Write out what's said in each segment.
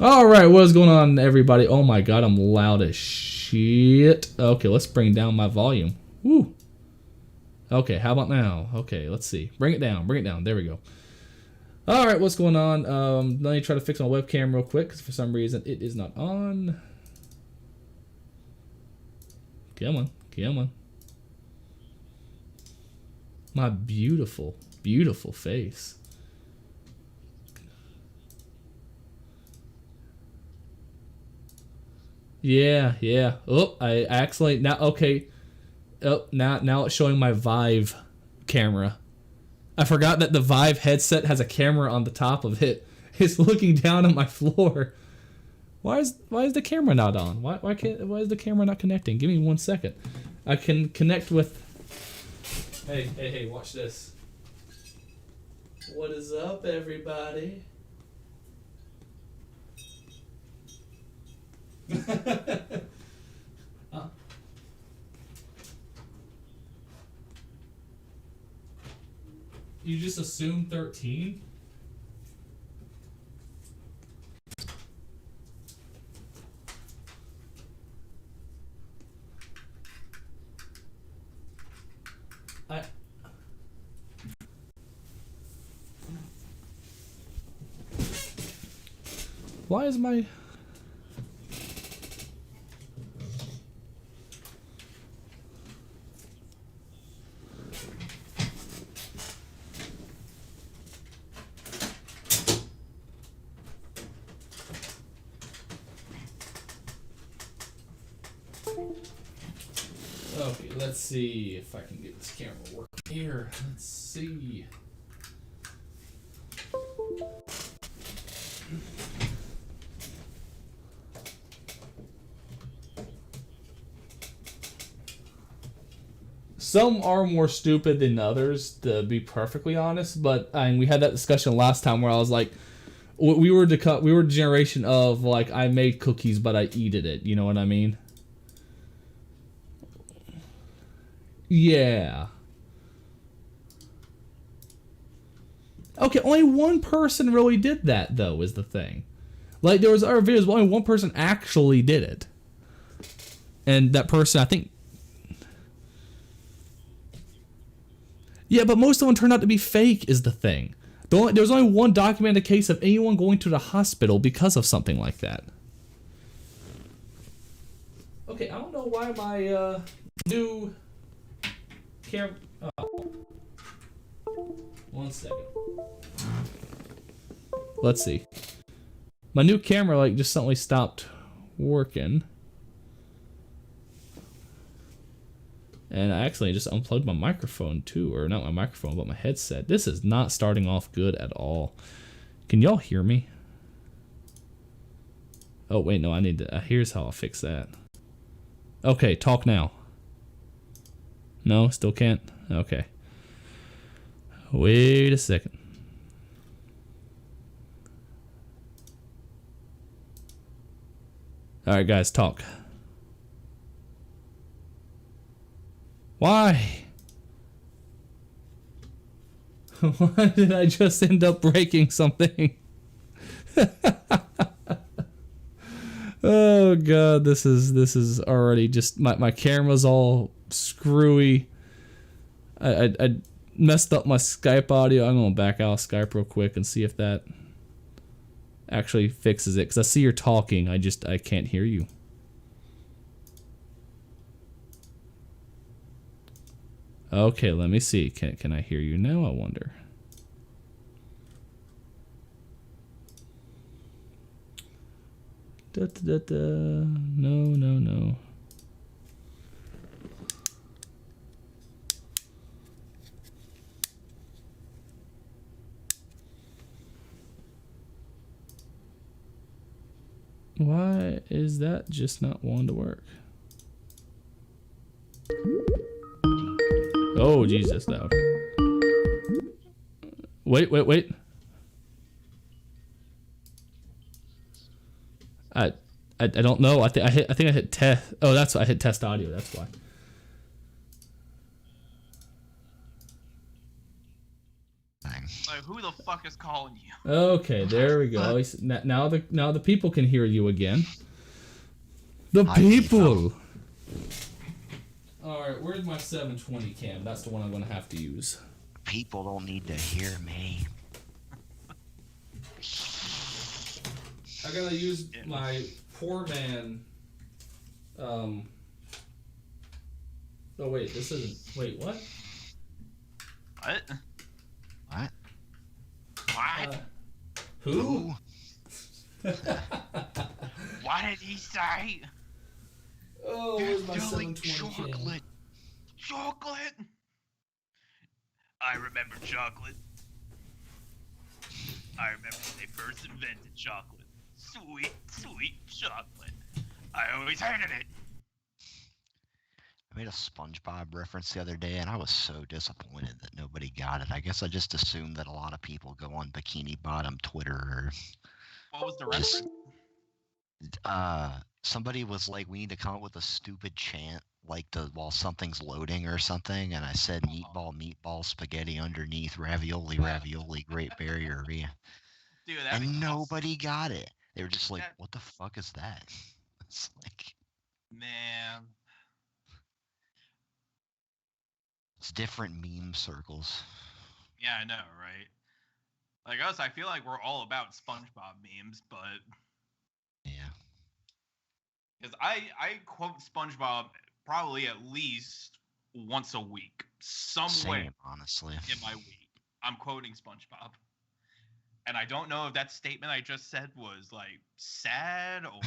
All right, what is going on, everybody? Oh my god, I'm loud as shit. Okay, let's bring down my volume. Woo. Okay, how about now? Okay, let's see. Bring it down. Bring it down. There we go. All right, what's going on? Let me try to fix my webcam real quick because for some reason it is not on. Come on, come on. My beautiful, beautiful face. Yeah, yeah. Oh, I actually now okay. Oh, now it's showing my Vive camera. I forgot that the Vive headset has a camera on the top of it. It's looking down at my floor. Why is the camera not on? Why is the camera not connecting? Give me 1 second. I can connect with. Hey, watch this. What is up, everybody? You just assume 13? Why is my... Okay, let's see if I can get this camera working here. Let's see. Some are more stupid than others, to be perfectly honest. But I mean, we had that discussion last time where I was like, we were the generation of like, I made cookies but I eated it. You know what I mean? Yeah. Okay, only one person really did that though. Is the thing. Like there was other videos, but only one person actually did it, and that person, I think. Yeah, but most of them turned out to be fake is the thing. There was only one documented case of anyone going to the hospital because of something like that. Okay, I don't know why my new camera... Oh. 1 second. Let's see. My new camera like just suddenly stopped working. And I actually just unplugged my microphone too, or not my microphone, but my headset. This is not starting off good at all. Can y'all hear me? Oh wait, no, I need to, here's how I'll fix that. Okay, talk now. No, still can't? Okay. Wait a second. Alright guys, talk. Why? Why did I just end up breaking something? Oh god, this is already just my camera's all screwy. I messed up my Skype audio. I'm gonna back out of Skype real quick and see if that actually fixes it. Cause I see you're talking. I can't hear you. Okay, let me see. Can I hear you now? I wonder. Da, da, da, da. No. Why is that just not wanting to work? Oh, Jesus, no. Wait. I don't know. I think I hit test. Oh, that's why I hit test audio. That's why. Like, who the fuck is calling you? Okay, there we go. Now the people can hear you again. The Hi, people. All right, where's my 720 cam? That's the one I'm gonna have to use. People don't need to hear me. I gotta use my poor man. Oh wait, this isn't. Wait, what? What? What? What? Who? What did he say? Oh, where's my Doing 720 cam? chocolate. Chocolate? I remember chocolate. I remember when they first invented chocolate. Sweet, sweet chocolate. I always hated it. I made a SpongeBob reference the other day, and I was so disappointed that nobody got it. I guess I just assumed that a lot of people go on Bikini Bottom Twitter or What was the just reference? somebody was like, we need to come up with a stupid chant like while something's loading or something, and I said meatball, meatball, spaghetti underneath, ravioli, ravioli, Great Barrier Reef. Dude, that'd And be nobody got it. They were just like, Yeah. what the fuck is that? It's like, Man. it's different meme circles. Yeah, I know, right? Like us, I feel like we're all about SpongeBob memes, but Yeah. because I quote SpongeBob probably at least once a week, somewhere Same, honestly. in my week. I'm quoting SpongeBob, and I don't know if that statement I just said was like sad or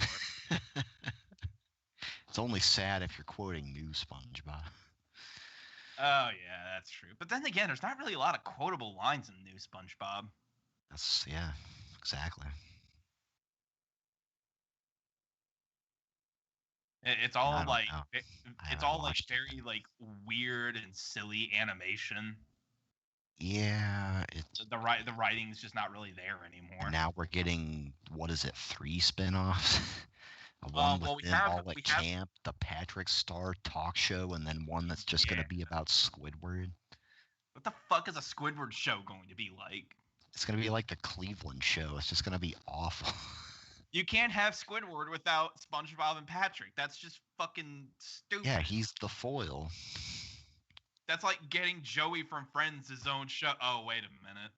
It's only sad if you're quoting new SpongeBob. oh yeah, that's true. But then again, there's not really a lot of quotable lines in new SpongeBob. Yeah, exactly. It's all I don't like know. I it's haven't all like watched it. very like weird and silly animation. Yeah, The writing's just not really there anymore. and now we're getting, what is it, 3 spin-offs? One well, with them all at camp, the Patrick Star talk show, and then one that's just going to be about Squidward. What the fuck is a Squidward show going to be like? It's going to be like the Cleveland show. It's just going to be awful. You can't have Squidward without SpongeBob and Patrick. That's just fucking stupid. Yeah, he's the foil. That's like getting Joey from Friends his own show. Oh, wait a minute.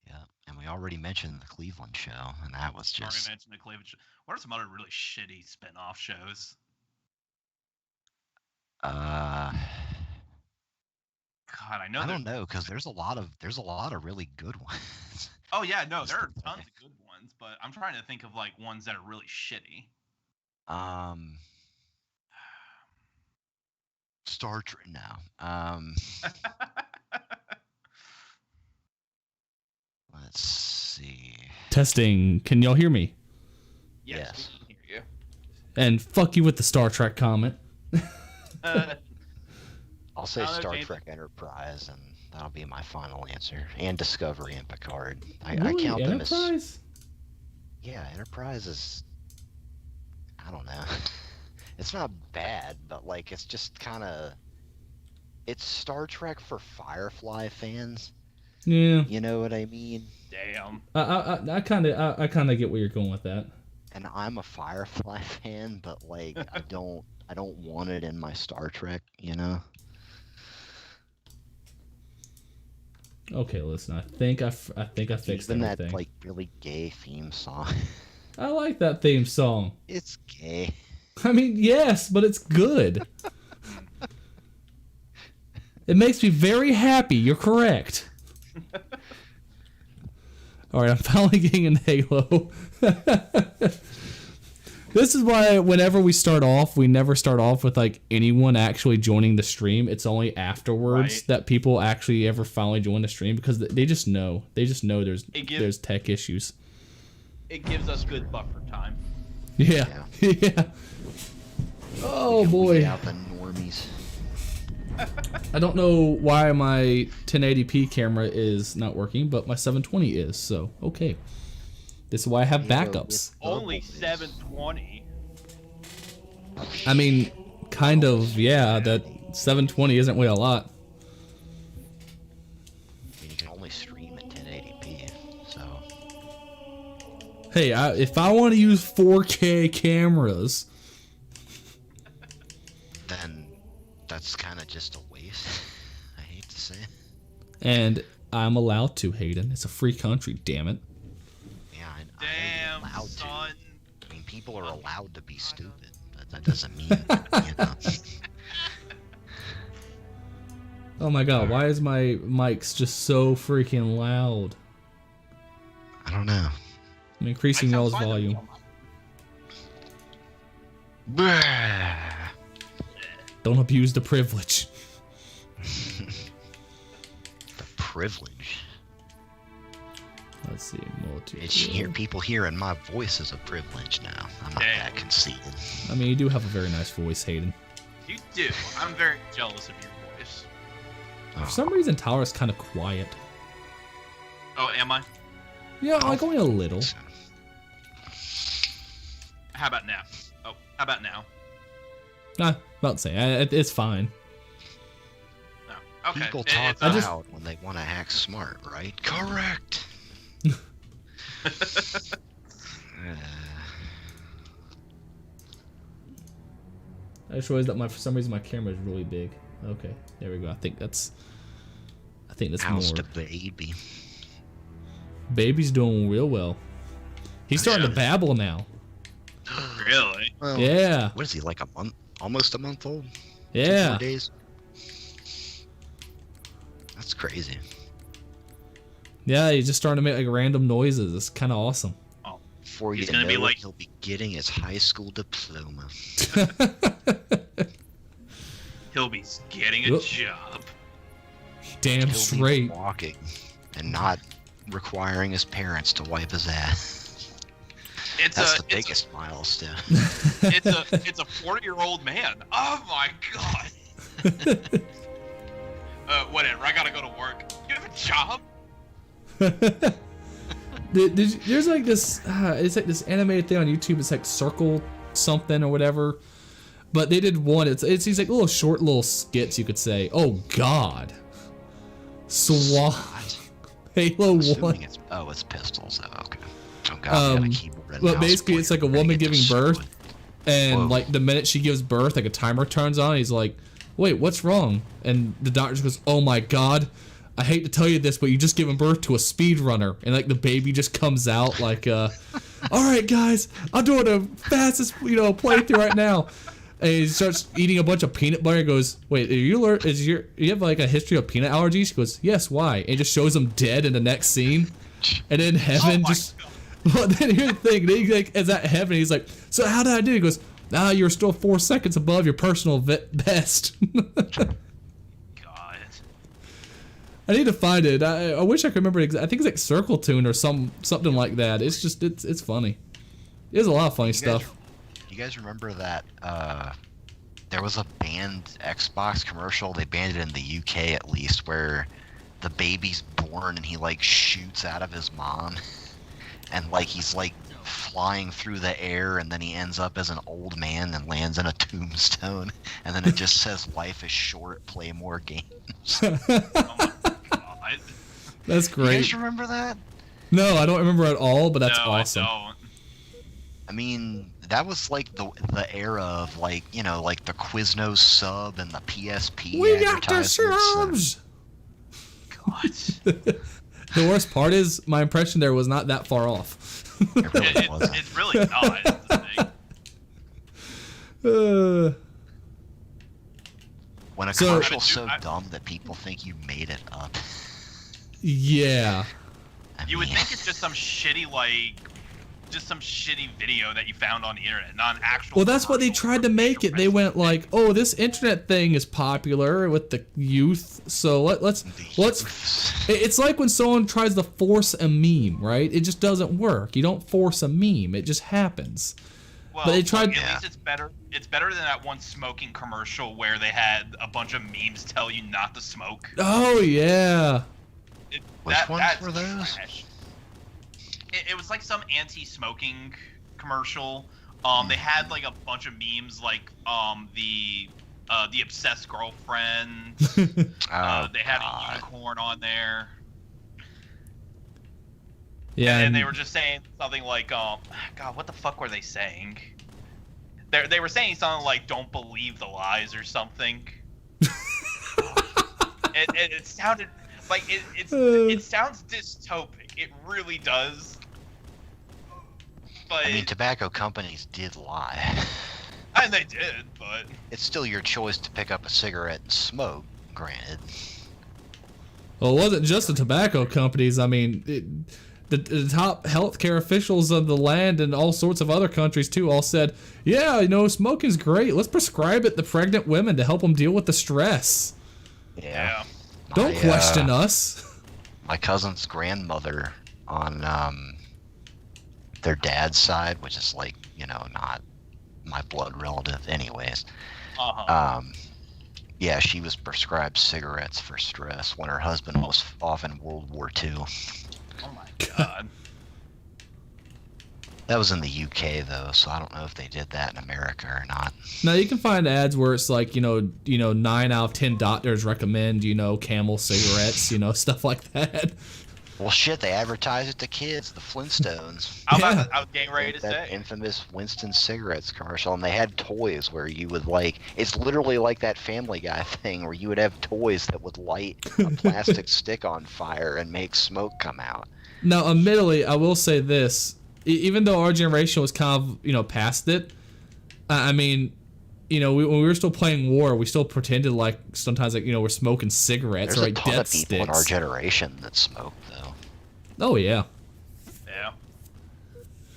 Yeah, and we already mentioned the Cleveland show, and that was just... Already mentioned the Cleveland show. What are some other really shitty spin-off shows? God, I know. I don't know, because there's a lot of really good ones. Oh yeah, no, there are tons of good ones, but I'm trying to think of like ones that are really shitty. Star Trek now. Let's see. Testing. Can y'all hear me? Yes. We can hear you. And fuck you with the Star Trek comment. I'll say No, Star James- Trek Enterprise, and that'll be my final answer. And Discovery and Picard. I Really? count them as... Enterprise? Yeah, Enterprise is... I don't know. It's not bad, but like it's just kind of... It's Star Trek for Firefly fans. Yeah. You know what I mean? Damn. I kind of get where you're going with that. And I'm a Firefly fan, but like I don't want it in my Star Trek, you know? Okay, listen. I think I fixed Even everything. that like really gay theme song. I like that theme song. It's gay. I mean, yes, but it's good. It makes me very happy. You're correct. All right, I'm finally getting in Halo. This is why whenever we start off, we never start off with like anyone actually joining the stream. It's only afterwards Right. that people actually ever finally join the stream because they just know. They just know there's tech issues. It gives us good buffer time. Yeah. Yeah. Oh boy. Weed out the normies. I don't know why my 1080p camera is not working, but my 720 is, so okay. This is why I have backups. Only 720. I mean, kind of, yeah, that 720 isn't really a lot. Hey, if I want to use 4K cameras, then that's kind of just a waste. I hate to say it. and I'm allowed to, Hayden. It's a free country, damn it. Yeah, I know Damn, you're allowed son. to. I mean, people are allowed to be stupid, but that doesn't mean, you know. Oh my god, why is my mics just so freaking loud? I don't know. I'm increasing Might y'all's sound fine to me. volume. Bruh. Don't abuse the privilege. The privilege. Let's see, People hearing my voice is a privilege now. I'm not Damn. that conceited. I mean, you do have a very nice voice, Hayden. You do. I'm very jealous of your voice. For some reason, Tyler's kind of quiet. Oh, am I? Yeah, like only a little. How about now? Oh, how about now? Nah, about to say, it's fine. No. Okay. People It- talk it's, loud when they want to act smart, right? Correct. I just realized that for some reason my camera is really big. Okay, there we go. I think that's How's more. the baby? Baby's doing real well. He's starting to babble now. really? Well, Yeah, What is he, like a month? Almost a month old? 2, 4 yeah. days? That's crazy. Yeah, he's just starting to make like random noises. It's kind of awesome. Before you He's know gonna be it, like- he'll be getting his high school diploma. He'll be getting a Oop. job. Damn He'll straight. be walking and not requiring his parents to wipe his ass. It's That's a the biggest milestone. it's a 40-year-old man. Oh my god. Whatever. I gotta go to work. You have a job? There's like this. It's like this animated thing on YouTube. It's like Circle something or whatever. But they did one. It's these like little short little skits, you could say. Oh God. SWAT. Halo 1. Assuming it's pistols. Oh, okay. Oh god, we got a keyboard and But mouse basically, it's like a pointer. We're woman gonna get giving birth, destroyed. and Whoa. like the minute she gives birth, like a timer turns on. He's like, "Wait, what's wrong?" And the doctor just goes, "Oh my God, I hate to tell you this, but you just given birth to a speed runner." And like the baby just comes out like, "All right, guys, I'm doing the fastest playthrough right now." And he starts eating a bunch of peanut butter. He goes, "Wait, you have like a history of peanut allergies?" She goes, "Yes, why?" And it just shows him dead in the next scene. And then Heaven my just. God. Well, then here's the thing. Then he like is at Heaven. He's like, "So how did I do?" He goes, "You're still 4 seconds above your personal best." God. I need to find it. I wish I could remember. I think it's like Circle Tune or something like that. It's just it's funny. There's a lot of funny stuff. You guys remember that there was a banned Xbox commercial, they banned it in the UK at least, where the baby's born and he like shoots out of his mom and like he's like flying through the air and then he ends up as an old man and lands in a tombstone and then it just says life is short, play more games. Oh my god. That's You great. guys remember that? No, I don't remember at all, but that's no, awesome. I don't. I mean, that was like the era of like, like the Quiznos sub and the PSP We got the advertisements and- subs. God. The worst part is my impression there was not that far off. It really wasn't. It's really not. That's the thing. When a So- commercial's so I- dumb that people think you made it up. Yeah. I You would mean, think it's just some shitty video that you found on the internet, not an actual. Well, that's what they commercial tried to for make it. They major went like, "Oh, this internet thing is popular with the youth, so let's." It's like when someone tries to force a meme, right? It just doesn't work. You don't force a meme; it just happens. Well, But they tried- look, at least it's better. It's better than that one smoking commercial where they had a bunch of memes tell you not to smoke. Oh yeah. Which ones that's were those? trash. It was like some anti-smoking commercial. They had like a bunch of memes, like the obsessed girlfriend. Oh, They had a God. unicorn on there. Yeah, and they were just saying something like, God, what the fuck were they saying? They were saying something like, "Don't believe the lies" or something. it sounded like it sounds dystopic. It really does. But I mean, tobacco companies did lie. and they did, but It's still your choice to pick up a cigarette and smoke, granted. well, it wasn't just the tobacco companies. I mean, the top healthcare officials of the land and all sorts of other countries too all said, yeah, you know, smoking's great. Let's prescribe it to pregnant women to help them deal with the stress. yeah. Don't question us. My cousin's grandmother on their dad's side, which is like, you know, not my blood relative anyways. Yeah, she was prescribed cigarettes for stress when her husband was off in World War II. Oh my god. That was in the UK though, so I don't know if they did that in America or not. Now you can find ads where it's like, you know, 9 out of 10 doctors recommend, you know, Camel cigarettes, you know, stuff like that. Well, shit, they advertise it to kids, the Flintstones. I was getting ready to That say. infamous Winston cigarettes commercial, and they had toys where you would like, it's literally like that Family Guy thing where you would have toys that would light a plastic stick on fire and make smoke come out. Now, admittedly, I will say this, even though our generation was kind of, you know, past it, I mean, you know, when we were still playing war, we still pretended like sometimes, like, you know, we're smoking cigarettes There's or a like ton death of people in our sticks. generation that smoke though. Oh yeah. Yeah.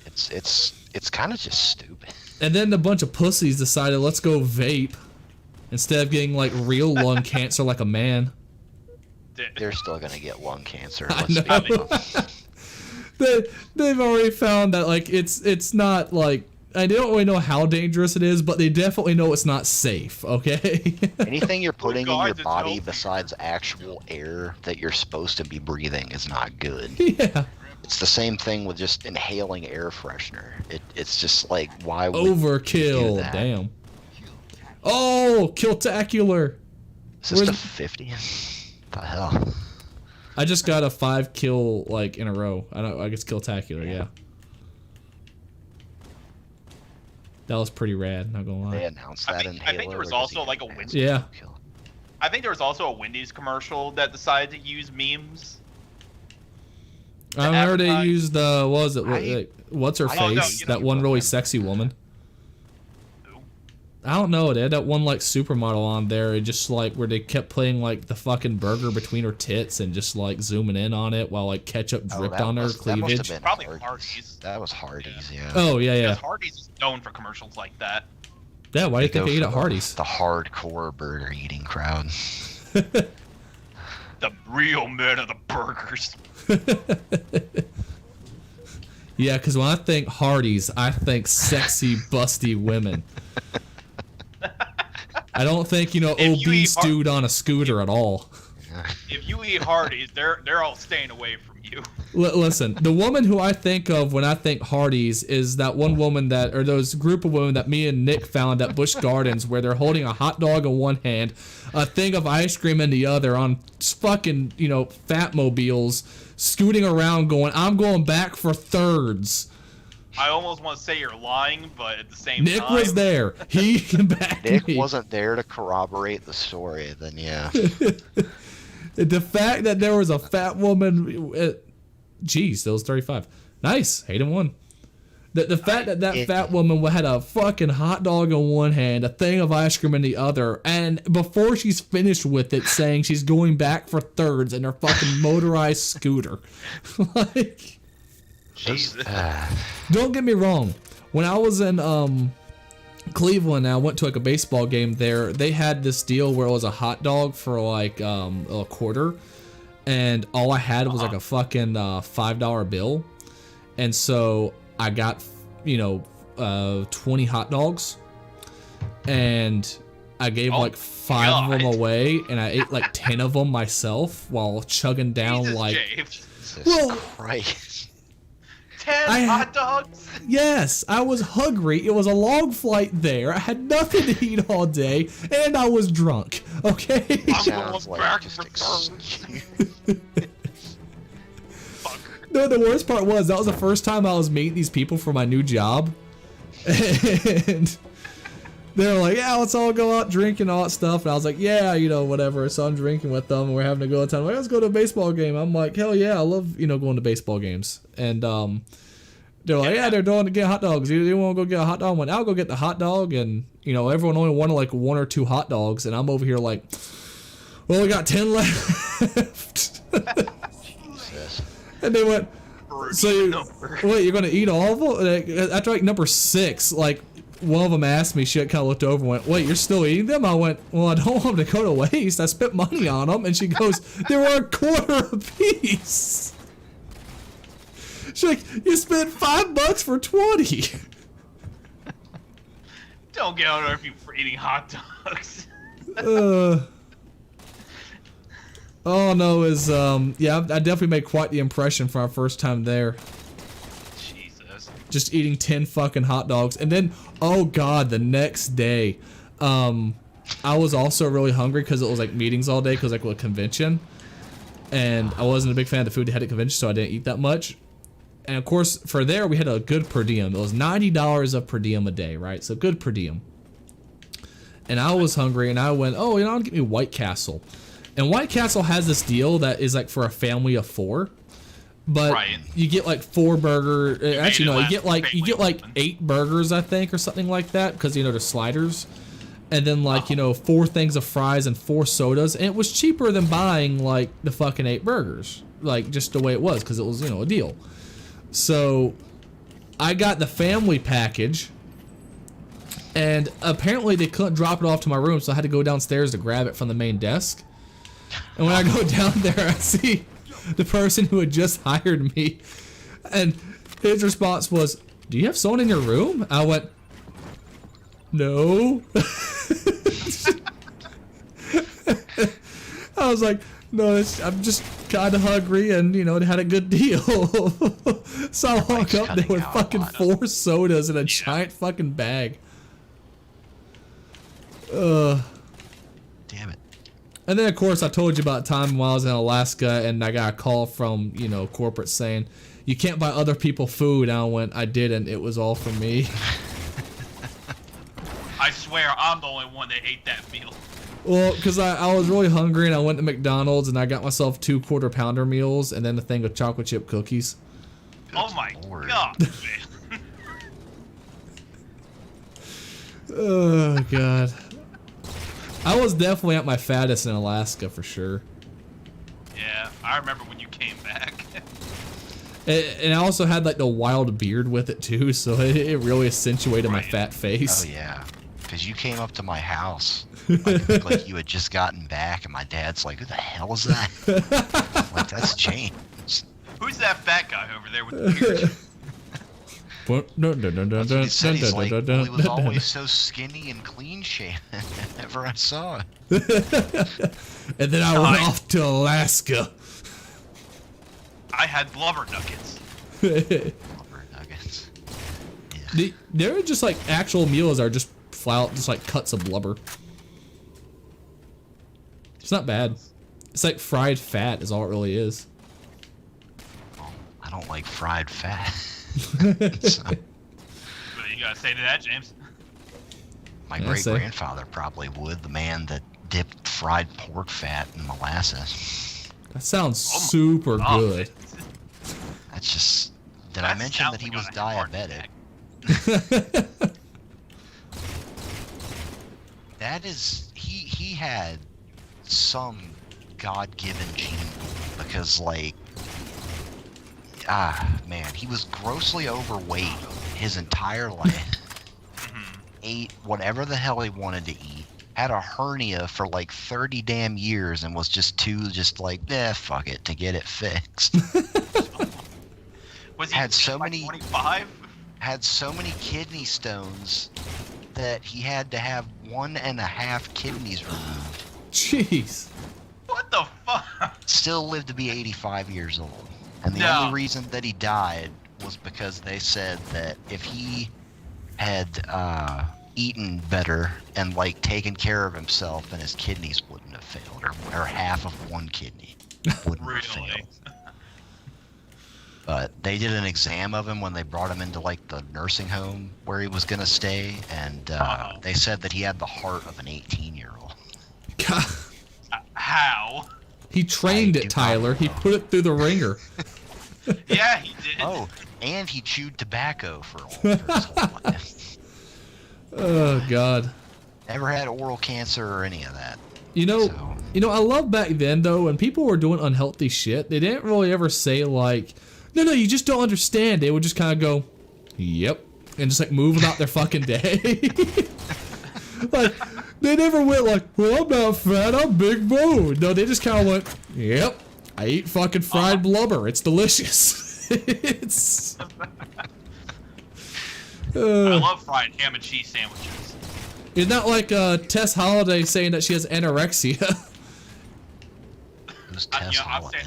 It's kind of just stupid. And then a bunch of pussies decided, let's go vape instead of getting like real lung cancer like a man. They're still gonna get lung cancer. I Let's be know. real. They've already found that like it's not like, I don't really know how dangerous it is, but they definitely know it's not safe. Okay. Anything you're putting in your Regards, it's body healthy. besides actual air that you're supposed to be breathing is not good. Yeah. It's the same thing with just inhaling air freshener. It's just like, why would you do Overkill. that? Damn. Oh, Killtacular. Is this Where's- the 50? The hell? I just got a 5 kill like in a row. I guess Killtacular, yeah. That was pretty rad, not gonna They lie. announced I that think- in I Halo. think there was or does also, he like, a get Winston- Yeah. kill? I think there was also a Wendy's commercial that decided to use memes. I remember they advertise- used what was it? I- What's her I- face? Oh, no, you know that you one put really them. sexy woman. Who? I don't know. They had that one like supermodel on there, just like where they kept playing like the fucking burger between her tits and just like zooming in on it while like ketchup Oh, dripped that on her must- that must have cleavage. been Probably Hardee's. Hardee's. That was Hardee's, yeah. Oh yeah, yeah. Because Hardee's is known for commercials like that. Yeah. Why do you think go they eat for at the- Hardee's? The hardcore burger eating crowd. The real men of the burgers. Yeah, because when I think Hardee's, I think sexy, busty women. I don't think, you know, If you obese eat Har- dude on a scooter at all. If you eat Hardee's, they're all staying away from you. Listen, the woman who I think of when I think Hardee's is that one woman that, or those group of women that me and Nick found at Busch Gardens where they're holding a hot dog in one hand, a thing of ice cream in the other on fucking, you know, fat mobiles, scooting around going, I'm going back for thirds. I almost want to say you're lying, but at the same Nick time, was there. He can back Nick me. wasn't there to corroborate the story, then yeah. The fact that there was a fat woman, geez, that was 35. Nice, 8-1. The fact that that fat woman had a fucking hot dog in one hand, a thing of ice cream in the other, and before she's finished with it, saying she's going back for thirds in her fucking motorized scooter. Like, Jesus. don't get me wrong. When I was in Cleveland, I went to like a baseball game there. They had this deal where it was a hot dog for like a quarter, and all I had was like a fucking $5 bill, and so I got 20 hot dogs, and I gave Oh, like 5 of them God. away, and I ate like 10 of them myself while chugging down Jesus, like. James. Jesus Well- Christ. 10 I- hot dogs? Yes, I was hungry. It was a long flight there. I had nothing to eat all day, and I was drunk. Okay. I'm Sounds going like back just for excuse. Fuck. No, the worst part was that was the first time I was meeting these people for my new job, and they were like, "Yeah, let's all go out drinking all that stuff." And I was like, "Yeah, you know, whatever." So I'm drinking with them, and we're having to go to town. Like, let's go to a baseball game. I'm like, "Hell yeah, I love going to baseball games." And they're like, "Yeah, they're going to get hot dogs. You want to go get a hot dog?" I went, "I'll go get the hot dog." And everyone only wanted like 1 or 2 hot dogs, and I'm over here like, "Well, we got 10 left." Jesus. And they went, "So wait, you're gonna eat all of them?" Like, after like number 6, like one of them asked me, she kind of looked over and went, "Wait, you're still eating them?" I went, "Well, I don't want them to go to waste. I spent money on them." And she goes, "They were a quarter a piece." She's like, "You spent $5 for 20." Don't get on you for eating hot dogs. Oh no, yeah, I definitely made quite the impression for our first time there. Jesus. Just eating 10 fucking hot dogs. And then, oh god, the next day, I was also really hungry because it was like meetings all day because like a convention. And I wasn't a big fan of the food they had at convention, so I didn't eat that much. And of course, for there, we had a good per diem. It was $90 of per diem a day, right? So good per diem. And I was hungry, and I went, "Oh, I'll get me White Castle." And White Castle has this deal that is like for a family of 4. But you get like 4 burger. Actually, no, you get like 8 burgers, I think, or something like that, because they're sliders. And then like 4 things of fries and 4 sodas, and it was cheaper than buying like the fucking 8 burgers, like just the way it was, because it was a deal. So I got the family package, and apparently they couldn't drop it off to my room, so I had to go downstairs to grab it from the main desk. And when I go down there, I see the person who had just hired me, and his response was, "Do you have someone in your room?" I went, "No." I was like, "No, I'm just kind of hungry, and they had a good deal." So I walk up there with fucking 4 sodas and a giant fucking bag. Damn it. And then of course I told you about time when I was in Alaska, and I got a call from corporate saying, "You can't buy other people food." And I went, "I didn't. It was all for me." I swear I'm the only one that ate that meal. Well, because I was really hungry, and I went to McDonald's, and I got myself 2 quarter-pounder meals and then a thing of chocolate chip cookies. Oh my Lord. god, man. Oh god. I was definitely at my fattest in Alaska for sure. Yeah, I remember when you came back. And I also had like the wild beard with it too, so it really accentuated my fat face. Oh yeah, because you came up to my house like you had just gotten back, and my dad's like, "Who the hell is that?" Like, "That's James." Who's that fat guy over there with the beard? That's what he said. He's like, "Well, he was always so skinny and clean shaven whenever I saw it." And then I went off to Alaska. I had blubber nuggets. Blubber nuggets. Yeah. They're just like actual meals are just flat, just like cuts of blubber. It's not bad. It's like fried fat is all it really is. Well, I don't like fried fat. So, What you gotta say to that, James? my great-grandfather probably would, the man that dipped fried pork fat in molasses. That sounds super good. That's just... Did I mention that he was diabetic? That is... He had some God-given gene, because, like... man, he was grossly overweight his entire life. Ate whatever the hell he wanted to eat. Had a hernia for like 30 damn years and was just like, fuck it, to get it fixed. Was he Had so like many- 25? Had so many kidney stones that he had to have 1.5 kidneys removed. Jeez. What the fuck? Still lived to be 85 years old. And the No. only reason that he died was because they said that if he had eaten better and like taken care of himself, then his kidneys wouldn't have failed, or half of one kidney wouldn't have Really? failed. But they did an exam of him when they brought him into like the nursing home where he was gonna stay, and they said that he had the heart of an 18-year-old. God, How? he trained it, Tyler. He put it through the ringer. Yeah, he did. Oh, and he chewed tobacco for his whole life. Oh God. Never had oral cancer or any of that. You know, So- I love back then though when people were doing unhealthy shit. They didn't really ever say like, no, you just don't understand. They would just kind of go, yep, and just like move about their fucking day. Like they never went like, well, I'm not fat, I'm big boned. No, they just kind of went, yep, I eat fucking fried blubber. It's delicious. It's. I love fried ham and cheese sandwiches. It's not like Tess Holiday saying that she has anorexia. Who's Yeah, Tess I'm Holiday?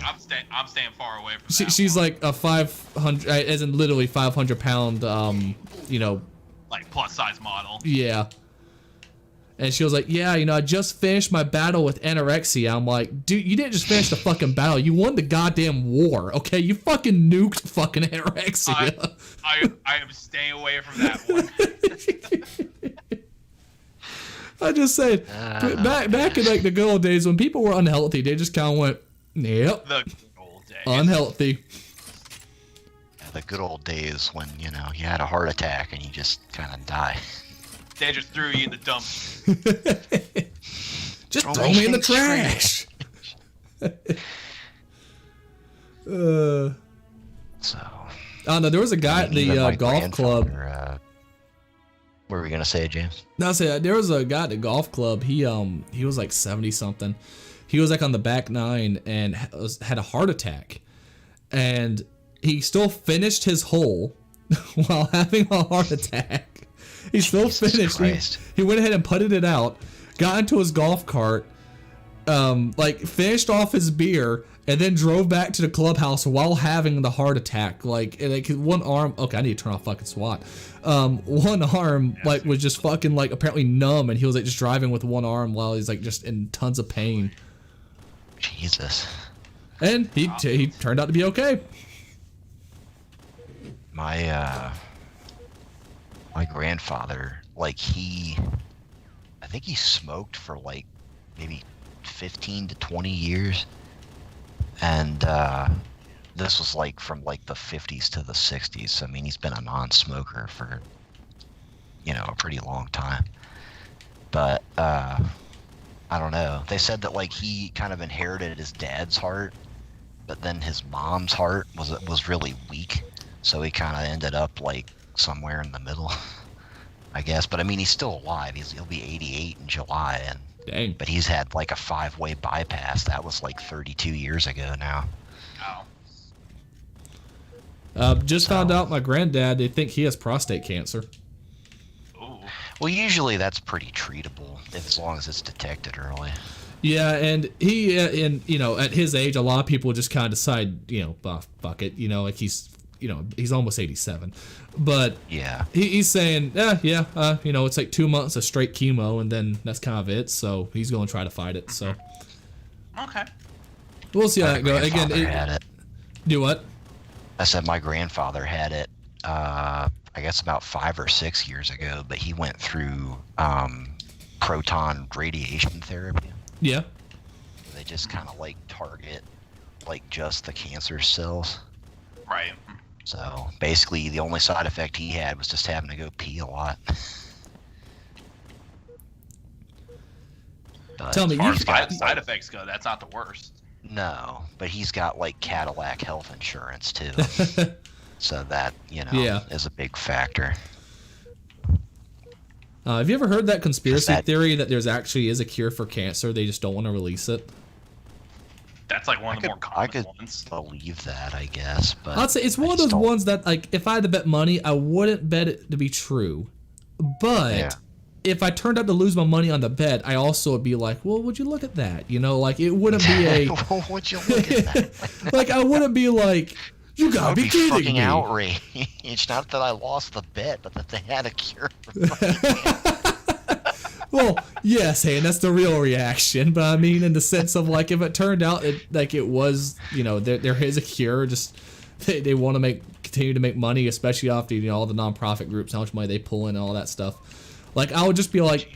staying far away from that. She's one. like a 500, as in literally 500 pound, Like plus size model. yeah. And she was like, yeah, I just finished my battle with anorexia. I'm like, dude, you didn't just finish the fucking battle. You won the goddamn war, okay? You fucking nuked fucking anorexia. I am staying away from that one. I just said, back in like the good old days when people were unhealthy, they just kind of went, yep, The good old days. unhealthy. The good old days when, you had a heart attack and you just kind of die. They just threw you in the dump. Just throw me in the trash. So. I don't know. There was a guy at even the my golf club. grandfather, what were we gonna say, James? No, say there was a guy at the golf club. He was like 70 something. He was like on the back nine and had a heart attack, and he still finished his hole while having a heart attack. He still Jesus finished. Christ. He went ahead and putted it out, got into his golf cart, finished off his beer, and then drove back to the clubhouse while having the heart attack. Like one arm. Okay, I need to turn off fucking SWAT. One arm was just fucking like apparently numb, and he was like just driving with one arm while he's like just in tons of pain. Jesus. And he turned out to be okay. My grandfather, I think he smoked for like maybe 15 to 20 years. And this was like from like the 50s to the 60s. So, I mean, he's been a non-smoker for, a pretty long time. But I don't know. They said that like he kind of inherited his dad's heart, but then his mom's heart was really weak. So he kind of ended up like somewhere in the middle, I guess. But I mean, he's still alive. He'll be 88 in July, Dang. but he's had like a 5-way bypass. That was like 32 years ago now. Oh. Just found out my granddad. They think he has prostate cancer. Ooh. Well, usually that's pretty treatable as long as it's detected early. Yeah, and he, at his age, a lot of people just kind of decide, fuck it, like he's almost 87, but Yeah. he's saying, it's like 2 months of straight chemo, and then that's kind of it. So he's going to try to fight it. So Okay. we'll see how My that goes. Again, grandfather had it. do what? I said my grandfather had it, I guess about 5 or 6 years ago, but he went through proton radiation therapy. Yeah. They just kind of like target like just the cancer cells. Right. So basically the only side effect he had was just having to go pee a lot. But Tell me, As far you- as side effects go, that's not the worst. no, but he's got like Cadillac health insurance too. So that, Yeah. is a big factor. Have you ever heard that conspiracy that- theory that there's actually is a cure for cancer? They just don't want to release it. That's like one of the more I common could ones. believe that, I guess, but I'd say it's I one of just those don't- ones that, like, if I had to bet money, I wouldn't bet it to be true. But Yeah. if I turned out to lose my money on the bet, I also would be like, well, would you look at that? Like, it wouldn't be a... Would you look at that? like, I wouldn't be like, you I gotta would be be kidding fucking me. outraged. Not that I lost the bet, but that they had a cure. For Well, yes, hey, and that's the real reaction. But I mean, in the sense of like, if it turned out it was, there is a cure, just they want to continue to make money, especially after all the nonprofit groups, how much money they pull in and all that stuff. Like I would just be like,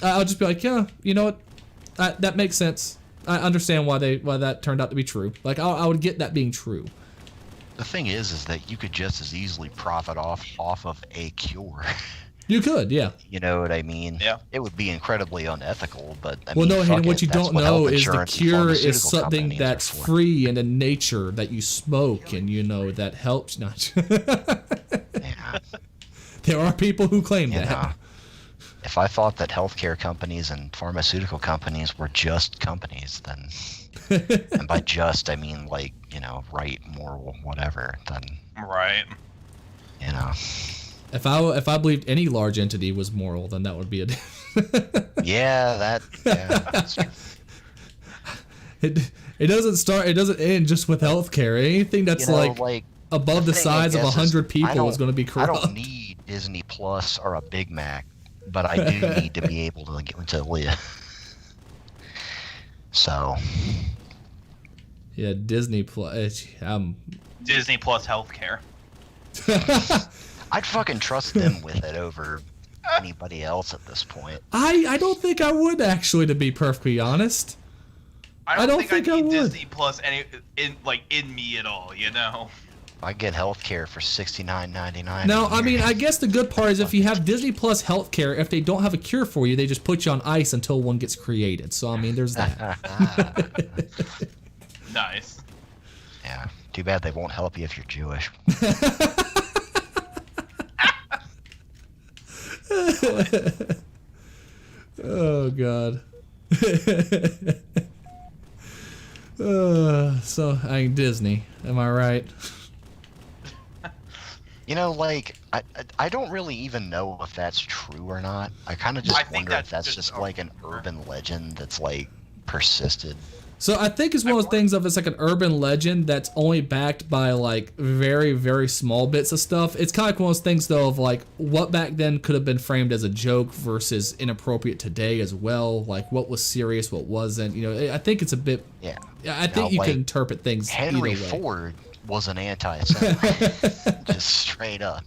yeah, you know what, that makes sense. I understand why that turned out to be true. Like I would get that being true. The thing is that you could just as easily profit off of a cure. You could, yeah. You know what I mean? Yeah. It would be incredibly unethical, but I well, mean, no, fuck what it, you that's don't what know health is the insurance and cure is pharmaceutical something companies that's are for. free and in nature that you smoke, and that helps. Not. Yeah. There are people who claim You that. know, if I thought that healthcare companies and pharmaceutical companies were just companies, then, and by just I mean like, right, moral, whatever, then, Right. If I believed any large entity was moral, then that would be yeah, that's true. it doesn't end just with healthcare. Anything that's like above the thing, size of I guess, 100 people don't- is going to be corrupt. I don't need Disney Plus or a Big Mac, but I do need to be able to get to live. So, Yeah, Disney Plus. Disney Plus healthcare. I'd fucking trust them with it over anybody else at this point. I don't think I would actually, to be perfectly honest. I don't think I need would. Disney Plus in me at all. I get healthcare for $69.99. Now, I mean, I guess the good part is if you have Disney Plus healthcare, if they don't have a cure for you, they just put you on ice until one gets created. So, I mean, there's that. Nice. Yeah. Too bad they won't help you if you're Jewish. Oh, God. So, Disney. Am I right? I don't really even know if that's true or not. I kind of just think wonder if that's that's just just like an urban legend that's like persisted. So I think it's one of those things of it's like an urban legend that's only backed by like very, very small bits of stuff. It's kind of like one of those things though of like what back then could have been framed as a joke versus inappropriate today as well. Like what was serious, what wasn't. I think it's a bit. Yeah. I think you can interpret things Henry either way. Ford was an anti-Semite, just straight up.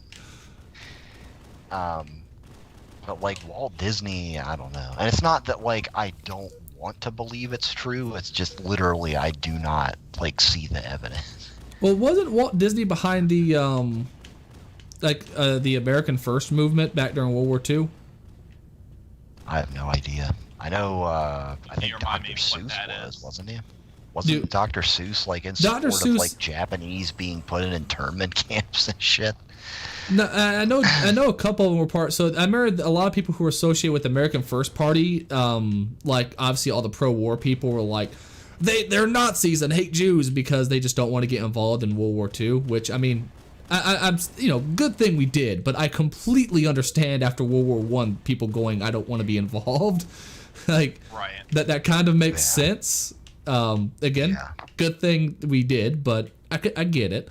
But like Walt Disney, I don't know. And it's not that like I don't want to believe it's true. It's just literally I do not like see the evidence. Well, wasn't Walt Disney behind the the American First movement back during World War II? I have no idea. I know. I think remind Dr. me what Seuss that was, is. wasn't he? Wasn't Dude. Dr. Seuss like in Dr. support of Seuss- like Japanese being put in internment camps and shit? No, I know a couple of them were part. So I remember a lot of people who were associated with the American First Party, like obviously all the pro-war people were like, they're Nazis and hate Jews because they just don't want to get involved in World War II. Which I mean, I'm good thing we did, but I completely understand after World War I people going, I don't want to be involved. Like Right. that kind of makes sense. Again, Yeah. good thing we did, but I get it.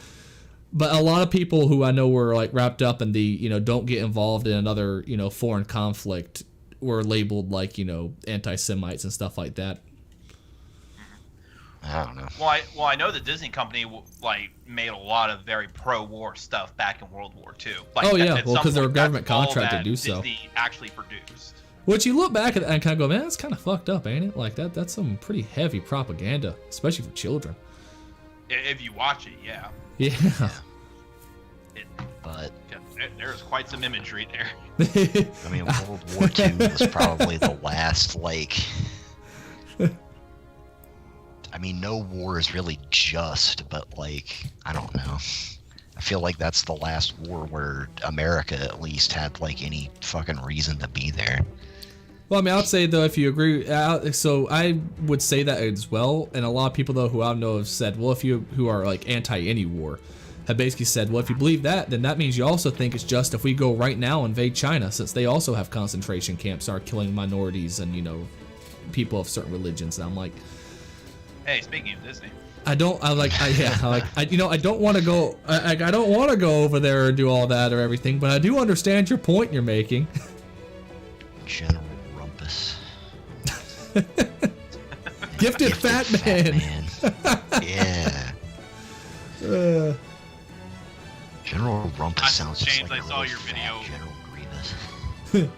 But a lot of people who I know were like wrapped up in the, don't get involved in another, foreign conflict were labeled like, anti-Semites and stuff like that. I don't know. Well, I know the Disney company made a lot of very pro-war stuff back in World War II. Oh, yeah. at Well, some 'cause they were point, government that's all contracted that to do so. Disney actually produced. Which you look back at and kind of go, man, that's kind of fucked up, ain't it? Like that's some pretty heavy propaganda, especially for children. If you watch it, yeah. Yeah. But There's quite some imagery there. I mean, World War II was probably the last I mean, no war is really just, but I don't know. I feel like that's the last war where America at least had any fucking reason to be there. Well, I mean, I'd say though, if you agree, so I would say that as well. And a lot of people though who I know have said, well, who are anti any war, have basically said, well, if you believe that, then that means you also think it's just if we go right now invade China, since they also have concentration camps, are killing minorities and people of certain religions. And I'm like, Hey, speaking of Disney. I don't want to go. I don't want to go over there and do all that or everything. But I do understand your point you're making. General Rumpus. Gifted Fat Man. Yeah. Rumpus sounds just James, like I a saw really your fat video. General Grievous.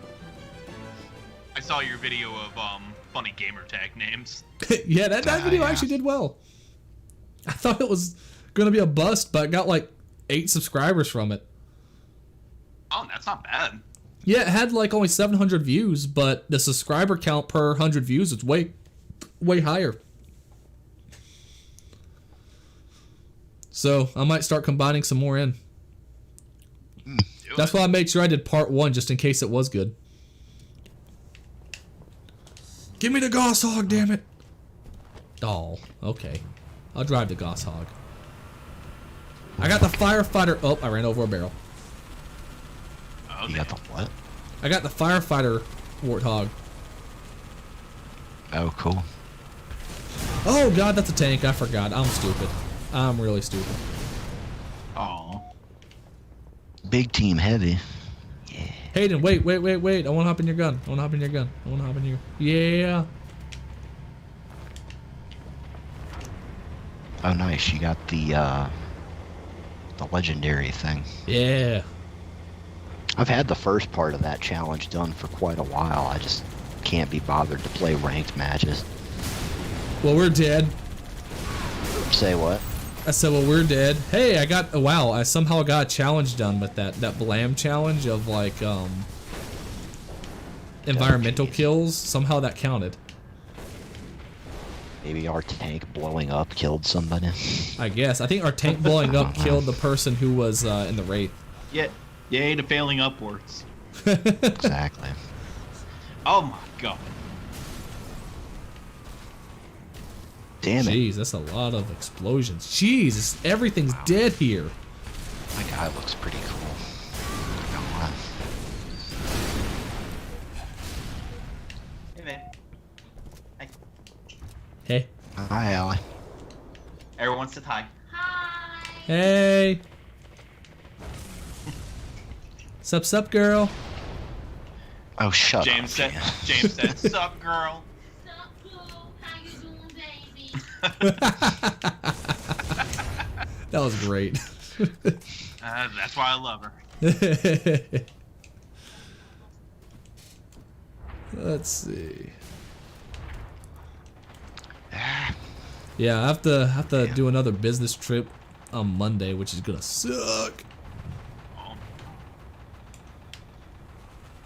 I saw your video of funny gamer tag names. Yeah, that video yeah. actually did well. I thought it was gonna be a bust, but it got like 8 subscribers from it. Oh, that's not bad. Yeah, it had like only 700 views, but the subscriber count per 100 views is way higher. So I might start combining some more in. Do That's it. why I made sure I did part 1 just in case it was good. Give me the Goss Hog, damn it! Oh, okay. I'll drive the Goss Hog. I got the firefighter. Oh, I ran over a barrel. Okay. You got the what? I got the firefighter Warthog. Oh, cool. Oh god, that's a tank. I forgot. I'm stupid. I'm really stupid. Oh. Big team heavy. Yeah. Hayden, wait. I want to hop in your gun. Yeah. Oh, nice. You got the legendary thing. Yeah. I've had the first part of that challenge done for quite a while. I just can't be bothered to play ranked matches. Well, we're dead. Say what? I said, well, we're dead. Hey, I got, wow, I somehow got a challenge done with that Blam challenge of like, environmental kills. Somehow that counted. Maybe our tank blowing up killed somebody. I guess. I think our tank blowing up killed the person who was in the Wraith. Yeah. Yay to failing upwards. Exactly. Oh my god. Damn it. Jeez, that's a lot of explosions. Jeez, everything's dead here. My guy looks pretty cool. Not gonna lie. Hey man. Hey. Hey. Hi, Allie. Everyone said hi. Hey. Sup, girl. Oh, shut James up. said. James said, "Sup, girl." Sup, boo? How you doing, baby? That was great. That's why I love her. Let's see. Ah, Yeah, I have to do another business trip on Monday, which is gonna suck. Oh.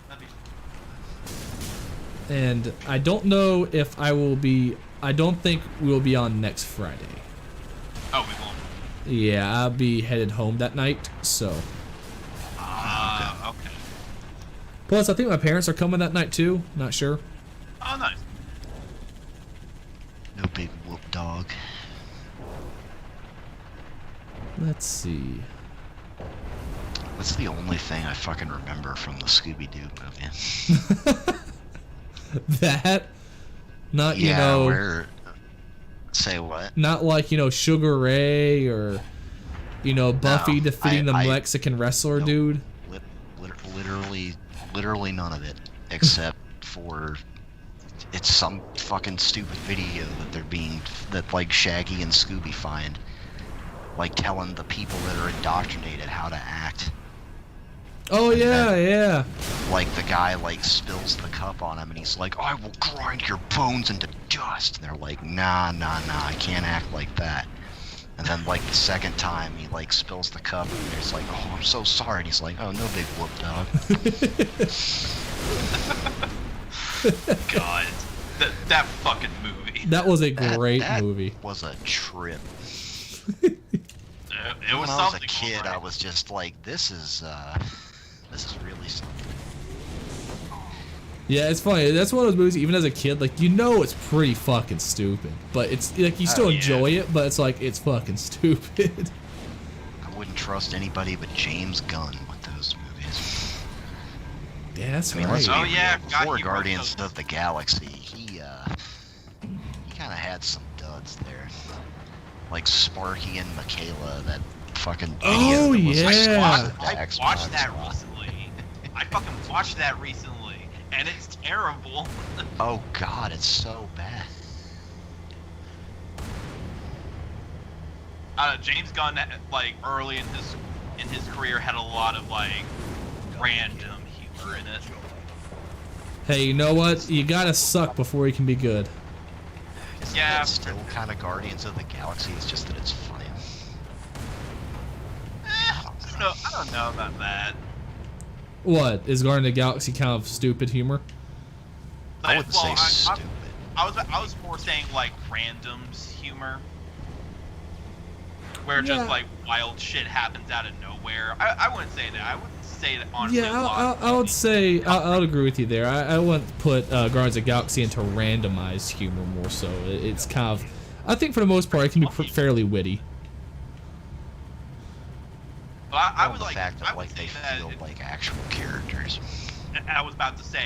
That'd be- And I don't know if I will be. I don't think we will be on next Friday. Oh, we won't. Yeah, I'll be headed home that night. So. Okay. Plus, I think my parents are coming that night too. Not sure. Oh, nice. no big whoop dog. Let's see. What's the only thing I fucking remember from the Scooby-Doo movie? That. Not Yeah, you know. where... Say what? Not like Sugar Ray or Buffy No, defeating the I- Mexican wrestler no. dude. Literally none of it, except for it's some fucking stupid video that like Shaggy and Scooby find, like telling the people that are indoctrinated how to act. Oh yeah. Like the guy like spills the cup on him and he's like, "I will grind your bones into dust," and they're like, nah, I can't act like that. And then like the second time he like spills the cup and he's like, "Oh, I'm so sorry," and he's like, "Oh, no big whoop, dog." God, that fucking movie. That was a great that movie. was a trip. It When was I was a something. kid, alright. I was just like, this is really something. Yeah, it's funny. That's one of those movies. Even as a kid, like it's pretty fucking stupid, but it's like you still yeah. enjoy it. But it's like it's fucking stupid. I wouldn't trust anybody but James Gunn with those movies. Yeah, that's I mean, right. let's be Oh, yeah, real, I forgot before he wrote Guardians those. of the Galaxy, he kind of had some duds there, like Sparky and Michaela, that fucking Oh, video that was yeah. exclusive to I Xbox watched that One. recently. I fucking watched that recently, and it's terrible. Oh god, it's so bad. James Gunn, like early in his in his career had a lot of like random humor in it. Hey, you know what? You gotta suck before you can be good. Isn't Yeah. that still kind of Guardians of the Galaxy? It's just that it's funny. I don't know about that. What is Guardian of the Galaxy kind of stupid humor? I wouldn't say stupid. I was more saying like randoms humor, where just Yeah. like wild shit happens out of nowhere. I wouldn't say that. I wouldn't say that honestly. Yeah, a lot I would say I'll agree with you there. I wouldn't put Guardians of the Galaxy into randomized humor more so. It's kind of, I think for the most part, it can be fairly witty. I would the like. fact I that would like say they that. feel like actual characters. I was about to say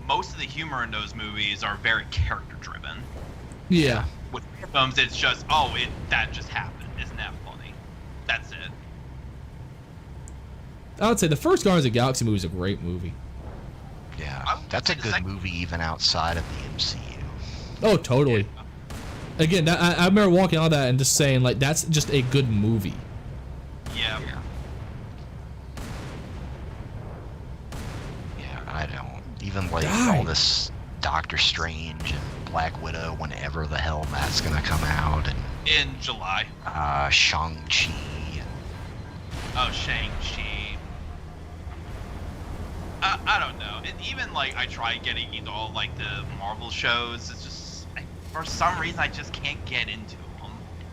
most of the humor in those movies are very character driven. Yeah. With films, it's just that just happened. Isn't that funny? That's it. I would say the first Guardians of the Galaxy movie is a great movie. Yeah, I would that's a say the good second- movie even outside of the MCU. Oh, totally. Again, I remember walking on that and just saying, like, that's just a good movie. Yeah. Yeah, I don't even like Die. all this Doctor Strange and Black Widow whenever the hell that's gonna come out, and In July. Shang-Chi. Oh, Shang-Chi. I don't know. And even like I tried getting into all like the Marvel shows. It's just for some reason I just can't get into them.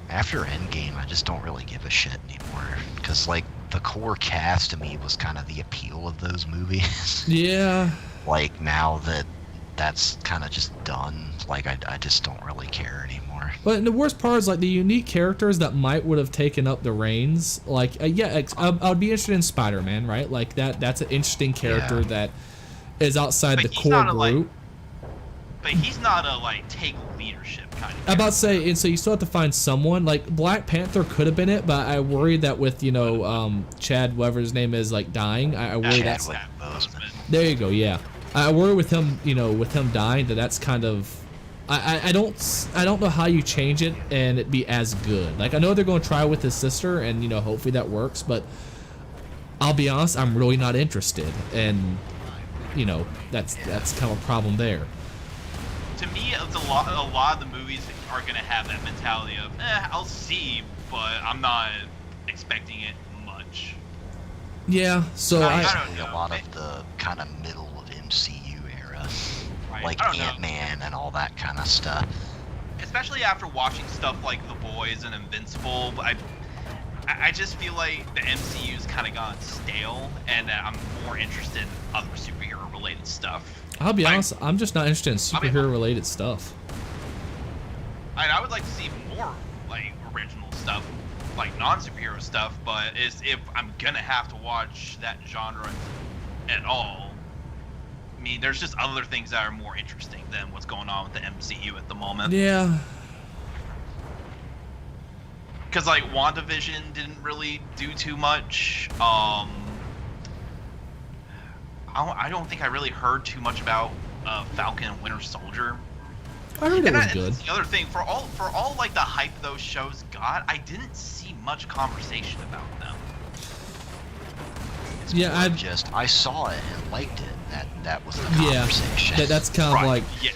After Endgame, I just don't really give a shit anymore, because like the core cast to me was kind of the appeal of those movies. Yeah. Like now that that's kind of just done, like I just don't really care anymore. But the worst part is, like, the unique characters that might would have taken up the reins. Like, I would be interested in Spider-Man, right? Like, that's an interesting character Yeah. that is outside But the he's core not a, like, group. But he's not a like take leadership kind of. I'm about to say, and so you still have to find someone. Like, Black Panther could have been it, but I worry that with, Chad, whatever his name is, like, dying, I worry that's... Chadwick Boseman. There you go, yeah. I worry with him, with him dying, that's kind of... I don't know how you change it and it be as good. Like, I know they're going to try with his sister, and, hopefully that works, but I'll be honest, I'm really not interested. And, that's kind of a problem there. To me, it's a lot of the movies are gonna have that mentality of, I'll see, but I'm not expecting it much. Yeah, so I don't Basically, know. a lot of the kind of middle of MCU era, Right? like I don't know. Ant-Man and all that kind of stuff. Especially after watching stuff like The Boys and Invincible, I just feel like the MCU's kind of gone stale, and that I'm more interested in other superhero-related stuff. I'll be I- honest, I'm just not interested in superhero-related stuff. I would like to see more like original stuff, like non-superhero stuff. But if I'm gonna have to watch that genre at all, I mean, there's just other things that are more interesting than what's going on with the MCU at the moment. Yeah. Because like WandaVision didn't really do too much. I don't think I really heard too much about Falcon and Winter Soldier. I heard it And was and good. that's the other thing, for all like the hype those shows got, I didn't see much conversation about them. It's Yeah, more I- of just I saw it and liked it. That was the Yeah, conversation. that's kind of Right, like... yeah.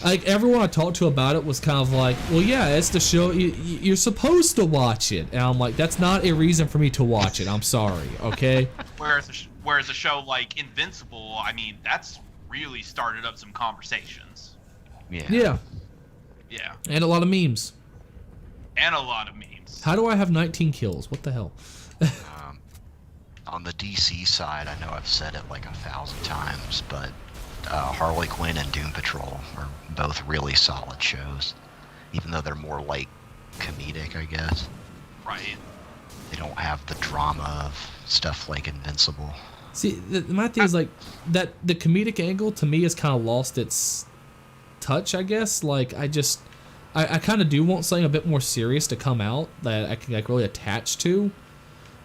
Like, everyone I talked to about it was kind of like, well, yeah, it's the show. You're supposed to watch it. And I'm like, that's not a reason for me to watch it. I'm sorry, okay? Whereas a show like Invincible, I mean, that's really started up some conversations. Yeah. Yeah, And a lot of memes. and a lot of memes. How do I have 19 kills? What the hell? On the DC side, I know I've said it like 1,000 times, but Harley Quinn and Doom Patrol are both really solid shows, even though they're more like comedic, I guess. Right. They don't have the drama of stuff like Invincible. See, my thing is, like, that the comedic angle, to me, has kind of lost its touch, I guess. Like, I kind of do want something a bit more serious to come out that I can, like, really attach to.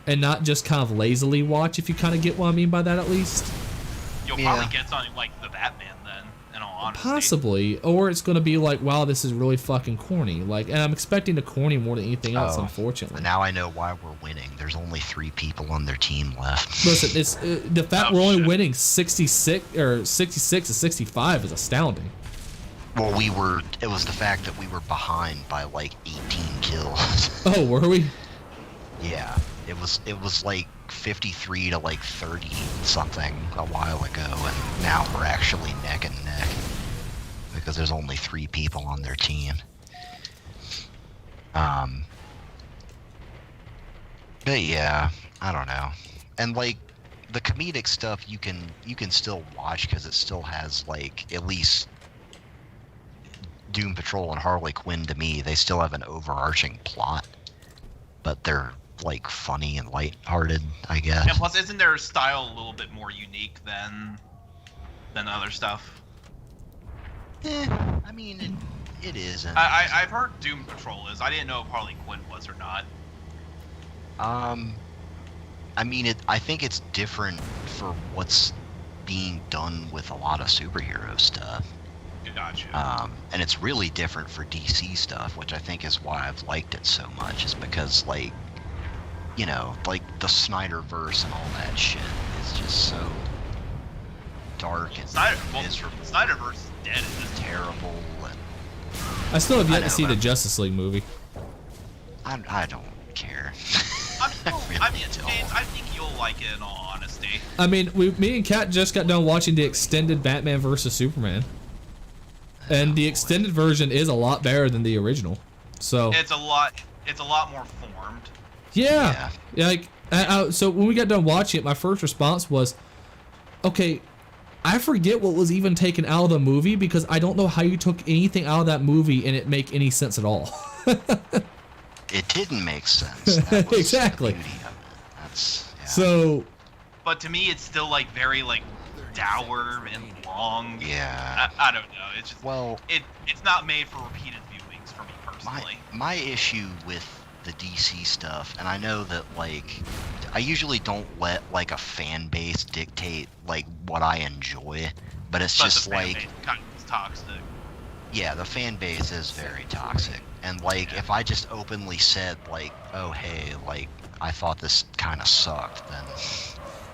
And not just kind of lazily watch, if you kind of get what I mean by that, at least. You'll Yeah. probably get something like the Batman then. In all honesty. Possibly, or it's gonna be like, wow, this is really fucking corny. Like, and I'm expecting the corny more than anything else, Oh. unfortunately. Now I know why we're winning. There's only 3 people on their team left. Listen, it's the fact Oh, we're only shit. winning 66 to 65 is astounding. Well, it was the fact that we were behind by like 18 kills. Oh, were we? Yeah, it was like 53 to like 30 something a while ago, and now we're actually neck and neck because there's only 3 people on their team. But yeah, I don't know, and like the comedic stuff you can still watch because it still has like at least Doom Patrol and Harley Quinn. To me, they still have an overarching plot, but they're like funny and lighthearted, I guess. And plus, isn't their style a little bit more unique than other stuff? I mean, it is. I've heard Doom Patrol is. I didn't know if Harley Quinn was or not. I mean, I think it's different for what's being done with a lot of superhero stuff. Gotcha. And it's really different for DC stuff, which I think is why I've liked it so much, is because, like, you know, like the Snyderverse and all that shit is just so dark and miserable, Snyderverse is dead at this point. terrible, and I still have I yet know, to see the but- Justice League movie. I don't care. I mean, James, I think you'll like it in all honesty. I mean, me and Kat just got done watching the extended Batman versus Superman, and the extended version is a lot better than the original. So It's a lot more formed. yeah, like so when we got done watching it, my first response was, okay, I forget what was even taken out of the movie because I don't know how you took anything out of that movie and it make any sense at all. It didn't make sense. That was Exactly. The beauty of it. That's yeah. So But to me, it's still like very like dour and long. Yeah. I don't know. It's just Well, it's not made for repeated viewings for me personally. my issue with the DC stuff, and I know that like I usually don't let like a fan base dictate like what I enjoy, but it's But just the fan like base kind of is toxic. yeah, the fan base is very toxic. And like if I just openly said like, oh hey, like I thought this kind of sucked, then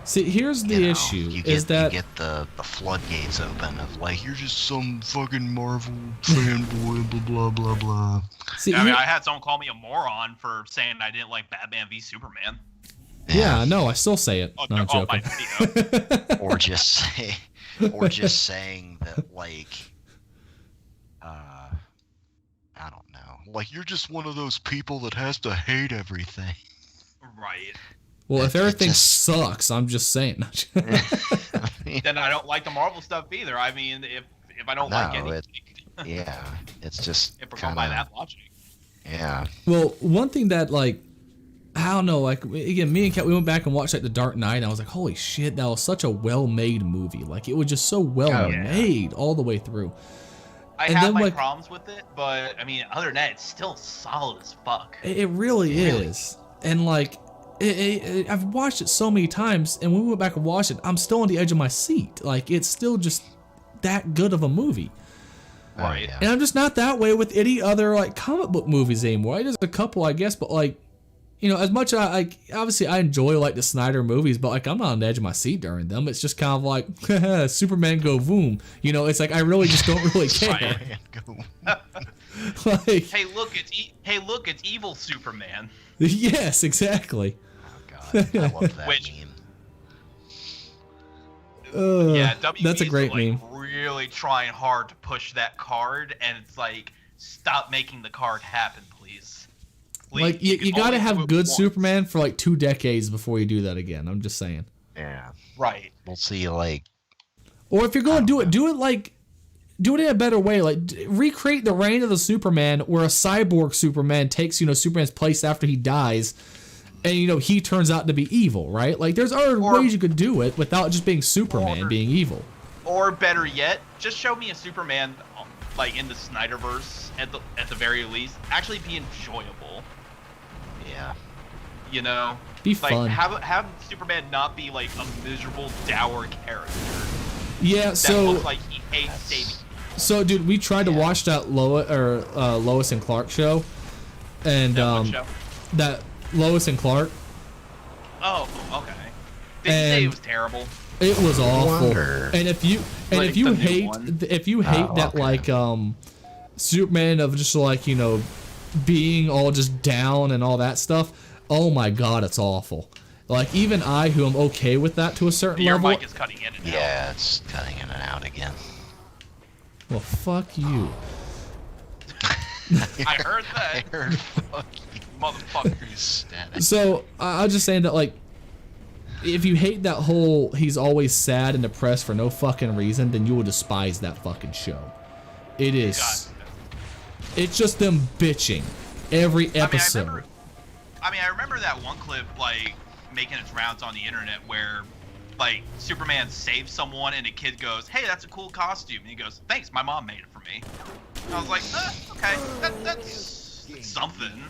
see, here's the you know, issue you is that you get the floodgates open of like you're just some fucking Marvel fanboy, blah blah blah blah. see, I mean, here- I had someone call me a moron for saying I didn't like Batman v Superman. yeah, no, I still say it. Oh, No, I'm on my joking. video. or just saying that like I don't know, like you're just one of those people that has to hate everything. Right. Well, if It everything just- sucks, I'm just saying. I mean, Then I don't like the Marvel stuff either. I mean, if I don't like No, anything, yeah, it's just if we're kind going by of that logic. yeah. Well, one thing that like I don't know, like again, me and Kat, we went back and watched like The Dark Knight, and I was like, holy shit, that was such a well-made movie. Like it was just so well Oh, yeah. made all the way through. I And have then, my like- problems with it, but I mean, other than that, it's still solid as fuck. It really is, and like I've watched it so many times, and when we went back and watched it, I'm still on the edge of my seat. Like it's still just that good of a movie. Right. Oh, yeah. And I'm just not that way with any other like comic book movies anymore. There's a couple, I guess, but like, you know, as much as I obviously I enjoy like the Snyder movies, but like I'm not on the edge of my seat during them. It's just kind of like Superman go boom. You know, it's like I really just don't really care. Like, Hey, look, it's evil Superman. yes, exactly. Oh god, I love that Which- meme. Yeah, WB that's a is, great like, meme. really trying hard to push that card, and it's like, stop making the card happen, please. Please, Like you can got to only do have it good once. Superman for like 2 decades before you do that again. I'm just saying. Yeah, Right. we'll see. Like Or if you're going to do it in a better way. Like recreate the reign of the Superman, where a cyborg Superman takes, you know, Superman's place after he dies, and you know he turns out to be evil, right? Like there's other ways you could do it without just being Superman being evil. Or better yet, just show me a Superman, like in the Snyderverse, at the very least, actually be enjoyable. yeah, You know, Be like fun. have Superman not be like a miserable, dour character. Yeah, that so looks like he hates saving. so dude, we tried to watch that Lois and Clark show, and What show? that Lois and Clark. Oh, okay. Did you say And- it was terrible? It was awful. Wonder. And if you Like the new one? hate that okay. like Superman of just like, you know, being all just down and all that stuff, oh my god, it's awful. Like even I, who am okay with that to a certain Your level. mic is cutting in and out. Yeah, it's cutting in and out again. Well, fuck you. I heard that, I heard fuck you. motherfucker. Static. So I'm just saying that like, if you hate that whole he's always sad and depressed for no fucking reason, then you will despise that fucking show. It is. Gotcha. It's just them bitching every episode. I remember that one clip like making its rounds on the internet where like Superman saves someone and a kid goes, "Hey, that's a cool costume," and he goes, "Thanks, my mom made it for me." And I was like, okay, that's something.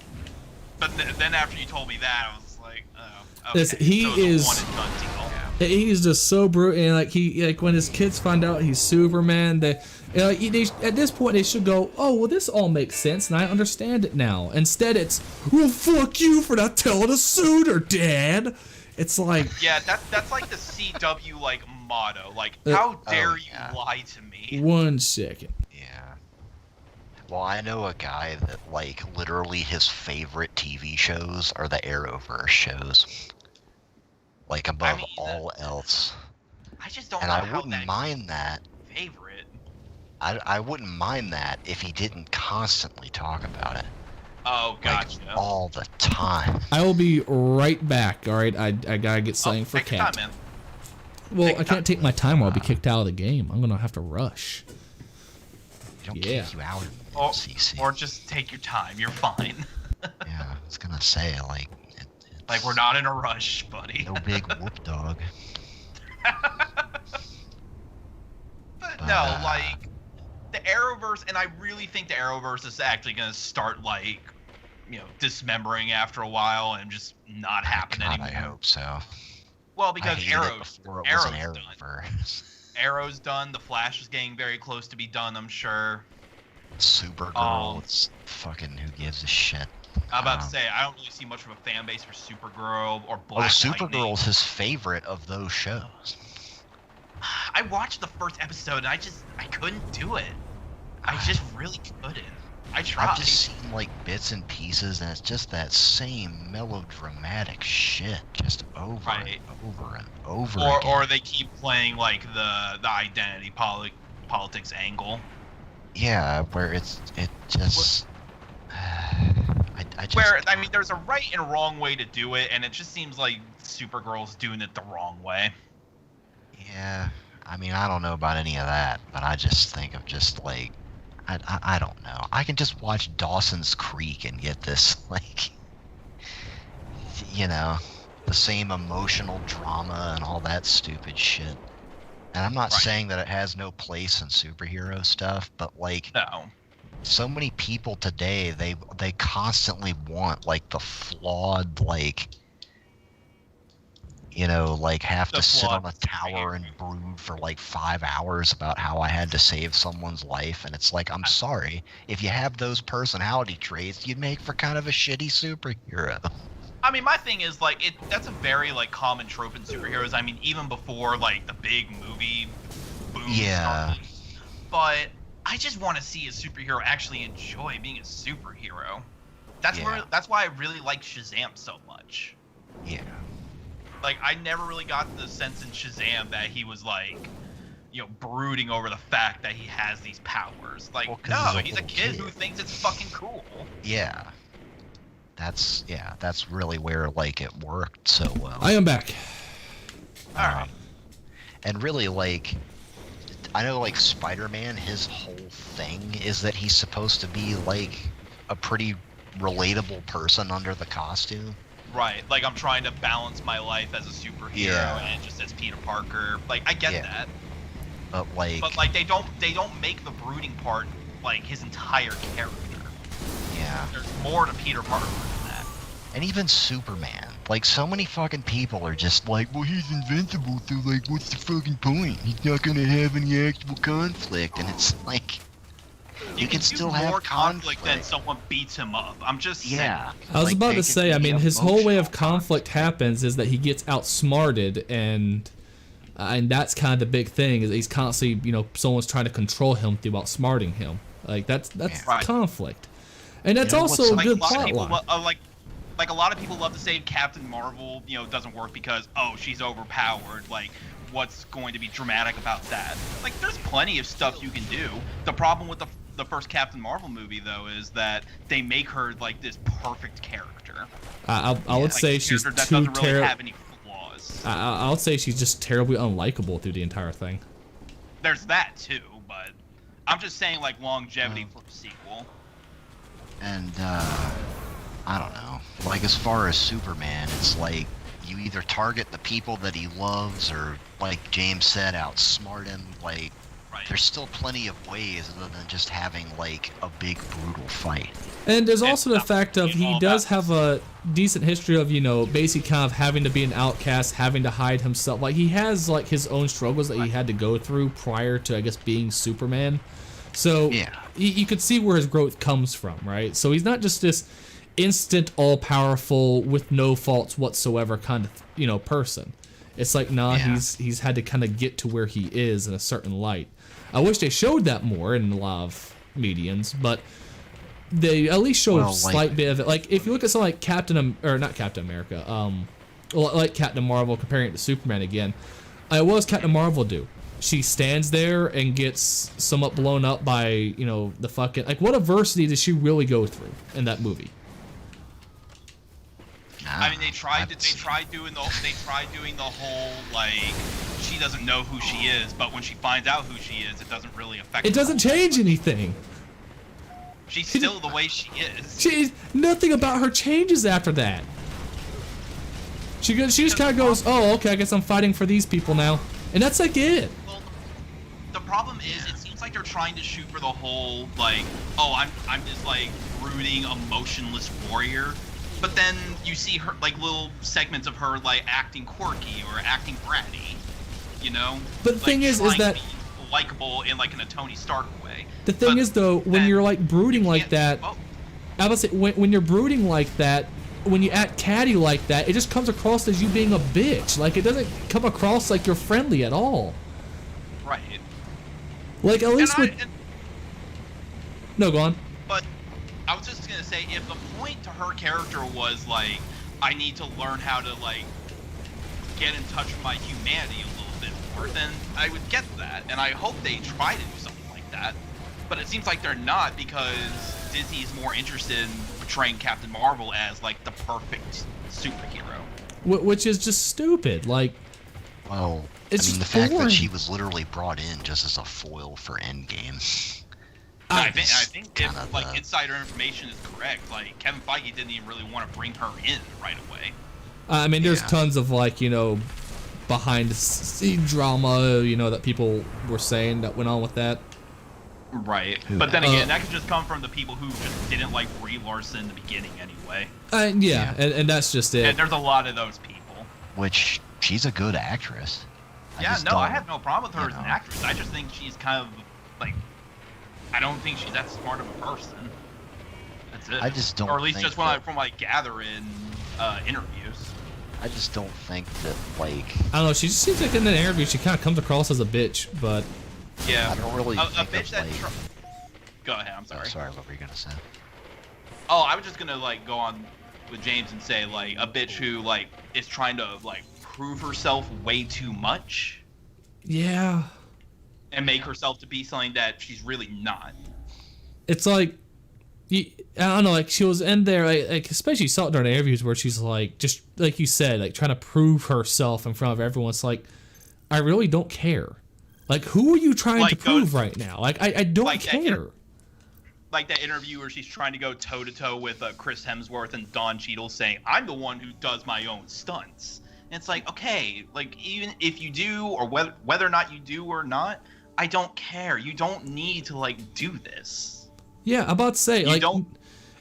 But then after you told me that, I was like, oh, okay. Listen, he so it was is- a one and done deal. He's just so brutal, and like when his kids find out he's Superman, they at this point they should go, oh well, this all makes sense, and I understand it now. Instead, it's, well, fuck you for not telling us sooner, Dad. It's like, Yeah, that's like the CW like motto. Like, how dare you yeah. lie to me? 1 second. Yeah. Well, I know a guy that, like, literally his favorite TV shows are the Arrowverse shows. Like, above mean, all else. I just don't And know I how wouldn't that mind that. favorite. I wouldn't mind that if he didn't constantly talk about it. Oh, Like, gotcha. all the time. I will be right back. All right, I gotta get something for take your Cat. time, man. Well, Take I your can't take my time or I'll be kicked out of the game. I'm gonna have to rush. They don't Yeah. kick you out of Or, CC. or just take your time. You're fine. Yeah, I was gonna say, like, it's Like, we're not in a rush, buddy. no big whoop dog. But no, like, the Arrowverse, and I really think the Arrowverse is actually going to start, like, you know, dismembering after a while and just not happen God, anymore. I hope so. Well, I because hated it before it was an Arrow's done. Arrowverse. Arrow's done. The Flash is getting very close to be done, I'm sure. Supergirl, it's fucking who gives a shit. I'm about to say, I don't really see much of a fan base for Supergirl or Oh, Black Lightning. Supergirl's his favorite of those shows. I watched the first episode and I couldn't do it. I just really couldn't. I tried. I've just seen like bits and pieces, and it's just that same melodramatic shit, just over Right. and over and over or again. they keep playing like the identity politics angle. Yeah, where it just. I just. Where I mean, there's a right and wrong way to do it, and it just seems like Supergirl's doing it the wrong way. Yeah, I mean, I don't know about any of that, but I just think of just like. I don't know. I can just watch Dawson's Creek and get this, like, you know, the same emotional drama and all that stupid shit. And I'm not Right. saying that it has no place in superhero stuff, but like, No. so many people today, they constantly want like the flawed, like, you know, like have The to sit on a flawed tower and brood for like 5 hours about how I had to save someone's life. And it's like, I'm sorry, if you have those personality traits, you'd make for kind of a shitty superhero. I mean, my thing is like that's a very like common trope in superheroes. I mean, even before like the big movie boom Yeah. started. But I just want to see a superhero actually enjoy being a superhero. Yeah. That's why I really like Shazam so much. Yeah. Like, I never really got the sense in Shazam that he was like, you know, brooding over the fact that he has these powers. Like, Well, 'cause no, he's a he's a little kid kid. who thinks it's fucking cool. Yeah. That's really where like it worked so well. I am back. All right. And really, like, I know, like, Spider-Man, his whole thing is that he's supposed to be, like, a pretty relatable person under the costume. Right. Like, I'm trying to balance my life as a superhero Yeah. and just as Peter Parker. Like, I get Yeah. that. But, like, But like, they don't make the brooding part like his entire character. yeah. There's more to Peter Parker than that. And even Superman, Like, so many fucking people are just like, well, he's invincible, so, like, what's the fucking point? He's not gonna have any actual conflict, and it's like, you can do still have more conflict. than someone beats him up. I'm just saying. Yeah. I was like, about they to can say, I be mean, his whole way of emotional conflict happens is that he gets outsmarted, and that's kind of the big thing, is he's constantly, you know, someone's trying to control him through outsmarting him. Like, that's Yeah. Right. conflict. And that's You know also a what's good a lot of plot people line. like a lot of people love to say Captain Marvel, you know, doesn't work because she's overpowered. Like, what's going to be dramatic about that? Like, there's plenty of stuff you can do. The problem with the first Captain Marvel movie though is that they make her like this perfect character. I would Like, say a she's character that too doesn't really terrible. have any flaws. I would say she's just terribly unlikable through the entire thing. There's that too, but I'm just saying like longevity for a sequel. And, I don't know. Like, as far as Superman, it's like, you either target the people that he loves, or, like James said, outsmart him. Like, Right. there's still plenty of ways other than just having, like, a big, brutal fight. And there's And also the not fact of being he all does about have a decent history of, you know, basically kind of having to be an outcast, having to hide himself. Like, he has, like, his own struggles that he had to go through prior to, I guess, being Superman. So Yeah. you could see where his growth comes from, right? So he's not just this instant, all-powerful, with no faults whatsoever kind of, you know, person. It's like, nah, Yeah. he's had to kind of get to where he is in a certain light. I wish they showed that more in a lot of mediums, but they at least show a Well, slight like- bit of it. Like, if you look at something like not Captain America, like Captain Marvel, comparing it to Superman again, what does Captain Marvel do? She stands there and gets somewhat blown up by, you know, the fucking, like, what adversity did she really go through in that movie? I mean, they tried doing the whole like she doesn't know who she is, but when she finds out who she is, it doesn't really affect. It her. doesn't change anything. She's still the way she is. Nothing about her changes after that. She just kind of goes, oh, okay, I guess I'm fighting for these people now, and that's like it. Well, the problem is, it seems like they're trying to shoot for the whole like, oh, I'm this like brooding, emotionless warrior. But then you see her like little segments of her like acting quirky or acting bratty, you know. But the like, thing is trying that to be likable in like in a Tony Stark way. the thing But is though, when then you're like brooding you like can't that, do both. I would say when you're brooding like that, when you act catty like that, it just comes across as you being a bitch. Like, it doesn't come across like you're friendly at all. Right. Like, at least with no, go on. But I was just gonna say, if the point to her character was like, I need to learn how to like get in touch with my humanity a little bit more, then I would get that, and I hope they try to do something like that. But it seems like they're not, because Disney's more interested in portraying Captain Marvel as like the perfect superhero. Which is just stupid. Like, Well, It's I mean, the just fact boring. that she was literally brought in just as a foil for Endgame. I think if kinda like the- insider information is correct, like Kevin Feige didn't even really want to bring her in right away. I mean, there's Yeah. tons of, like, you know, behind the scene drama, you know, that people were saying that went on with that. Right. Who But then knows? again, that could just come from the people who just didn't like Brie Larson in the beginning anyway. Yeah, and that's just it. And there's a lot of those people. Which, she's a good actress. Yeah, just no, I don't- have no problem with her you as an know. actress. I just think she's kind of like, I don't think she's that smart of a person. That's it. I just don't Or at least think just when I that- from like gather in interviews. I just don't think that, like, I don't know, she just seems like in an interview she kind of comes across as a bitch, but Yeah. I don't really a think bitch of, that. like... Go ahead. I'm sorry. Oh, sorry, what were you gonna say? Oh, I was just gonna like go on with James and say like a bitch who like is trying to like prove herself way too much yeah. and make herself to be something that she's really not. It's like, I don't know, like, she was in there, like especially you saw it during the interviews where she's like, just like you said, like trying to prove herself in front of everyone. It's like, I really don't care. Like, who are you trying Like, to prove right now? Like, I don't like that care. Like that interview where she's trying to go toe to toe with Chris Hemsworth and Don Cheadle, saying, "I'm the one who does my own stunts." And it's like, okay, like even if you do, or whether or not you do or not, I don't care. You don't need to like do this. Yeah, I'm about to say, You like, don't-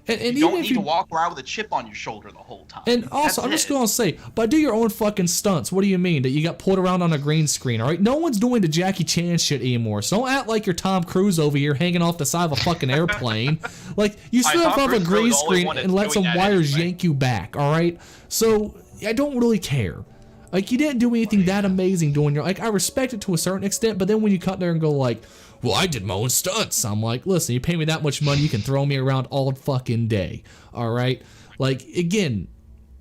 And You even don't if need you to walk around with a chip on your shoulder the whole time. And also, I'm just going to say, but do your own fucking stunts. What do you mean? That you got pulled around on a green screen, all right? No one's doing the Jackie Chan shit anymore. So don't act like you're Tom Cruise over here hanging off the side of a fucking airplane. Like, you stood in Tom front of a Cruise really green the only screen one that's and let doing some that wires anyway. yank you back, all right? So I don't really care. Like, you didn't do anything that amazing doing your... Like, I respect it to a certain extent, but then when you cut there and go like, well, I did my own stunts. I'm like, listen, you pay me that much money, you can throw me around all fucking day, all right? Like, again,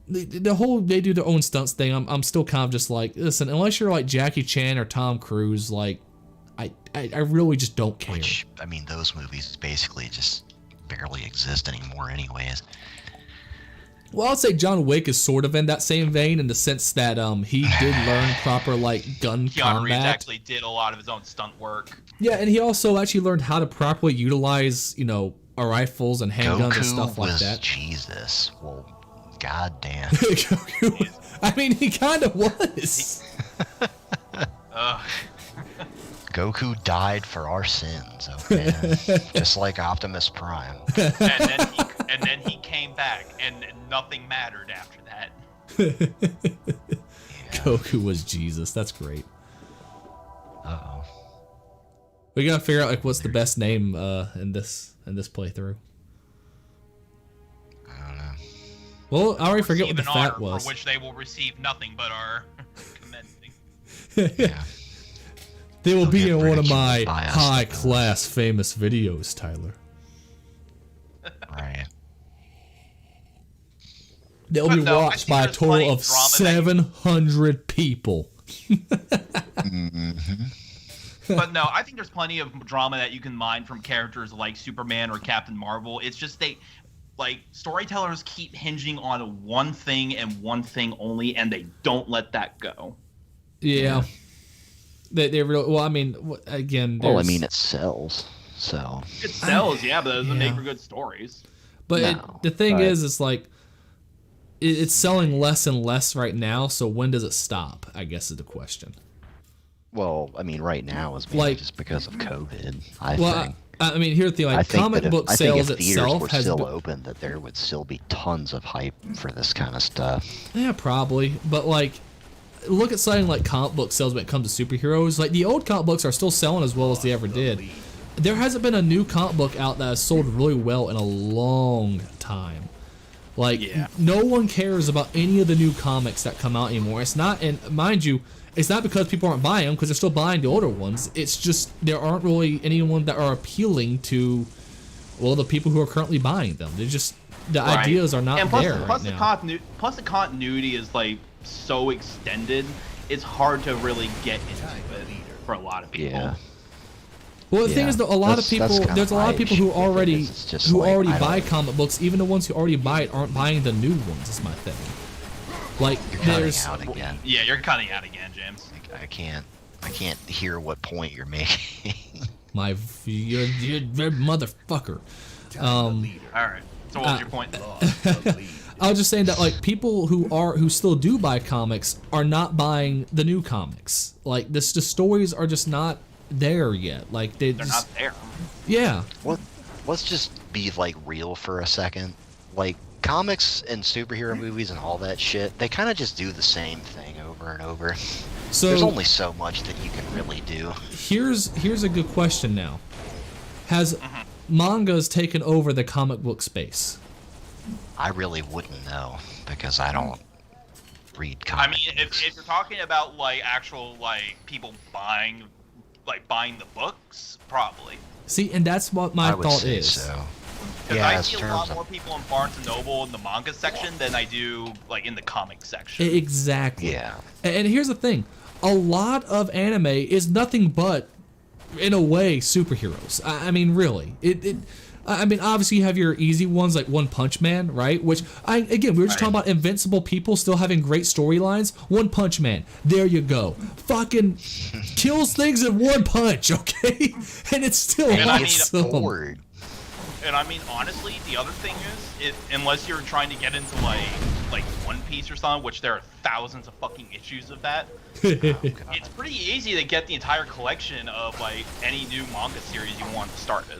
the whole they do their own stunts thing, I'm still kind of just like, listen, unless you're like Jackie Chan or Tom Cruise, like, I really just don't care. Which, I mean, those movies basically just barely exist anymore anyways. Well, I'd say John Wick is sort of in that same vein in the sense that he did learn proper, like, gun Keanu Reeves combat. actually did a lot of his own stunt work. Yeah, and he also actually learned how to properly utilize, rifles and handguns Goku and stuff like was that. Jesus. Well, goddamn. I mean, he kind of was. Goku died for our sins, okay? Just like Optimus Prime. and then he came back, and nothing mattered after that. Goku was Jesus. That's great. Uh-oh. We gotta figure out like what's the best name in this playthrough. I don't know. Well, I already forget what the Receive an fat honor was. For which they will receive nothing but our commending. Yeah. They will They'll be get in one of ridiculed my by us. high-class famous videos, Tyler. Right. They'll But be no, I watched think by a there's total plenty of of drama that 700 people. But no, I think there's plenty of drama that you can mine from characters like Superman or Captain Marvel. It's just storytellers keep hinging on one thing and one thing only, and they don't let that go. Yeah. They really... Well, I mean, again... Well, I there's- mean, it sells, so... It sells, yeah, but it doesn't make yeah. for good stories. But No, the thing but- is, it's like... It's selling less and less right now, so when does it stop, I guess is the question. Well, I mean, right now is mainly Like- just because of COVID, I Well, think. I mean, here's the thing, I like, think comic that book I think sales if theaters itself were has still been... open, that there would still be tons of hype for this kind of stuff. Yeah, probably. But, like, look at something like comic book sales when it comes to superheroes. Like, the old comic books are still selling as well as they ever did. There hasn't been a new comic book out that has sold really well in a long time. Like, Yeah. no one cares about any of the new comics that come out anymore. It's not, and mind you, it's not because people aren't buying them, because they're still buying the older ones. It's just there aren't really anyone that are appealing to, well, the people who are currently buying them. They're just, the Right. ideas are not And plus, there plus right the now. plus the continuity is like so extended. It's hard to really get into it for a lot of people. Yeah. Well, the thing Yeah, is that a lot of that's people, kinda there's a lot of my people who issue with it, already, is it's just like, I buy don't- comic books. Even the ones who already buy it aren't buying the new ones. Is my thing. Like, You're cutting there's, out again. Yeah, you're cutting out again, James. I can't hear what point you're making. you're motherfucker. All right. So what was your point? I was just saying that like people who still do buy comics are not buying the new comics. Like the stories are just not there yet. Like They're just, not there. yeah. Let's just be like real for a second. Like comics and superhero movies and all that shit, they kind of just do the same thing over and over. So There's only so much that you can really do. here's a good question now. Has mangas taken over the comic book space? I really wouldn't know because I don't read I comic mean, books. if you're talking about like actual like people buying the books, probably. See, and that's what my I would thought say is. so. Because Yeah, I as see a terms lot of- more people in Barnes and Noble in the manga section than I do like in the comic section. Exactly. Yeah. And here's the thing. A lot of anime is nothing but, in a way, superheroes. I mean, really. I mean, obviously you have your easy ones like One Punch Man, right? Which, again, we were just talking about invincible people still having great storylines. One Punch Man, there you go. Fucking kills things in one punch, okay? And it's still And I mean, awesome. Bored. And I mean, honestly, the other thing is, unless you're trying to get into like One Piece or something, which there are thousands of fucking issues of that, it's pretty easy to get the entire collection of like any new manga series you want started.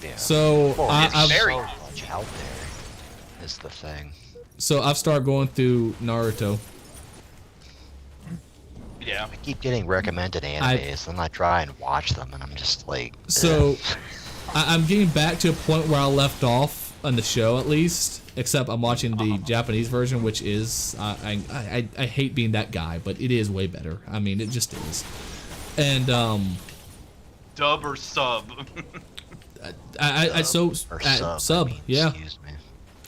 Yeah. So Well, I, it's I've very- so much out there is the thing. so I've started going through Naruto. Yeah. I keep getting recommended animes, and I try and watch them, and I'm just like. So ugh. I'm getting back to a point where I left off on the show, at least. Except I'm watching the Japanese version, which is I hate being that guy, but it is way better. I mean, it just is. And Dub or sub? I so Or sub, I mean, yeah, Excuse me.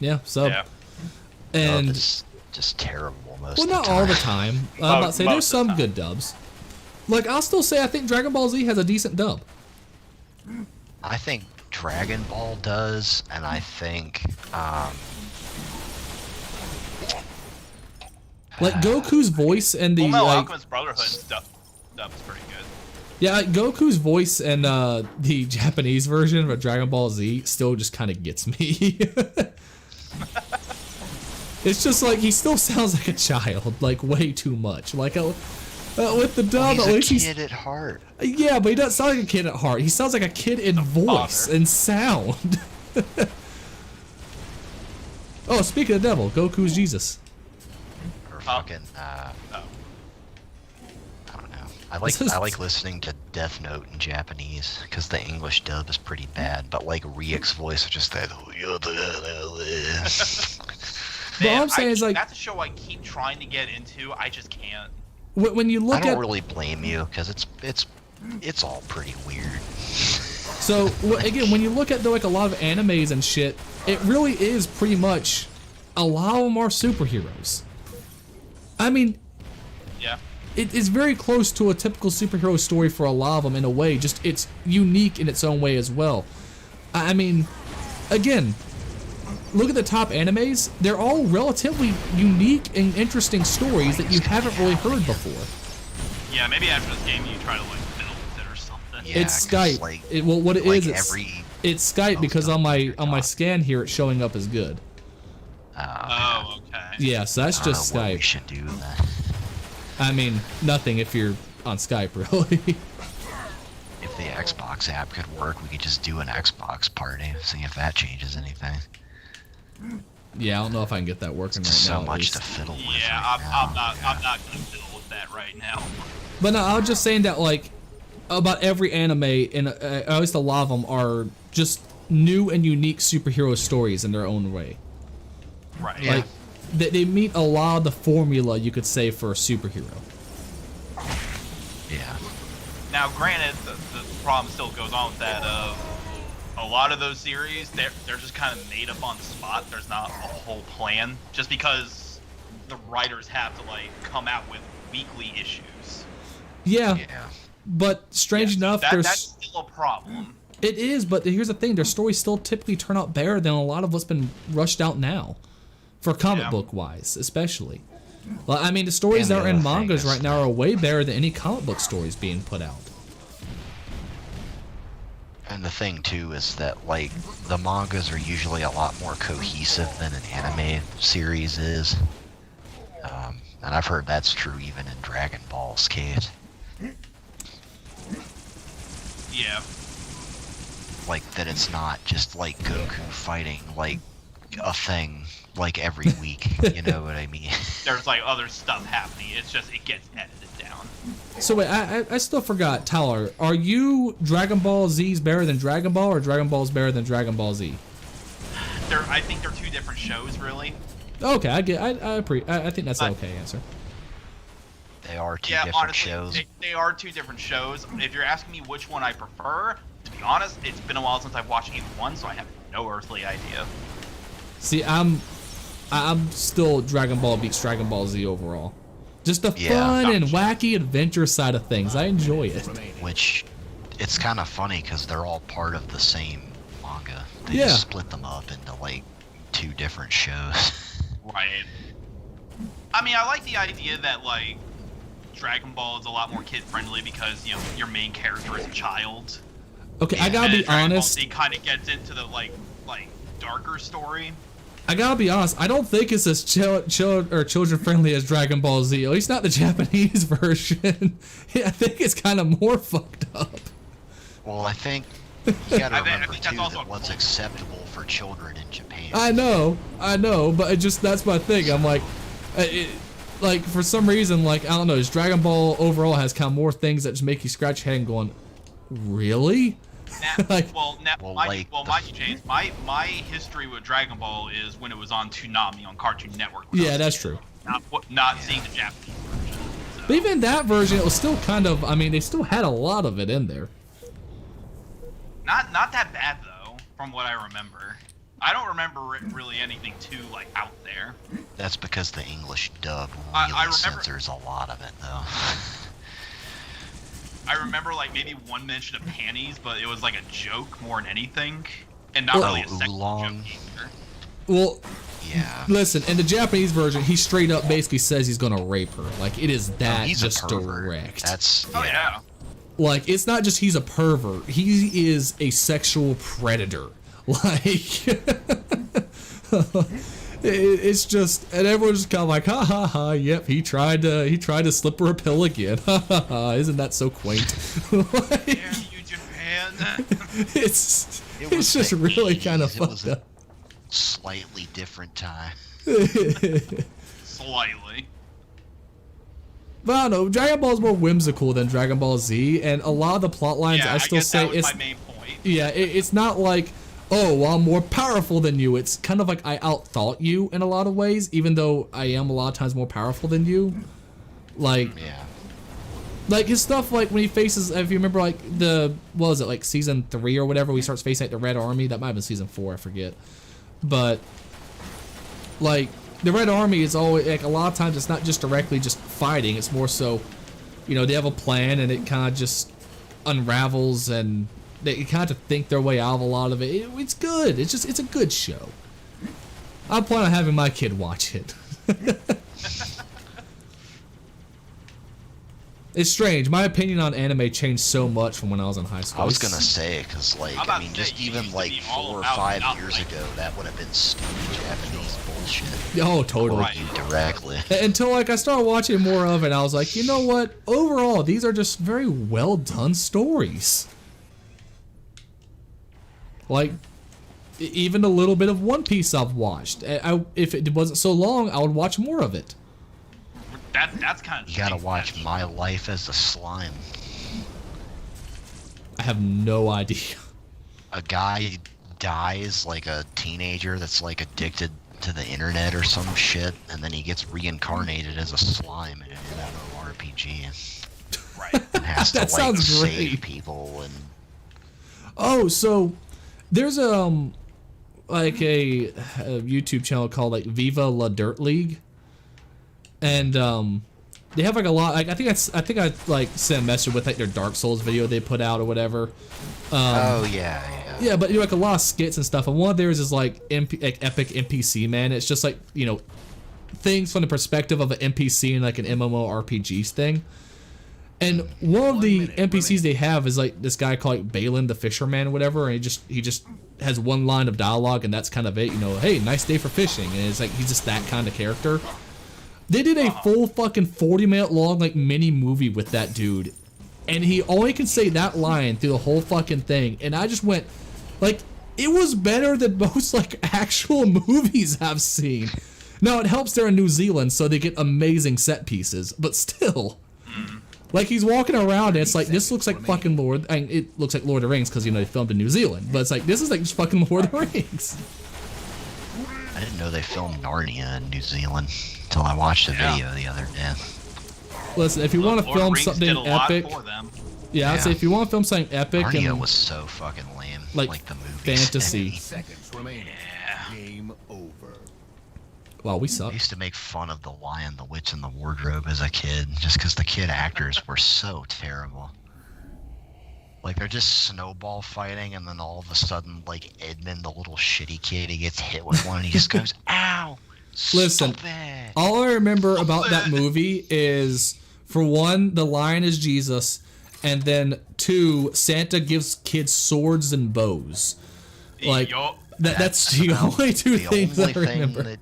yeah, sub, Yeah. and Dub is just terrible most well, of the not time. all the time. I'm about to say there's most of the some time. good dubs. Like I'll still say I think Dragon Ball Z has a decent dub. I think Dragon Ball does, and I think Like Goku's voice and the Full Metal like, Alchemist Brotherhood stuff is pretty good. yeah, like, Goku's voice and the Japanese version of Dragon Ball Z still just kind of gets me. It's just like he still sounds like a child, like way too much. Like with the dub, he's at a least kid at heart. yeah, but he doesn't sound like a kid at heart. He sounds like a kid in voice father. and sound. Oh, speaking of the devil, Goku's Jesus. Or fucking Oh. I don't know. I like listening to Death Note in Japanese because the English dub is pretty bad, but like Riek's voice is just that. But all Man, I'm saying is like that's a show I keep trying to get into. I just can't. when you I look don't at really blame you because it's all pretty weird. so again when you look at like a lot of animes and shit, it really is pretty much a lot of them are superheroes. I mean, Yeah. it is very close to a typical superhero story for a lot of them in a way. Just it's unique in its own way as well. I mean, again, look at the top animes. They're all relatively unique and interesting stories that you haven't really heard before. Yeah. Maybe after this game, you try to like fiddle with it or something. Yeah, It's 'cause, Skype. like- Well, what it is, Like it's, every. it's Skype most because of on my them you're scan here it's showing up as good. Oh, okay. Yeah, so that's I don't just know what we Skype. should do then. I mean, nothing if you're on Skype, really. If the Xbox app could work, we could just do an Xbox party, see if that changes anything. Yeah, I don't know if I can get that working right So now. at much least. to fiddle with. Yeah, right now. I'm not gonna fiddle with that right now. But no, I was just saying that like about every anime, and at least a lot of them are just new and unique superhero stories in their own way. Right. Yeah. Like they meet a lot of the formula you could say for a superhero. Yeah. Now, granted, the problem still goes on with that. A lot of those series, they're just kind of made up on the spot. There's not a whole plan, just because the writers have to like come out with weekly issues. Yeah, Yeah. but strange enough, That's there's still a problem. it is. But here's the thing: their stories still typically turn out better than a lot of what's been rushed out now, for comic Yeah. book wise, especially. Well, I mean, the stories And that the are in other thing mangas is right now are way better than any comic book stories being put out. And the thing too is that like the mangas are usually a lot more cohesive than an anime series is. And I've heard that's true even in Dragon Ball's case. Yeah. Like that it's not just like Goku fighting like a thing like every week. You know what I mean? There's like other stuff happening. It's just it gets edited down. So wait, I still forgot, Tyler. Are you Dragon Ball Z's better than Dragon Ball, or Dragon Ball's better than Dragon Ball Z? I think they're two different shows, really. Okay, I think that's an okay answer. They are two Yeah, different honestly, shows. they are two different shows. If you're asking me which one I prefer, to be honest, it's been a while since I've watched either one, so I have no earthly idea. See, I'm still Dragon Ball beats Dragon Ball Z overall. Just the Yeah. fun and wacky adventure side of things. I enjoy it. Which it's kind of funny because they're all part of the same manga. They Yeah. just split them up into like two different shows. Right. I mean, I like the idea that like Dragon Ball is a lot more kid friendly because your main character is a child. Okay, I gotta And be Dragon Ball honest. Z kind of gets into the like darker story. I gotta be honest. I don't think it's as children friendly as Dragon Ball Z. At least not the Japanese version. Yeah, I think it's kind of more fucked up. Well, I think You gotta I remember think that's too also that a what's culture. acceptable for children in Japan. I know, but it just that's my thing. I'm like, like for some reason, like I don't know, Dragon Ball overall has kind of more things that just make you scratch your head and going, really? Like- Mind you, James, my history with Dragon Ball is when it was on Toonami on Cartoon Network. when I Yeah, was a that's kid. true. Not seeing the Japanese version. So. But even that version, it was still kind of. I mean, they still had a lot of it in there. Not that bad though, from what I remember. I don't remember really anything too like out there. That's because the English dub really I remember- censors a lot of it, though. I remember like maybe one mention of panties, but it was like a joke more than anything, and not Well- really a sexual oolong. joke either. Well, Yeah. listen, in the Japanese version, he straight up basically says he's gonna rape her. Like it is that He's just a pervert. direct. That's Oh yeah. Like it's not just he's a pervert. He is a sexual predator. Like it's just, and everyone's just kind of like, ha ha ha. Yep, he tried to slip her a pill again. Ha ha ha. Isn't that so quaint? Like, Damn you, Japan. it's It was just the really kind of 80s. It was fucked a up. slightly different time. Slightly. But I don't know, Dragon Ball is more whimsical than Dragon Ball Z, and a lot of the plot lines Yeah, I still guess say that was it's my main point. yeah, it's not like, oh, well, I'm more powerful than you. It's kind of like I outthought you in a lot of ways, even though I am a lot of times more powerful than you. Like, Yeah. like his stuff, like when he faces, if you remember, like what was it, like season 3 or whatever, when he starts facing like the Red Army. That might have been season 4, I forget. But like the Red Army is always like a lot of times it's not just directly just fighting. It's more so, you know, they have a plan and it kind of just unravels and they kind of think their way out of a lot of it. It's good. It's a good show. I plan on having my kid watch it. It's strange. My opinion on anime changed so much from when I was in high school. I was gonna say, cause like, I'm about I mean, to just say, you even used to like be all 4 or about 5 not years like- ago, that would have been stupid Japanese bullshit. Oh, totally. Right. You directly. Until like I started watching more of it, and I was like, you know what? Overall, these are just very well done stories. Like, even a little bit of One Piece I've watched. If it wasn't so long, I would watch more of it. That's kind of. You gotta watch My Life as a Slime. I have no idea. A guy dies, like a teenager that's like addicted to the internet or some shit, and then he gets reincarnated as a slime in an MMORPG Right. and has to That like sounds save great. people and Oh, so there's like a YouTube channel called like Viva La Dirt League, and they have like a lot. Like I think I like sent a message with like their Dark Souls video they put out or whatever. oh yeah. Yeah, but you know, like a lot of skits and stuff. And one of theirs is like like epic NPC man. It's just like, you know, things from the perspective of an NPC in like an MMORPG thing. And one of the NPCs they have is like this guy called like Balin the Fisherman or whatever, and he just has one line of dialogue and that's kind of it. You know, hey, nice day for fishing, and it's like he's just that kind of character. They did a full fucking 40-minute long like mini movie with that dude, and he only can say that line through the whole fucking thing, and I just went, like, it was better than most like actual movies I've seen. Now it helps they're in New Zealand, so they get amazing set pieces, but still. Like he's walking around and it's like, this looks like fucking Lord. I mean, it looks like Lord of the Rings because, you know, they filmed in New Zealand. But it's like, this is like just fucking Lord of the Rings. I didn't know they filmed Narnia in New Zealand until I watched a video the other day. Listen, if you want to Lord of film the Rings something did a lot epic, for them. yeah, I'd say Yeah. if you want to film something epic Narnia and was so fucking lame. like the movies. fantasy. Seconds remaining. Game over. Wow, we I suck. used to make fun of The Lion, the Witch, and the Wardrobe as a kid, just because the kid actors were so terrible. Like, they're just snowball fighting, and then all of a sudden, like, Edmund, the little shitty kid, he gets hit with one, and he just goes, ow! Listen, Stop it!" All I remember about that movie is, for one, the lion is Jesus, and then 2, Santa gives kids swords and bows. Like, Yup. that's the only 2 The things only I thing remember.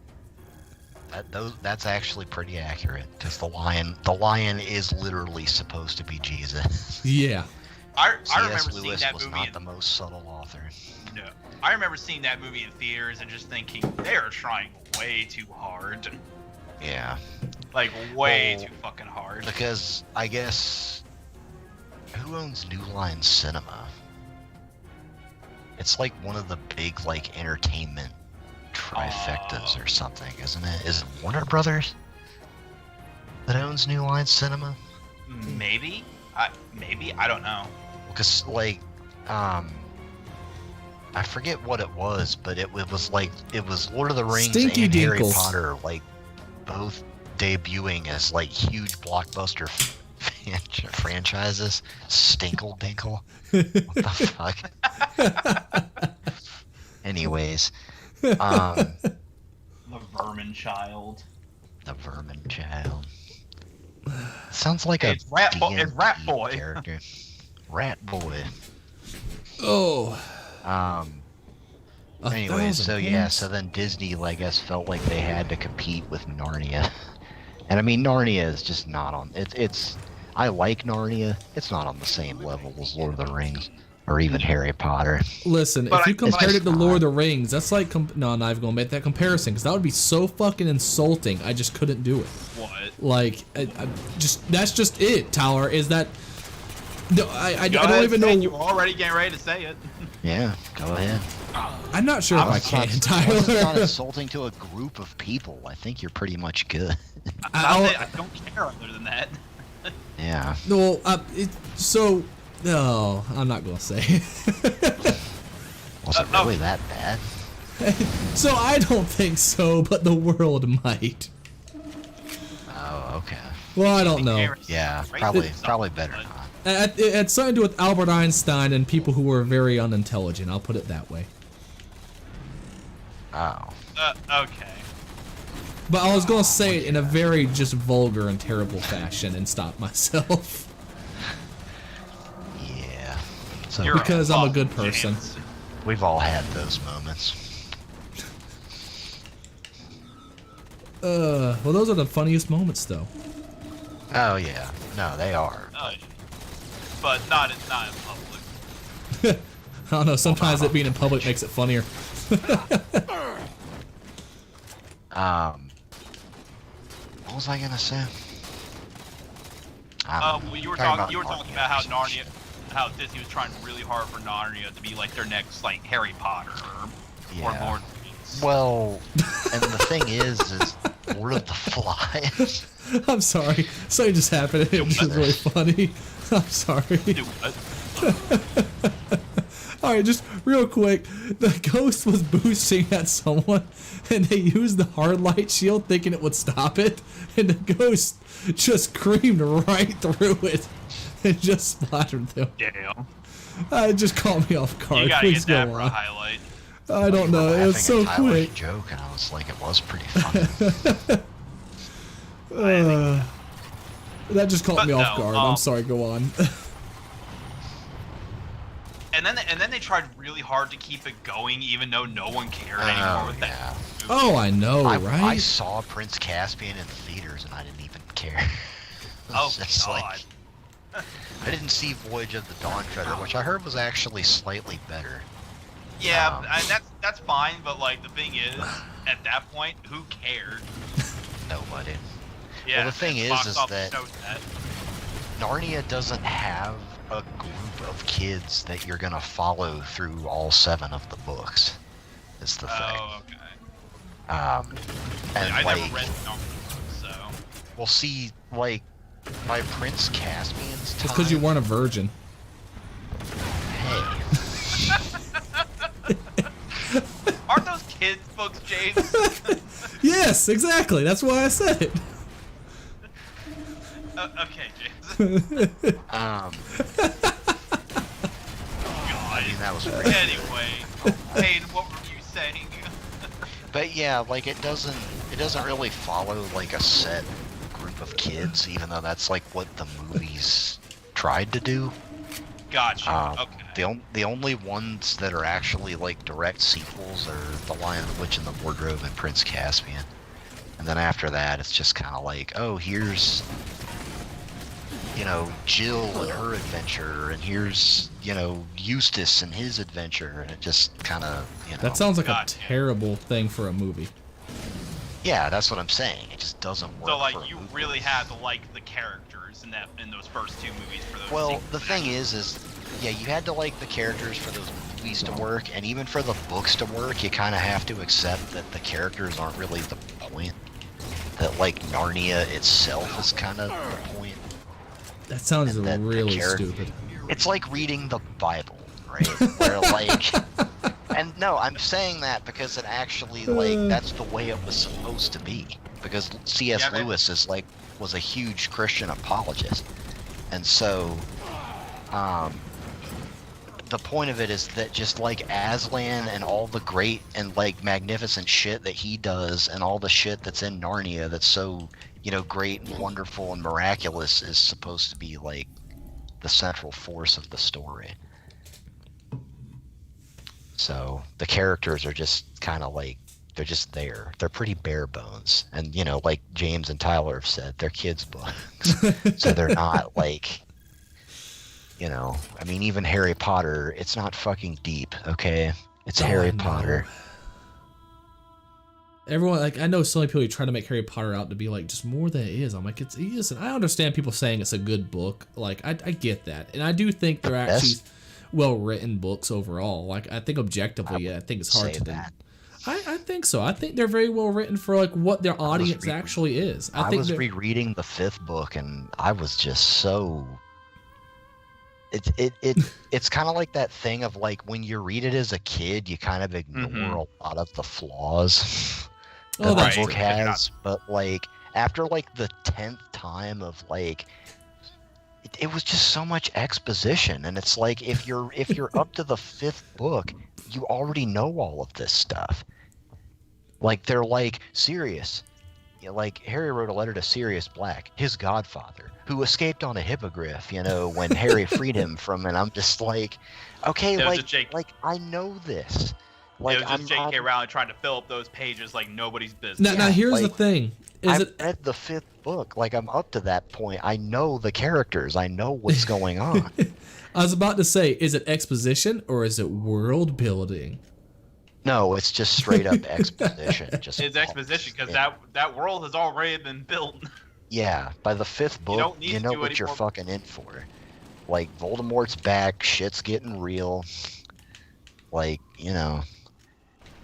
that's actually pretty accurate, because the lion is literally supposed to be Jesus. Yeah. I remember C.S. seeing Lewis that was movie. not the most subtle author. No, I remember seeing that movie in theaters and just thinking they are trying way too hard, Yeah. like way Well, too fucking hard. Because I guess who owns New Line Cinema? It's like one of the big like entertainment trifectas or something, isn't it? Is it Warner Brothers that owns New Line Cinema? Maybe, maybe I don't know. Because like, I forget what it was, but it was Lord of the Rings Stinky and Harry Dinkles. Potter, like both debuting as like huge blockbuster franchises. Stinkle Dinkle. What the fuck? Anyways, The Vermin Child. the Vermin Child. Sounds like It's a Rat Boy. D&D It's Rat Boy. character. Rat Boy. Oh. Anyways, 1,000 so yeah, points? so then Disney, I guess, felt like they had to compete with Narnia, and I mean Narnia is just not on. It's I like Narnia. It's not on the same level as Lord of the Rings or even Harry Potter. Listen, But if you I- compared it's it to Lord of not. the Rings, that's like no, I'm not even gonna make that comparison because that would be so fucking insulting. I just couldn't do it. What? Like, I just that's just it. Tyler, is that? No, I Go don't ahead, even say it. know. You're already getting ready to say it. Yeah, go ahead. I'm not sure if I It's not- can, It's not Tyler. insulting to a group of people. I think you're pretty much good. I don't care other than that. Yeah. Well, so no, I'm not gonna say. Was it really that bad? So I don't think so, but the world might. Oh, okay. Well, I don't know. Yeah, Right? probably better But- not. It had something to do with Albert Einstein and people who were very unintelligent. I'll put it that way. Oh. Okay. But I was gonna say it in a very just vulgar and terrible fashion and stop myself. Yeah. So You're Because I'm a awful, good person. James. we've all had those moments. Well, those are the funniest moments, though. Oh yeah. No, they are. Yeah. But not in public. I don't know. Sometimes it being in public makes it funnier. What was I gonna say? I don't know. Well, you were Talking talking about about how or some Narnia, how Disney was trying really hard for Narnia to be like their next like Harry Potter or Yeah. Lord of the Rings. Well, and the thing is Lord of the Flies. I'm sorry. Something just happened. It was just really funny. I'm sorry. Do what? All right, just real quick. The ghost was boosting at someone, and they used the hard light shield thinking it would stop it, and the ghost just creamed right through it and just splattered them. Damn. It just caught me off guard. You gotta Please get that go for a on. highlight. I don't know. It was so Laughing at Tyler's quick. joke, and I was like, it was pretty funny. That just caught But me off no, guard. I'm sorry. Go on. And then they tried really hard to keep it going, even though no one cared anymore Oh with yeah. that. movie. Oh, I know, I right? saw Prince Caspian in theaters, and I didn't even care. It Oh was just god. like, I didn't see Voyage of the Dawn Treader, which I heard was actually slightly better. Yeah, Um, and that's fine, but like the thing is, at that point, who cared? Nobody. Yeah. the thing and is box office that- showed that. Narnia doesn't have a group of kids that you're gonna follow through all 7 of the books. Is the thing. Oh, okay. And I like, never read the book, so. we'll see, like, by Prince Caspian's time. Just because you weren't a virgin. Hey, Aren't those kids books, James? Yes, exactly. That's why I said it. Okay, James. I God. mean, that was pretty. Anyway, Hayden, what were you saying? But yeah, like it doesn't really follow like a set group of kids, even though that's like what the movies tried to do. Gotcha. Okay. The only ones that are actually like direct sequels are The Lion, the Witch, and the Wardrobe and Prince Caspian. And then after that, it's just kind of like, oh, here's Jill and her adventure, and here's, Eustace and his adventure, and it just kind of, That sounds like a God. terrible thing for a movie. Yeah, that's what I'm saying. It just doesn't work. So like for a you movie. really had to like the characters in those first two movies for those. Well, sequels the to thing actually- is, yeah, you had to like the characters for those movies to work, and even for the books to work, you kind of have to accept that the characters aren't really the point. That like Narnia itself is kind of the point. That sounds And then the really character- stupid. It's like reading the Bible, right? Where like, and no, I'm saying that because it actually like that's the way it was supposed to be. Because C.S. Yeah, man. Lewis was a huge Christian apologist, and so, the point of it is that just like Aslan and all the great and like magnificent shit that he does, and all the shit that's in Narnia that's so great and wonderful and miraculous is supposed to be like the central force of the story. So the characters are just kind of like, they're just there. They're pretty bare bones. And, like James and Tyler have said, they're kids' books. So they're not like, I mean, even Harry Potter, it's not fucking deep, okay? It's Oh, I Harry know. Potter. Everyone, like, I know so many people who try to make Harry Potter out to be like just more than it is. I'm like, it is. And I understand people saying it's a good book. Like, I get that. And I do think they're actually best- well written books overall. Like, I think objectively, I think it's hard Say to that. I think so. I think they're very well written for like what their audience reading- actually is. I think was they're- rereading the 5th book, and I was just so. It's kind of like that thing of like when you read it as a kid, you kind of ignore Mhm. a lot of the flaws that Oh, the that's Right. book true. has. But like after like the 10th time of like, it was just so much exposition, and it's like if you're up to the 5th book, you already know all of this stuff. Like they're like Sirius. Like Harry wrote a letter to Sirius Black, his godfather, who escaped on a hippogriff, when Harry freed him from. And I'm just like, okay, It was like, just Jake- I know this. Like, it was just J.K. Rowling trying to fill up those pages like nobody's business. Now here's the like, thing. Is I've it read the 5th book. Like, I'm up to that point. I know the characters. I know what's going on. I was about to say, is it exposition or is it world building? No, it's just straight up exposition. Just It's exposition because yeah. that world has already been built. Yeah, by the 5th book, don't need you to know do what any you're more- fucking in for. Like, Voldemort's back, shit's getting real. Like,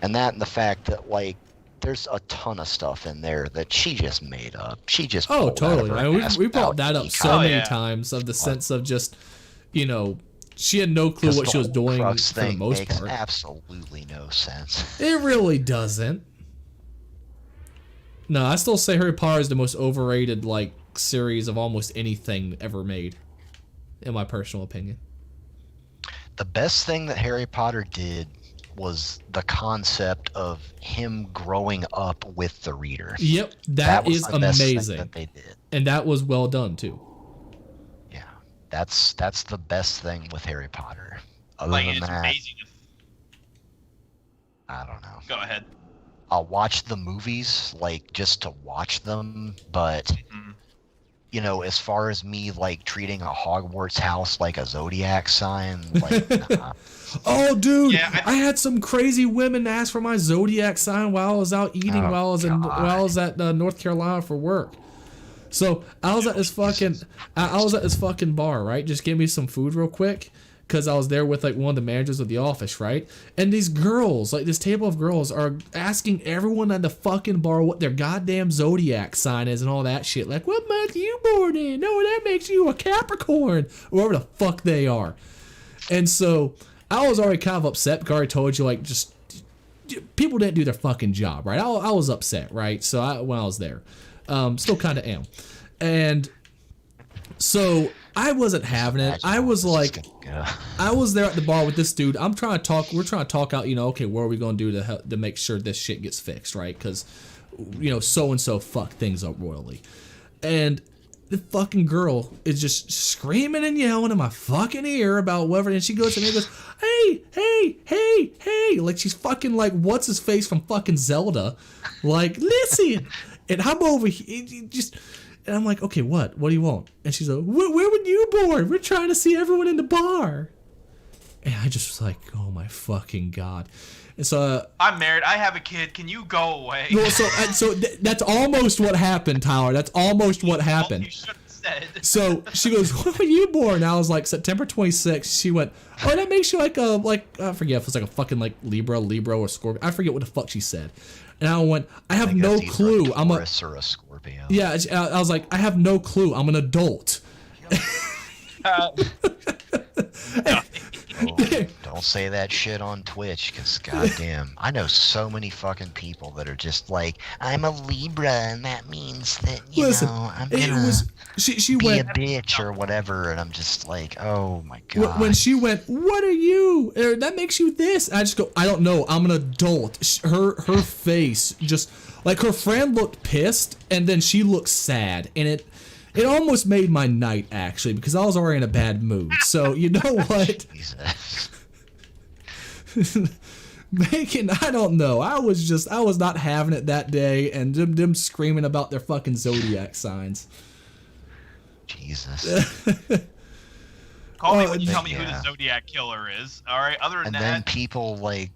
And that and the fact that, like, there's a ton of stuff in there that she just made up. She just Oh, pulled out of totally. her I mean, ass we brought without that up any so Oh, many yeah. times of the sense of just, she had no clue 'cause what the she was whole doing Crux for the thing most makes part. absolutely no sense. It really doesn't. No, I still say Harry Potter is the most overrated like series of almost anything ever made, in my personal opinion. The best thing that Harry Potter did was the concept of him growing up with the reader. Yep, That that was is the best thing amazing, that they did. and that was well done too. Yeah, that's the best thing with Harry Potter. Other Like than it's that, amazing. I don't know. Go ahead. I'll watch the movies like just to watch them, but Mhm. as far as me like treating a Hogwarts house like a zodiac sign, like nah. Oh, dude, Yeah, I had some crazy women ask for my zodiac sign while I was out eating Oh, while I was God. while I was at North Carolina for work. So I was at this fucking bar, right? Just give me some food real quick, because I was there with like one of the managers of the office, right? And these girls, like this table of girls, are asking everyone at the fucking bar what their goddamn zodiac sign is and all that shit. Like, what month are you born in? No, that makes you a Capricorn, or whatever the fuck they are. And so I was already kind of upset because I already told you, like, just people didn't do their fucking job, right? I was upset, right? So when I was there, still kind of am, and so I wasn't having it. I was like, I was there at the bar with this dude. I'm trying to talk. We're trying to talk out. Okay, what are we gonna do to make sure this shit gets fixed, right? Because so and so fucked things up royally, and the fucking girl is just screaming and yelling in my fucking ear about whatever, and she goes to me and goes, hey, hey, hey, hey, like she's fucking like what's his face from fucking Zelda, like listen, and I'm over here just. And I'm like, okay, what? What do you want? And she's like, where were you born? We're trying to see everyone in the bar. And I just was like, oh my fucking God. And so I'm married. I have a kid. Can you go away? well, that's almost what happened, Tyler. That's almost what happened. You should have said. So she goes, when were you born? I was like, September 26th. She went, oh, that makes you like I forget if it's like a fucking like Libra or Scorpio. I forget what the fuck she said. And I went, I have no clue. I'm a Taurus or a Scorpio. Yeah, I was like, I have no clue. I'm an adult. Oh, don't say that shit on Twitch, because goddamn, I know so many fucking people that are just like, I'm a Libra, and that means that, you know, I'm gonna she be went, a bitch or whatever, and I'm just like, oh my God. when she went, what are you? Or, that makes you this. I just go, I don't know. I'm an adult. Her face just, like, her friend looked pissed, and then she looked sad, and it almost made my night, actually, because I was already in a bad mood. So, you know what? Jesus. I don't know. I was not having it that day, and them screaming about their fucking zodiac signs. Jesus. Call me when you tell me who the Zodiac Killer is. All right. Other than And that, then people like,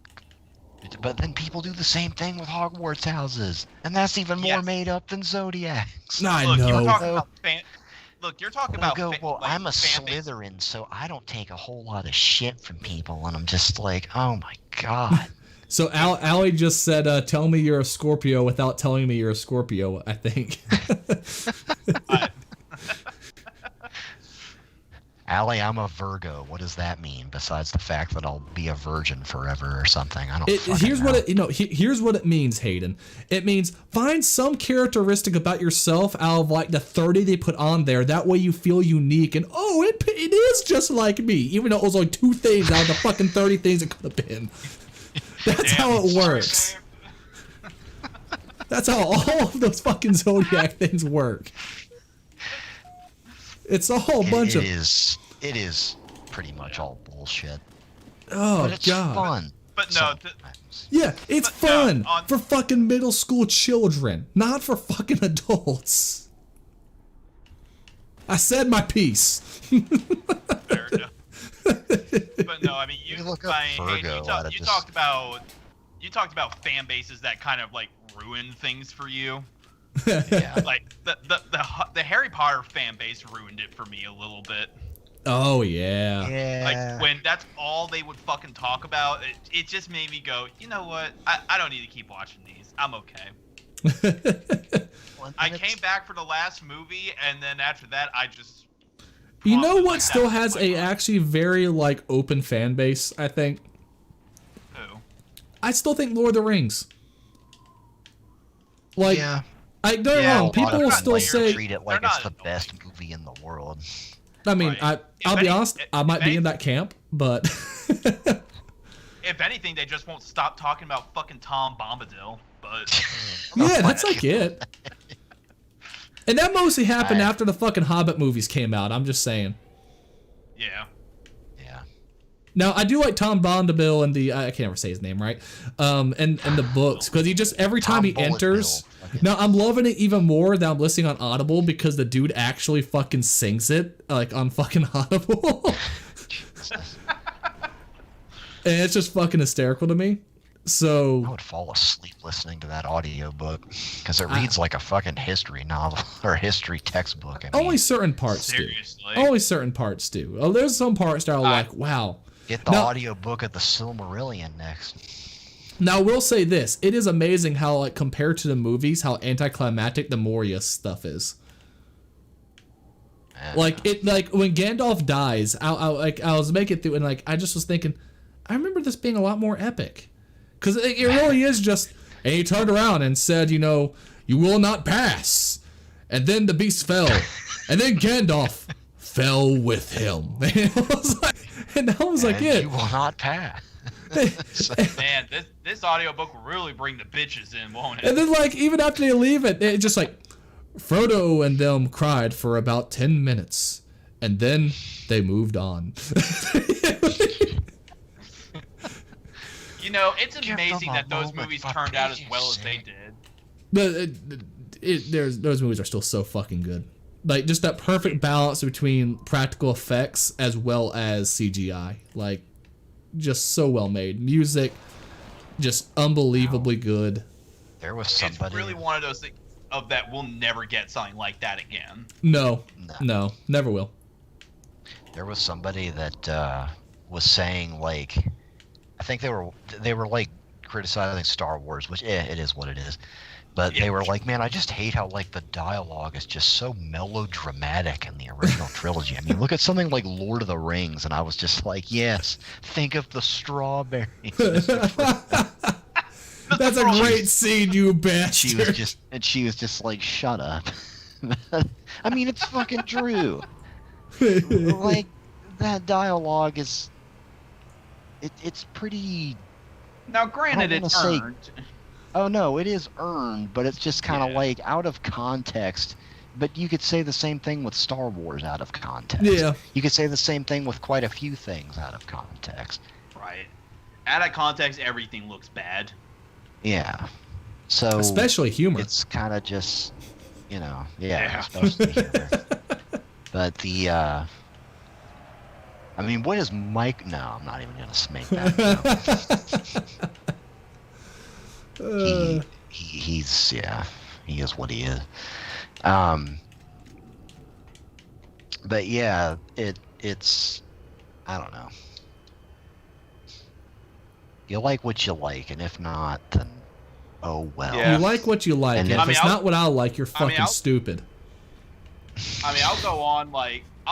but then people do the same thing with Hogwarts houses, and that's even more made up than Zodiacs. I look, know. you're talking about you're talking about. Well, like, I'm a fan base. Slytherin, so I don't take a whole lot of shit from people, and I'm just like, oh my God. So Allie just said, tell me you're a Scorpio without telling me you're a Scorpio, I think. Allie, I'm a Virgo. What does that mean? Besides the fact that I'll be a virgin forever or something, I don't. Here's what it means, Hayden. It means find some characteristic about yourself out of like the 30 they put on there. That way you feel unique and it is just like me, even though it was only 2 things out of the fucking 30 things it could have been. That's how it works. That's how all of those fucking Zodiac things work. It's a whole bunch of. It is pretty much all bullshit. Oh, but it's God. fun. But no. Yeah, it's But no, fun for fucking middle school children, not for fucking adults. I said my piece. Fair enough. But no, I mean, you look up Virgo talked about fan bases that kind of like ruin things for you. Yeah. Like the Harry Potter fan base ruined it for me a little bit. Oh yeah. Yeah. Like when that's all they would fucking talk about, it just made me go, you know what? I don't need to keep watching these. I'm okay. I came back for the last movie, and then after that, I just. You know what still has a actually very like open fan base, I think? Who? I still think Lord of the Rings. Like, yeah. don't get me wrong, people will still say. Treat it like it's the best movie in the world. I mean, Right. I'll be honest, I might be in that camp, but. If anything, they just won't stop talking about fucking Tom Bombadil. But Yeah, that's like it. And that mostly happened after the fucking Hobbit movies came out. I'm just saying. yeah. Yeah. Now I do like Tom Bombadil and the I can't ever say his name right, and the books because he just every time he enters. Now I'm loving it even more that I'm listening on Audible because the dude actually fucking sings it like on fucking Audible, and it's just fucking hysterical to me. So I would fall asleep listening to that audiobook because it reads like a fucking history novel or history textbook. I mean, only certain parts Seriously. do. Only certain parts do. Oh, there's some parts that are like, wow. get the audiobook of the Silmarillion next. Now, I will say this. It is amazing how, like, compared to the movies, how anticlimactic the Moria stuff is. Like, when Gandalf dies, I was making it through, and, like, I just was thinking, I remember this being a lot more epic. Because it really is just, and he turned around and said, you know, you will not pass. And then the beast fell. And then Gandalf fell with him. And that was like it. You will not pass. Man, this audiobook will really bring the bitches in, won't it? And then, like, even after they leave it just like, Frodo and them cried for about 10 minutes. And then they moved on. You know, it's amazing that those movies turned out as well as they did. But those movies are still so fucking good. Like, just that perfect balance between practical effects as well as CGI. Like, just so well made. Music, just unbelievably good. There was It's somebody. really one of those things of that we'll never get something like that again. No, never will. There was somebody that was saying, like, I think they were like criticizing Star Wars, which it is what it is. But they were like, man, I just hate how like the dialogue is just so melodramatic in the original trilogy. I mean, look at something like Lord of the Rings, and I was just like, yes, think of the strawberries. That's a great scene, you bastard. She was just like, shut up. I mean, it's fucking true. Like, that dialogue is, it's pretty. Now, granted, I don't it's wanna say- earned. Oh no, it is earned, but it's just kind of like out of context. But you could say the same thing with Star Wars out of context. Yeah. You could say the same thing with quite a few things out of context. Right. Out of context, everything looks bad. Yeah. So Especially humor. it's kind of just, yeah. Yeah. Especially humor. But the, I mean, what is Mike? No, I'm not even gonna make that joke. He's he is what he is. But yeah, it's I don't know. You like what you like, and if not, then oh well. Yeah. You like what you like. And And if- if it's not what I like, you're I mean, fucking stupid. I mean, I'll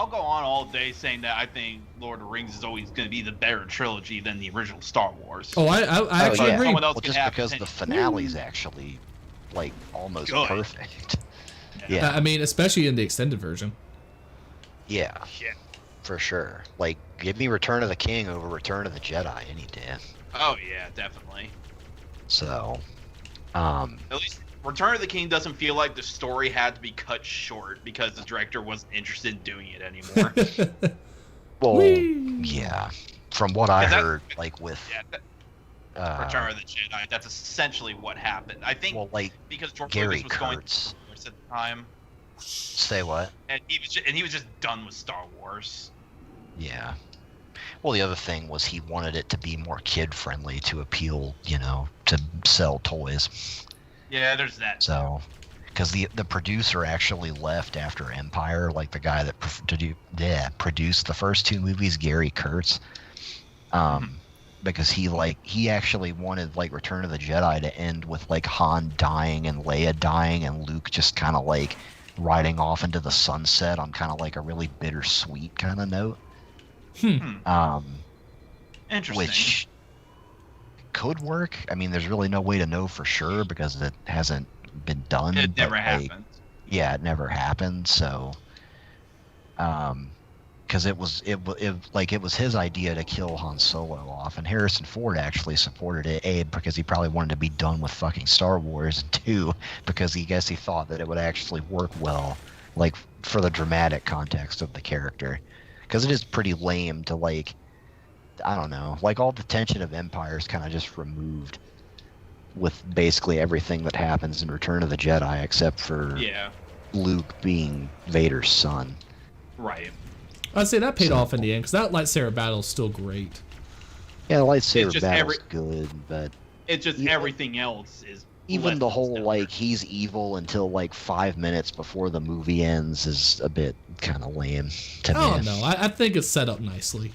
go on all day saying that I think Lord of the Rings is always going to be the better trilogy than the original Star Wars. Oh, I actually yeah. agree. Someone else Well, can just have because the opinions. finale's actually like almost Good. perfect. Yeah. I mean, especially in the extended version. Yeah, Shit. for sure. Like, give me Return of the King over Return of the Jedi any day. Oh yeah, definitely. So, At least Return of the King doesn't feel like the story had to be cut short because the director wasn't interested in doing it anymore. well, Whee! yeah. From what I Is that- heard, like with Return of the Jedi, that's essentially what happened. I think well, like because George Gary Lucas was going Kurtz. through divorce at the time, Say what? and he was just done with Star Wars. Yeah. Well, the other thing was he wanted it to be more kid friendly to appeal, to sell toys. Yeah, there's that. So, because the producer actually left after Empire, like the guy that produced the first two movies, Gary Kurtz, because he actually wanted like Return of the Jedi to end with like Han dying and Leia dying and Luke just kind of like riding off into the sunset on kind of like a really bittersweet kind of note. Interesting. Which could work. I mean, there's really no way to know for sure because it hasn't been done. it never but, like, happened. yeah, it never happened. So, because it was his idea to kill Han Solo off, and Harrison Ford actually supported it. A, because he probably wanted to be done with fucking Star Wars, and two, because he thought that it would actually work well, like for the dramatic context of the character, because it is pretty lame to like. I don't know, like all the tension of Empire is kind of just removed with basically everything that happens in Return of the Jedi except for Yeah. Luke being Vader's son. Right. I'd say that paid off in the end because that lightsaber battle is still great. Yeah, the lightsaber just battle's good, but It's just Yeah. everything else is. even less the than whole stellar. like he's evil until like 5 minutes before the movie ends is a bit kind of lame to I don't me. know. I think it's set up nicely.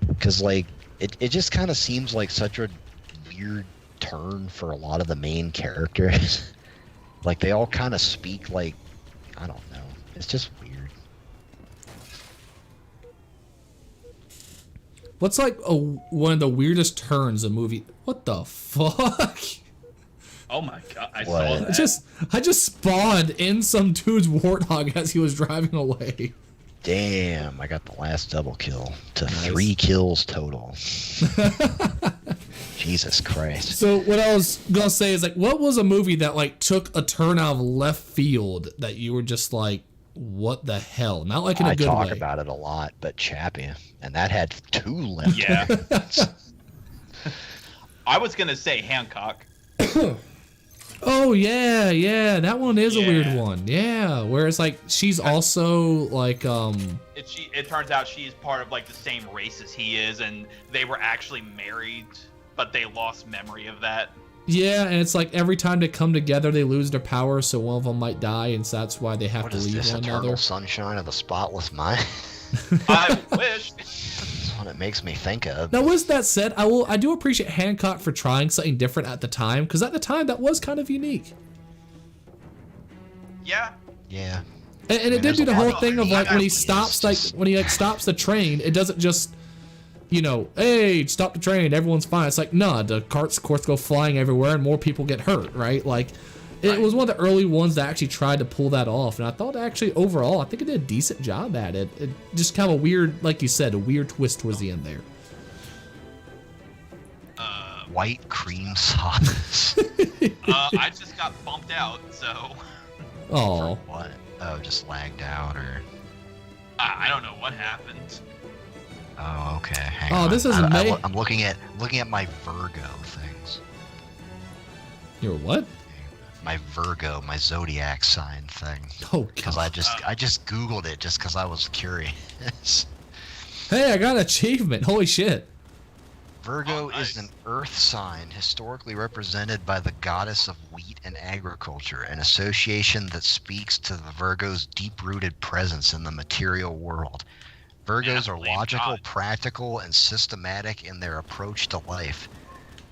Because like it just kind of seems like such a weird turn for a lot of the main characters. Like they all kind of speak like, I don't know. It's just weird. What's like one of the weirdest turns a movie? What the fuck? Oh my god! I What? saw that. I just spawned in some dude's warthog as he was driving away. Damn, I got the last double kill to Nice. 3 kills total. Jesus Christ. So what I was gonna say is like, what was a movie that like took a turn out of left field that you were just like, what the hell? Not like in a I good talk way. about it a lot, but Chappie, and that had 2 left. Yeah. I was gonna say Hancock. Oh yeah, yeah, that one is a weird Yeah. one. Yeah, where it's like she's also like It turns out she's part of like the same race as he is, and they were actually married, but they lost memory of that. yeah, and it's like every time they come together they lose their power, so one of them might die, and so that's why they have What to is leave this, one Eternal another. Sunshine of the Spotless Mind? I wish. That's what it makes me think of. Now, with that said, I do appreciate Hancock for trying something different at the time, because at the time that was kind of unique. Yeah. Yeah. And it did there's do a the lot whole of thing of like when he unique stops, ideas. like when he like stops the train, it doesn't just, you know, hey, stop the train, everyone's fine. It's like, nah, the carts, of course, go flying everywhere and more people get hurt, right? Like, it was one of the early ones that actually tried to pull that off, and I thought actually overall, I think it did a decent job at it. It just kind of a weird, like you said, a weird twist towards the end there. White cream sauce. I just got bumped out, so Oh, What? Oh, just lagged out, or... I don't know what happened. Oh, okay. Hang Oh, on. this is I'm looking at my Virgo things. you're what? My Virgo, my zodiac sign thing. Oh Because God. I just Googled it just because I was curious. Hey, I got an achievement. Holy shit. Virgo Oh, nice. is an earth sign historically represented by the goddess of wheat and agriculture, an association that speaks to the Virgo's deep-rooted presence in the material world. Virgos Yeah, are blame logical, God. practical, and systematic in their approach to life.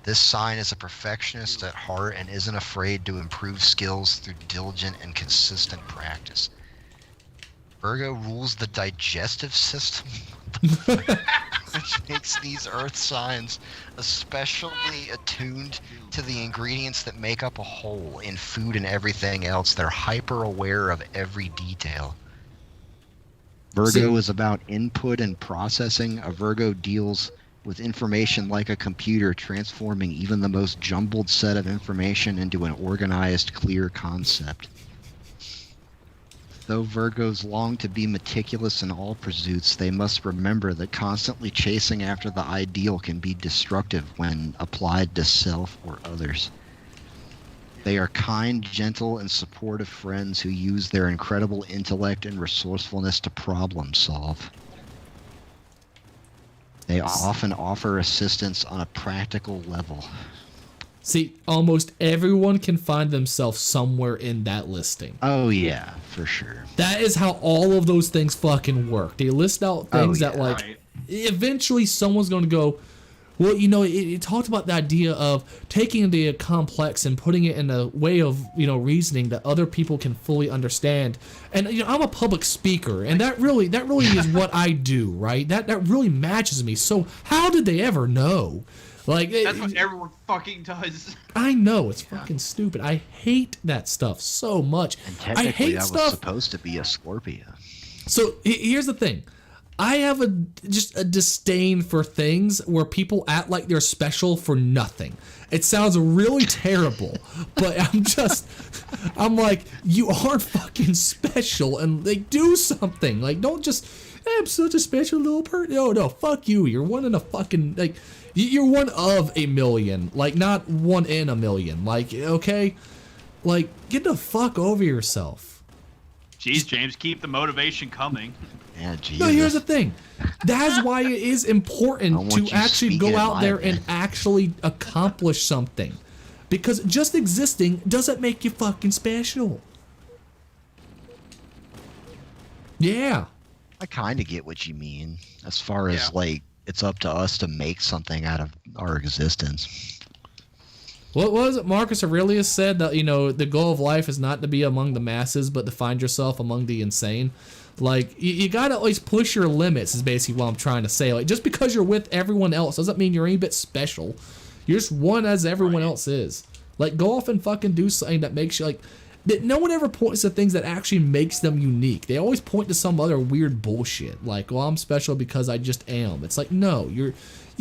This sign is a perfectionist at heart and isn't afraid to improve skills through diligent and consistent practice. Virgo rules the digestive system, which makes these earth signs especially attuned to the ingredients that make up a whole in food and everything else. They're hyper aware of every detail. Virgo is about input and processing. A Virgo deals with information like a computer, transforming even the most jumbled set of information into an organized, clear concept. Though Virgos long to be meticulous in all pursuits, they must remember that constantly chasing after the ideal can be destructive when applied to self or others. They are kind, gentle, and supportive friends who use their incredible intellect and resourcefulness to problem solve. They often offer assistance on a practical level. See, almost everyone can find themselves somewhere in that listing. Oh yeah, for sure. That is how all of those things fucking work. They list out things that, yeah. like, Right. eventually someone's going to go, well, you know, it talked about the idea of taking the complex and putting it in a way of, you know, reasoning that other people can fully understand. And, you know, I'm a public speaker, and that really is what I do, right? That really matches me. So how did they ever know? Like, That's what everyone fucking does. I know, it's fucking stupid. I hate that stuff so much. And I technically, hate that was stuff. supposed to be a Scorpio. So here's the thing. I have just a disdain for things where people act like they're special for nothing. It sounds really terrible, but I'm like, you aren't fucking special, and like, do something. Like, don't just, hey, I'm such a special little person. No, fuck you. You're one in a fucking, like, you're one of a million. Like, not one in a million. Like, okay? Like, get the fuck over yourself. Jeez, James, keep the motivation coming. Yeah, Jesus. No, here's the thing. That's why it is I important want to you actually speaking go in out my there and head. actually accomplish something. Because just existing doesn't make you fucking special. Yeah. I kind of get what you mean. As far as, Yeah. like, it's up to us to make something out of our existence. What was it Marcus Aurelius said? That, you know, the goal of life is not to be among the masses, but to find yourself among the insane. Like, you gotta always push your limits is basically what I'm trying to say. Like, just because you're with everyone else doesn't mean you're any bit special. You're just one as everyone else is. Like, go off and fucking do something that makes you, like, that no one ever points to things that actually makes them unique. They always point to some other weird bullshit. Like, well, I'm special because I just am. It's like, no, you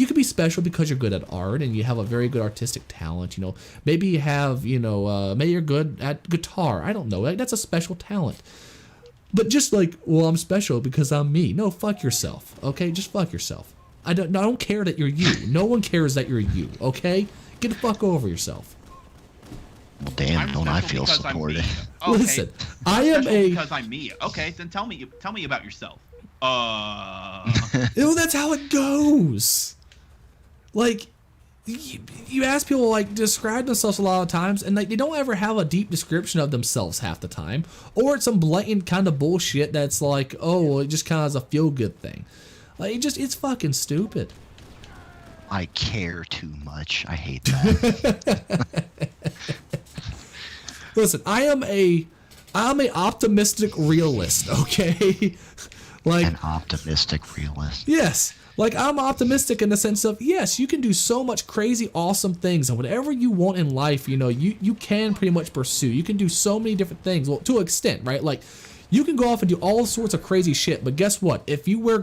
could be special because you're good at art and you have a very good artistic talent. You know, maybe you have, you know, maybe you're good at guitar. I don't know. Like, that's a special talent. But just like, well, I'm special because I'm me. No, fuck yourself. Okay, just fuck yourself. I don't care that you're you. No one cares that you're you. Okay, get the fuck over yourself. Well, damn, I'm don't I special feel because I'm supported? me. Okay. Listen, I I'm am special a. because I'm me. Okay, then tell me about yourself. Well, that's how it goes. Like, you ask people like describe themselves a lot of times, and like they don't ever have a deep description of themselves half the time, or it's some blatant kind of bullshit that's like, oh, well, it just kind of is a feel good thing. Like, it's fucking stupid. I care too much. I hate that. Listen, I'm a optimistic realist. Okay, like An optimistic realist. yes. Like, I'm optimistic in the sense of, yes, you can do so much crazy, awesome things, and whatever you want in life, you know, you can pretty much pursue. You can do so many different things, well, to an extent, right? Like, you can go off and do all sorts of crazy shit, but guess what? If you wear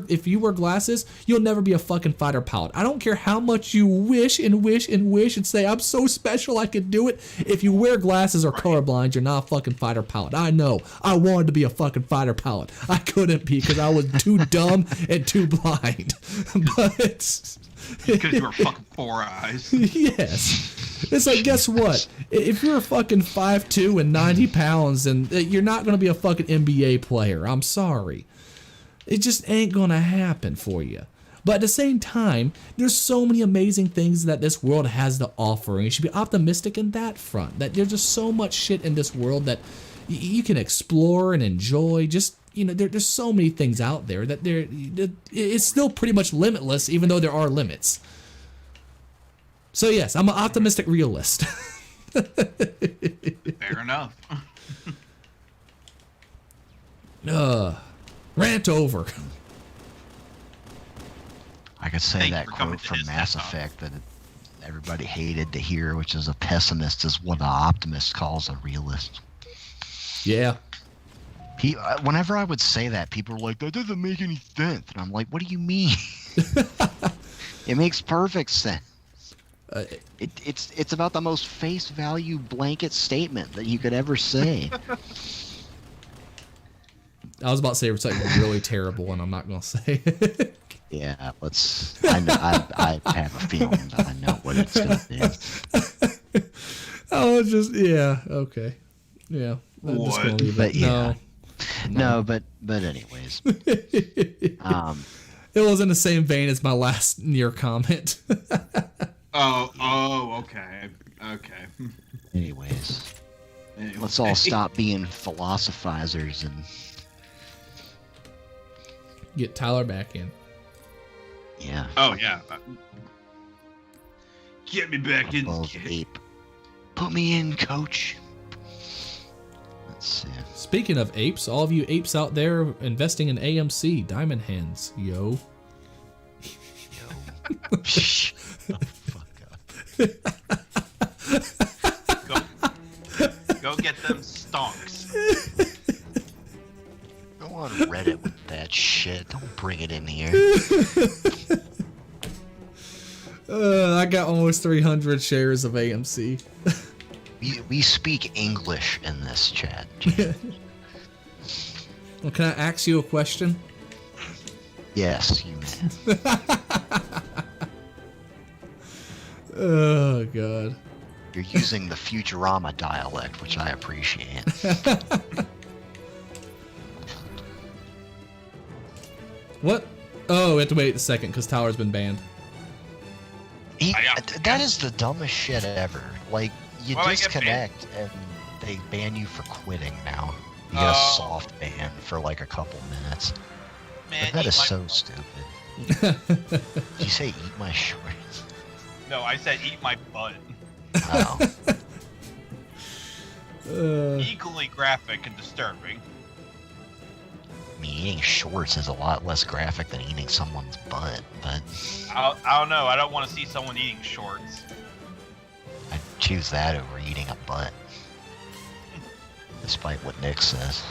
glasses, you'll never be a fucking fighter pilot. I don't care how much you wish and wish and wish and say, I'm so special I could do it. If you wear glasses or colorblind, you're not a fucking fighter pilot. I know. I wanted to be a fucking fighter pilot. I couldn't be because I was too dumb and too blind. But Because you were fucking 4 eyes. yes. It's like, guess what? If you're a fucking 5'2" and 90 pounds, and you're not going to be a fucking NBA player. I'm sorry. It just ain't going to happen for you. But at the same time, there's so many amazing things that this world has to offer, and you should be optimistic in that front. That there's just so much shit in this world that you can explore and enjoy. Just, you know, there's so many things out there that it's still pretty much limitless, even though there are limits. So yes, I'm an optimistic realist. Fair enough. Rant over. I could say Thank you that for coming quote to from his Mass TED Talk. Effect that everybody hated to hear, which is a pessimist is what an optimist calls a realist. Yeah. Whenever I would say that, people were like, that doesn't make any sense. And I'm like, what do you mean? It makes perfect sense. It's about the most face value blanket statement that you could ever say. I was about to say something really terrible, and I'm not going to say it. Yeah, I have a feeling that I know what it's going to be. Oh, just, yeah, okay. Yeah. I'm just What? going to leave But it. yeah. No, but anyways. It was in the same vein as my last near comment. Oh, okay. Anyways. Anyway. Let's all stop being philosophizers and Get Tyler back in. yeah. Oh, yeah. Get me back in. Above ape. Put me in, coach. Let's see. Speaking of apes, all of you apes out there investing in AMC, Diamond Hands, yo. Shh the fuck up. Go get them stonks. Go on Reddit with that shit. Don't bring it in here. I got almost 300 shares of AMC. We speak English in this chat. Well, can I ask you a question? Yes, you may. Oh, God. You're using the Futurama dialect, which I appreciate. What? Oh, we have to wait a second because Tyler's been banned. That is the dumbest shit ever. Like, you Well, I get disconnect and they ban you for quitting now. You get a Oh. soft ban for like a couple minutes. Man, Like, that eat is my- so stupid. Did you say eat my shorts? No, I said eat my butt. Oh. Equally graphic and disturbing. I mean, eating shorts is a lot less graphic than eating someone's butt, but I don't know. I don't want to see someone eating shorts. I'd choose that over eating a butt. Despite what Nick says.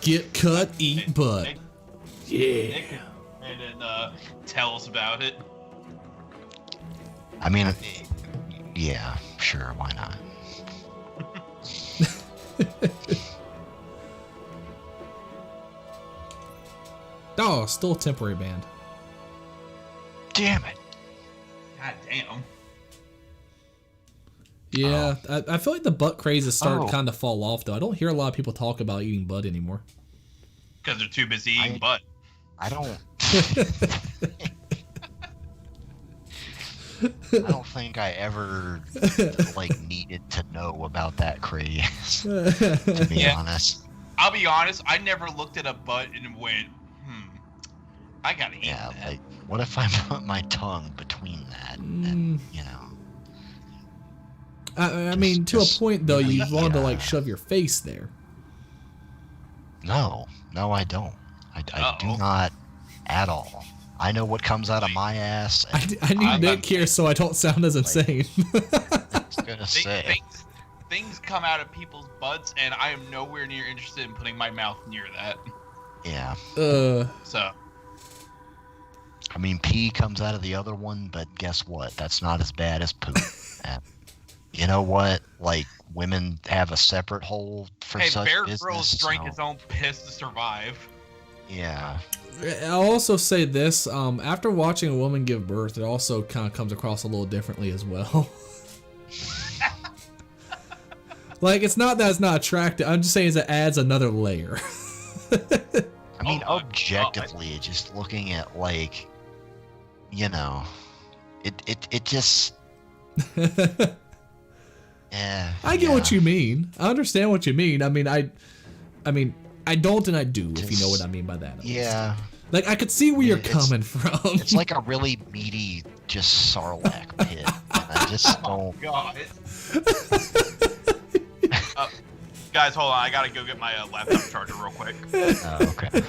Get cut, eat butt. Nick, Yeah. Nick and then tell us about it. I mean, yeah, sure, why not? Oh, still temporary banned. Damn it. God damn. Yeah, I feel like the butt craze has started Oh. kind of fall off though. I don't hear a lot of people talk about eating butt anymore. Because they're too busy eating butt. I don't. I don't think I ever like needed to know about that craze. To be Yeah. honest. I'll be honest, I never looked at a butt and went, I gotta eat Yeah, that. like what if I put my tongue between that and you know? I mean, to a Just point though, you really, want to like shove your face there. No, I don't. I do Uh-oh. not at all. I know what comes out of my ass. And I need I'm- Nick here so I don't sound as insane. I was gonna say. Things come out of people's butts, and I am nowhere near interested in putting my mouth near that. Yeah. So, I mean, pee comes out of the other one, but guess what? That's not as bad as poop. And you know what? Like, women have a separate hole for hey, such Bear business. Grylls drank so, his own piss to survive. Yeah. I'll also say this: after watching a woman give birth, it also kind of comes across a little differently as well. Like, it's not that it's not attractive. I'm just saying it adds another layer. I mean, Oh my objectively, just looking at, like, you know, it just. I get what you mean. I understand what you mean. I mean, I don't and I do, if you know what I mean by that. at least. Yeah. Like, I could see where you're It's- coming from. It's like a really meaty, just sarlacc pit. And I just don't. God. Guys, hold on. I gotta go get my laptop charger real quick. Oh, okay.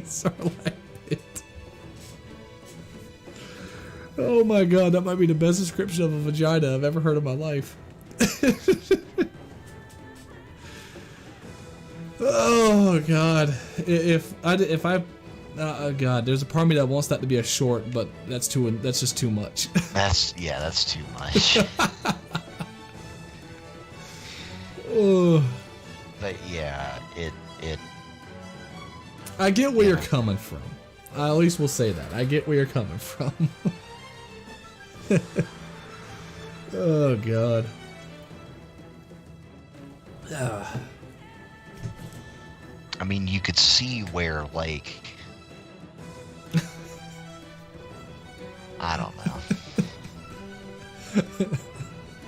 Sarlacc pit. Oh my god, that might be the best description of a vagina I've ever heard in my life. Oh god, if I god, there's a part of me that wants that to be a short, but that's just too much. That's too much. Oh, But yeah, it I get where you're Yeah. coming from. I at least will say that. I get where you're coming from. Oh god. I mean, you could see where, like, I don't know.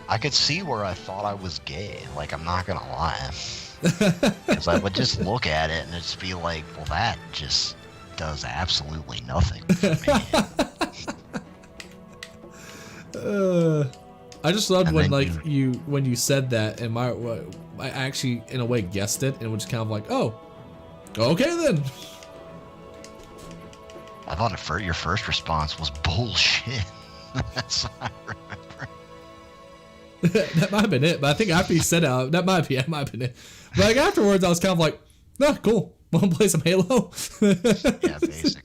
I could see where I thought I was gay. Like, I'm not gonna lie, because I would just look at it and just be like, well, that just does absolutely nothing for me. I just loved And when then like when you said that, and I actually in a way guessed it, and was kind of like, oh, okay then. I thought your first response was bullshit. That's what I remember. That might have been it, but I think after you said it, that might have been it. But like afterwards, I was kind of like, nah, cool. Want to play some Halo? Yeah, basically.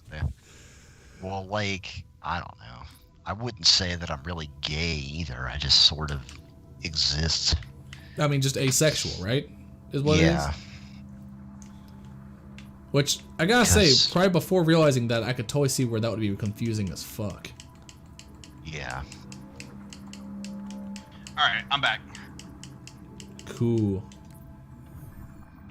Well, like, I don't know. I wouldn't say that I'm really gay either. I just sort of exist. I mean, just asexual, right? Is what it Yeah. is. Which I gotta say, Yes. probably before realizing that, I could totally see where that would be confusing as fuck. Yeah. Alright, I'm back. Cool.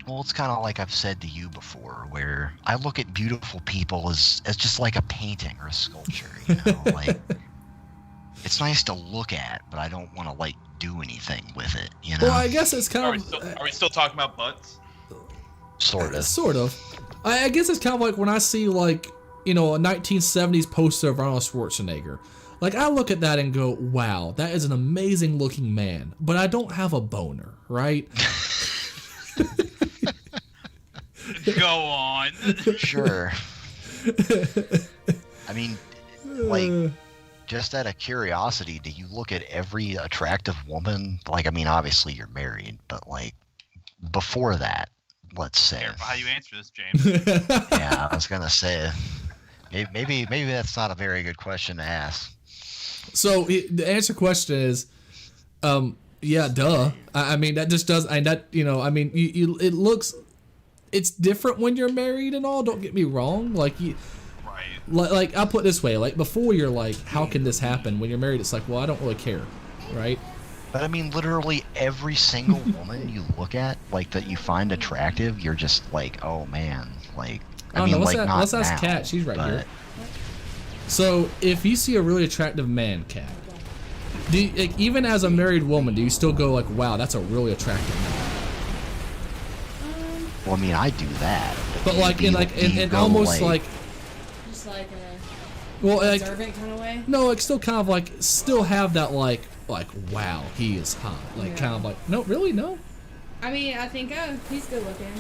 Well, it's kind of like I've said to you before, where I look at beautiful people as just like a painting or a sculpture, you know? Like, it's nice to look at, but I don't want to, like, do anything with it, you know? Well, I guess it's kind of Are we still talking about butts? Sort of. Sort of. I guess it's kind of like when I see, like, you know, a 1970s poster of Arnold Schwarzenegger. Like, I look at that and go, wow, that is an amazing looking man. But I don't have a boner, right? Go on. Sure. I mean, like, just out of curiosity, do you look at every attractive woman? Like, I mean, obviously you're married, but, like, before that, let's say. Careful how you answer this, James. Yeah, I was gonna say, maybe that's not a very good question to ask. So the answer question is, yeah, duh. I mean, that just does, and that, you know, I mean, it looks, it's different when you're married and all. Don't get me wrong. Like Right. like I'll put it this way, like before you're like, how can this happen? When you're married, it's like, well, I don't really care. right? But I mean, literally every single woman you look at, like that you find attractive, you're just like, oh man, like. I mean, like not let's ask now, Kat. She's right here. but- So, if you see a really attractive man, Kat, do you, like, even as a married woman, do you still go like, "Wow, that's a really attractive man"? Well, I mean, I do that. But do like you- in do like you in go, almost like Just like a well, like observant kind of way. no, like still kind of like still have that like wow, he is hot, like Yeah. kind of like no, really no. I mean, I think he's good looking,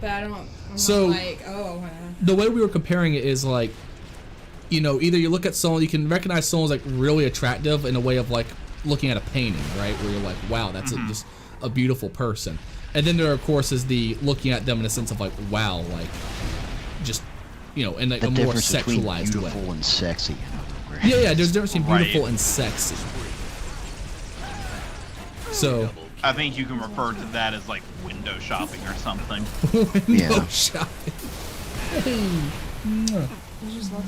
but I don't. I'm So- not like, oh, The way we were comparing it is like, you know, either you look at someone, you can recognize someone's like really attractive in a way of like looking at a painting, right? Where you're like, wow, that's just a beautiful person. And then there, of course, is the looking at them in a sense of like, wow, like, just, you know, in like the a more difference between sexualized beautiful way. and sexy. In other words. Yeah, there's a difference between Right. beautiful and sexy. So, I think you can refer to that as like window shopping or something. window Yeah. shopping. Hey, mwah. he's just lucky.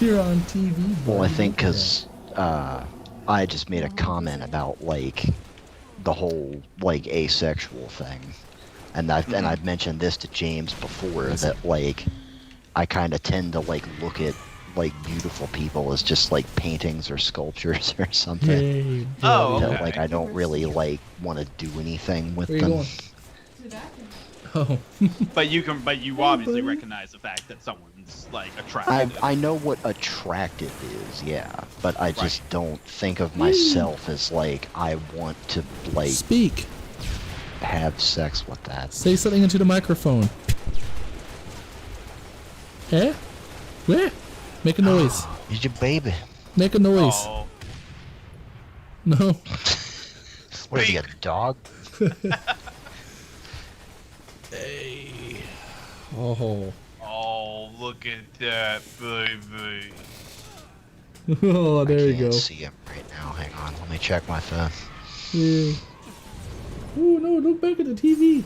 You're on TV. Well, I buddy. think because I just made a comment about like the whole like asexual thing, and I've mentioned this to James before that like I kind of tend to like look at like beautiful people as just like paintings or sculptures or something. Hey, Oh, You know, okay. like I don't really like want to do anything with Where you them. going? Oh, But you obviously recognize the fact that someone's like attractive. I know what attractive is, yeah, but I just don't think of myself as like I want to like speak. have sex with that. Say something into the microphone. Eh? Where? Make a noise. Is your baby? Make a noise. Oh, No. What is he, a dog? Hey. Oh. oh, look at that, baby. Oh, there I you can't go. see him right now. Hang on, let me check my phone. Yeah. Oh no, look back at the TV.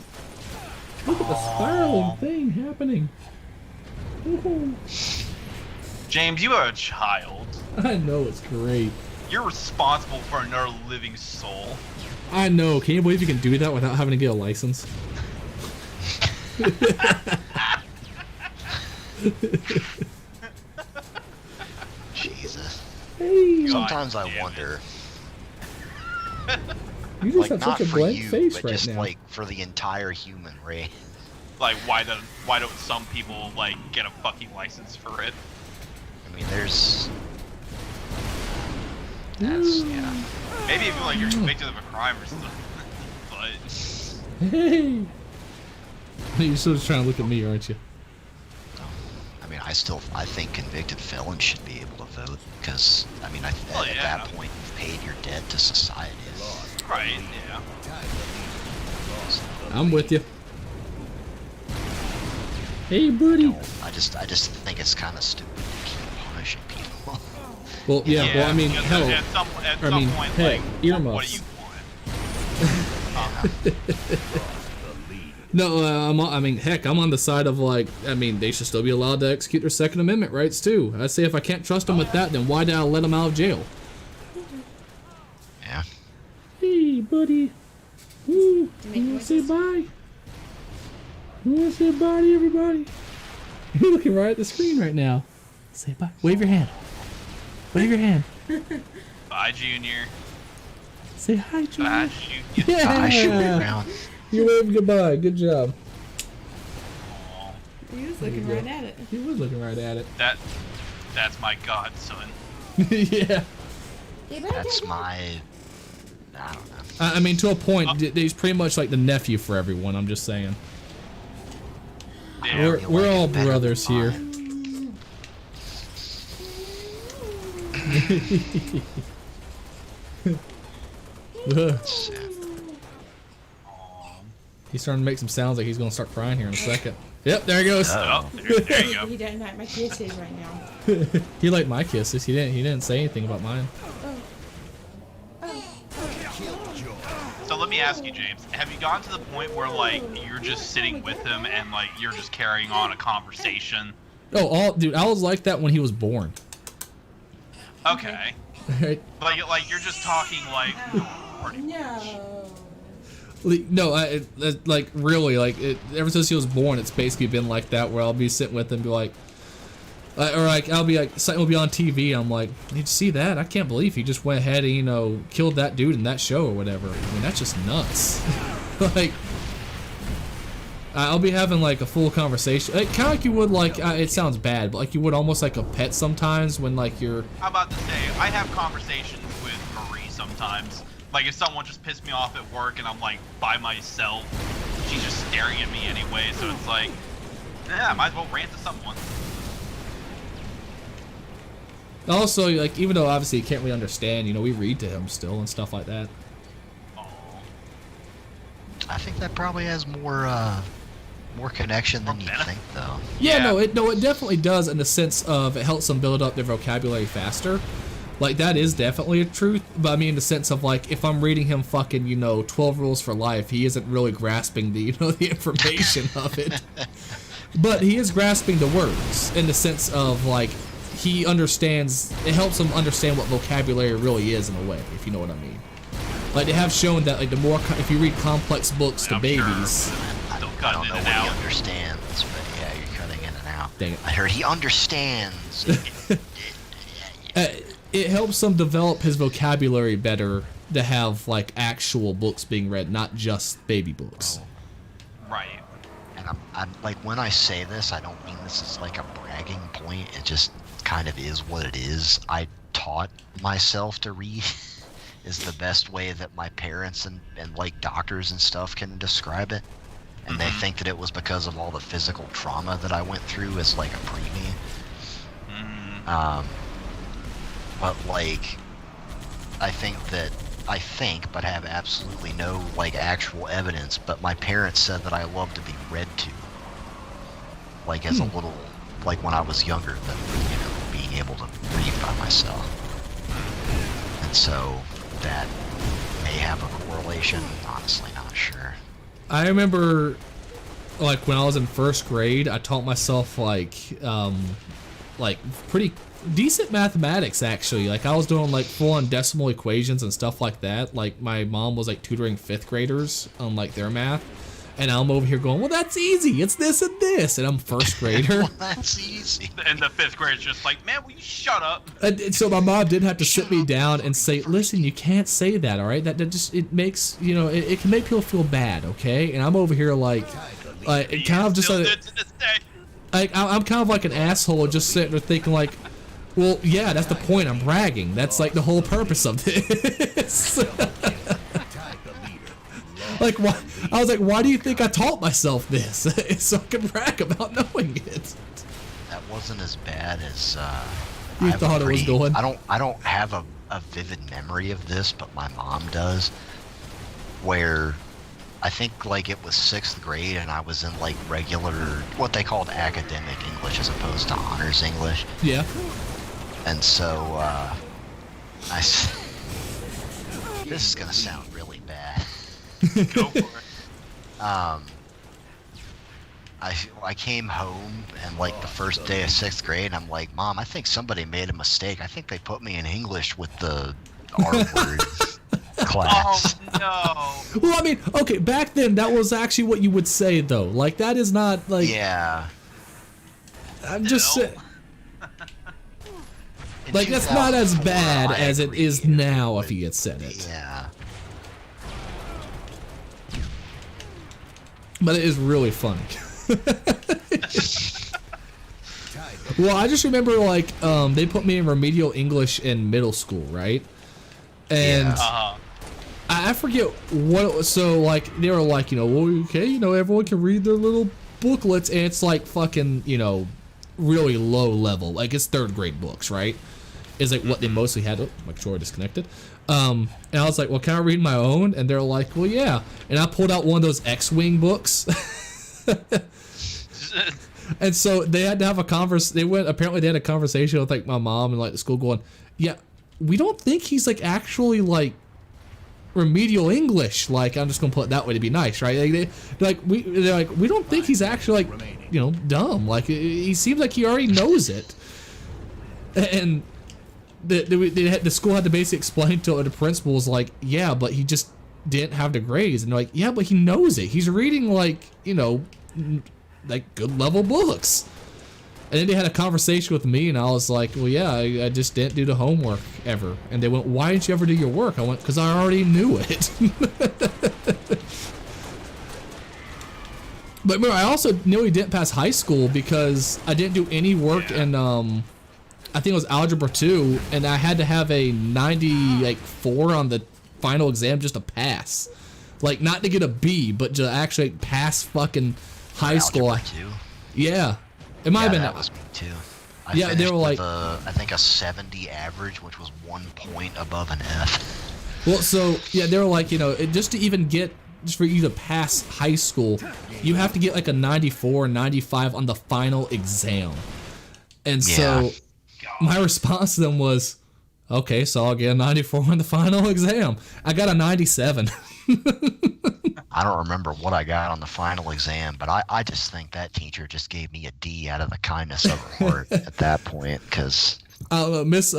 Look at the spiraling thing happening. Oh, James, you are a child. I know, it's great. You're responsible for another living soul. I know. Can you believe you can do that without having to get a license? Jesus. Hey, Sometimes I damn it. wonder, you just like have not such a for blank you, face but right just now. like for the entire human race. Like, why don't some people like get a fucking license for it? I mean, there's. That's yeah. Maybe if like you're convicted of a crime or something. But Hey. You're still just trying to look at me, aren't you? I mean, I think convicted felons should be able to vote because I mean, at yeah. that point you've paid your debt to society. right, yeah. I'm with you. Hey, buddy. I just think it's kind of stupid to keep punishing people. Well, yeah. Well, I mean, because hell. at some I mean, point, hey, like, earmuffs. what do you want? No, I mean, heck, I'm on the side of like, I mean, they should still be allowed to execute their Second Amendment rights too. I say if I can't trust them with that, then why did I let them out of jail? Yeah. Hey, buddy. Ooh, make you wanna say noises? bye? You wanna say bye to everybody? You're looking right at the screen right now. Say bye. Wave your hand. Wave your hand. Bye, Junior. Say hi, Junior. Bye, Junior. Yeah. I should be around. You waved goodbye. Good job. Aw, He was looking right at it. He was looking right at it. that's my godson. Yeah. That's my. I don't know. I mean, to a point, he's pretty much like the nephew for everyone. I'm just saying. Yeah. You We're like all it better brothers than here. mine. It's, He's starting to make some sounds like he's gonna start crying here in a second. Yep, there he goes. Oh, there you go. He doesn't like my kisses right now. He liked my kisses. He didn't say anything about mine. So let me ask you, James, have you gotten to the point where like you're just sitting with him and like you're just carrying on a conversation? Oh, dude, I was like that when he was born. Okay. Right? Like you're just talking like. No. No, like really, like ever since he was born, it's basically been like that. Where I'll be sitting with him, and be like, or like I'll be like something will be on TV. I'm like, did you see that? I can't believe he just went ahead and killed that dude in that show or whatever. I mean, that's just nuts. Like, I'll be having like a full conversation, kind of like you would like. It sounds bad, but like you would almost like a pet sometimes when like you're. I'm about to say I have conversations with Marie sometimes. Like if someone just pissed me off at work and I'm like by myself, she's just staring at me anyway. So it's like, yeah, I might as well rant to someone. Also, like even though obviously he can't really understand, we read to him still and stuff like that. Oh. I think that probably has more connection than you think, though. Yeah, no, it definitely does in the sense of it helps them build up their vocabulary faster. Like that is definitely a truth, but I mean in the sense of like if I'm reading him fucking 12 Rules for Life, he isn't really grasping the the information of it. But he is grasping the words in the sense of like he understands. It helps him understand what vocabulary really is in a way, if you know what I mean. Like they have shown that like the more if you read complex books to babies. I don't know what he understands, but yeah, you're cutting in and out. Dang it. I heard he understands. It helps him develop his vocabulary better to have like actual books being read, not just baby books. Right. And I'm like, when I say this, I don't mean this as like a bragging point. It just kind of is what it is. I taught myself to read is the best way that my parents and like doctors and stuff can describe it. And they think that it was because of all the physical trauma that I went through as like a preemie. But like, I think, but have absolutely no like actual evidence, but my parents said that I love to be read to. Like as a little, like when I was younger than, being able to read by myself. And so that may have a correlation, honestly not sure. I remember like when I was in first grade, I taught myself like pretty decent mathematics actually. Like I was doing like full-on decimal equations and stuff like that. Like my mom was like tutoring 5th graders on like their math, and I'm over here going, well, that's easy, it's this and this, and I'm first grader. Well, that's easy. And the 5th grader's just like, man, will you shut up? And so my mom did have to sit me down and say, listen, you can't say that, all right? That just, it makes, it can make people feel bad, okay? And I'm over here like kind of just Still like, did to this day. I'm kind of like an asshole just sitting there thinking like, well, yeah, that's the point. I'm bragging. That's like the whole purpose of this. Like, why? I was like, why do you think I taught myself this? So I can brag about knowing it. That wasn't as bad as You thought it was going. I don't have a vivid memory of this, but my mom does. Where I think like it was 6th grade and I was in like regular, what they called academic English as opposed to honors English. Yeah. And so this is gonna sound really bad. Go for it. I came home and like the first day of 6th grade, I'm like, Mom, I think somebody made a mistake. I think they put me in English with the R word class. Oh no. Well, I mean, okay, back then that was actually what you would say though. Like that is not like. Yeah. I'm just saying. In Like that's not as 2004, bad I as it agree is now if he had said it. Yeah. But it is really funny. Well, I just remember like they put me in remedial English in middle school, right? And Yeah. I forget what it was. So like they were like, well, okay, everyone can read their little booklets, and it's like fucking, really low level. Like it's 3rd grade books, right? Is like what they mostly had. Oh, my controller disconnected. And I was like, well, can I read my own? And they're like, well, yeah. And I pulled out one of those X-Wing books. And so they had to have a apparently they had a conversation with like my mom and like the school going, yeah, we don't think he's like actually like remedial English. Like, I'm just gonna put it that way to be nice, right? They're like, we don't think he's actually like, dumb. Like, he seems like he already knows it. And the school had to basically explain to the principals like, yeah, but he just didn't have the grades, and they're like, yeah, but he knows it. He's reading like, you know, like good level books. And then they had a conversation with me, and I was like, well, yeah, I just didn't do the homework ever. And they went, why didn't you ever do your work? I went, because I already knew it. But remember, I also nearly didn't pass high school because I didn't do any work in, I think it was Algebra 2, and I had to have a 94 on the final exam just to pass. Like, not to get a B, but to actually pass fucking high school. Algebra 2? Yeah. It might have been. That was me too. Yeah, they were like, I think a 70 average, which was 1 point above an F. Well, so yeah, they were like, you know, just to even get, just for you to pass high school, you have to get like a 94, 95 on the final exam. And so my response to them was, okay, so I'll get a 94 on the final exam. I got a 97. I don't remember what I got on the final exam, but I just think that teacher just gave me a D out of the kindness of her heart at that point, because Miss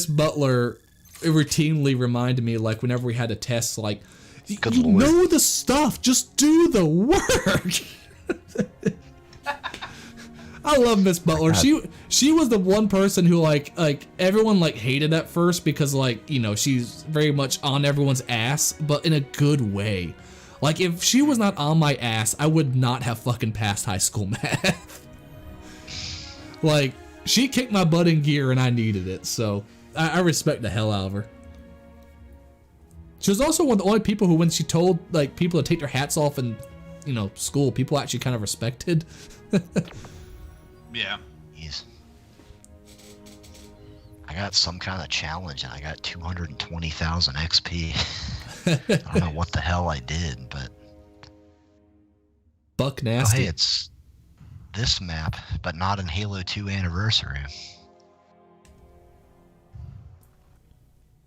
Butler routinely reminded me, like, whenever we had a test, like, you know the stuff, just do the work. I love Miss Butler. She was the one person who like everyone like hated at first because, like, you know, she's very much on everyone's ass, but in a good way. Like, if she was not on my ass, I would not have fucking passed high school math. Like, she kicked my butt in gear and I needed it, so I respect the hell out of her. She was also one of the only people who, when she told like people to take their hats off in, you know, school, people actually kind of respected. Yeah. Jeez. I got some kind of challenge and I got 220,000 XP. I don't know what the hell I did, but Buck nasty. Oh, hey, it's this map, but not in Halo 2 Anniversary.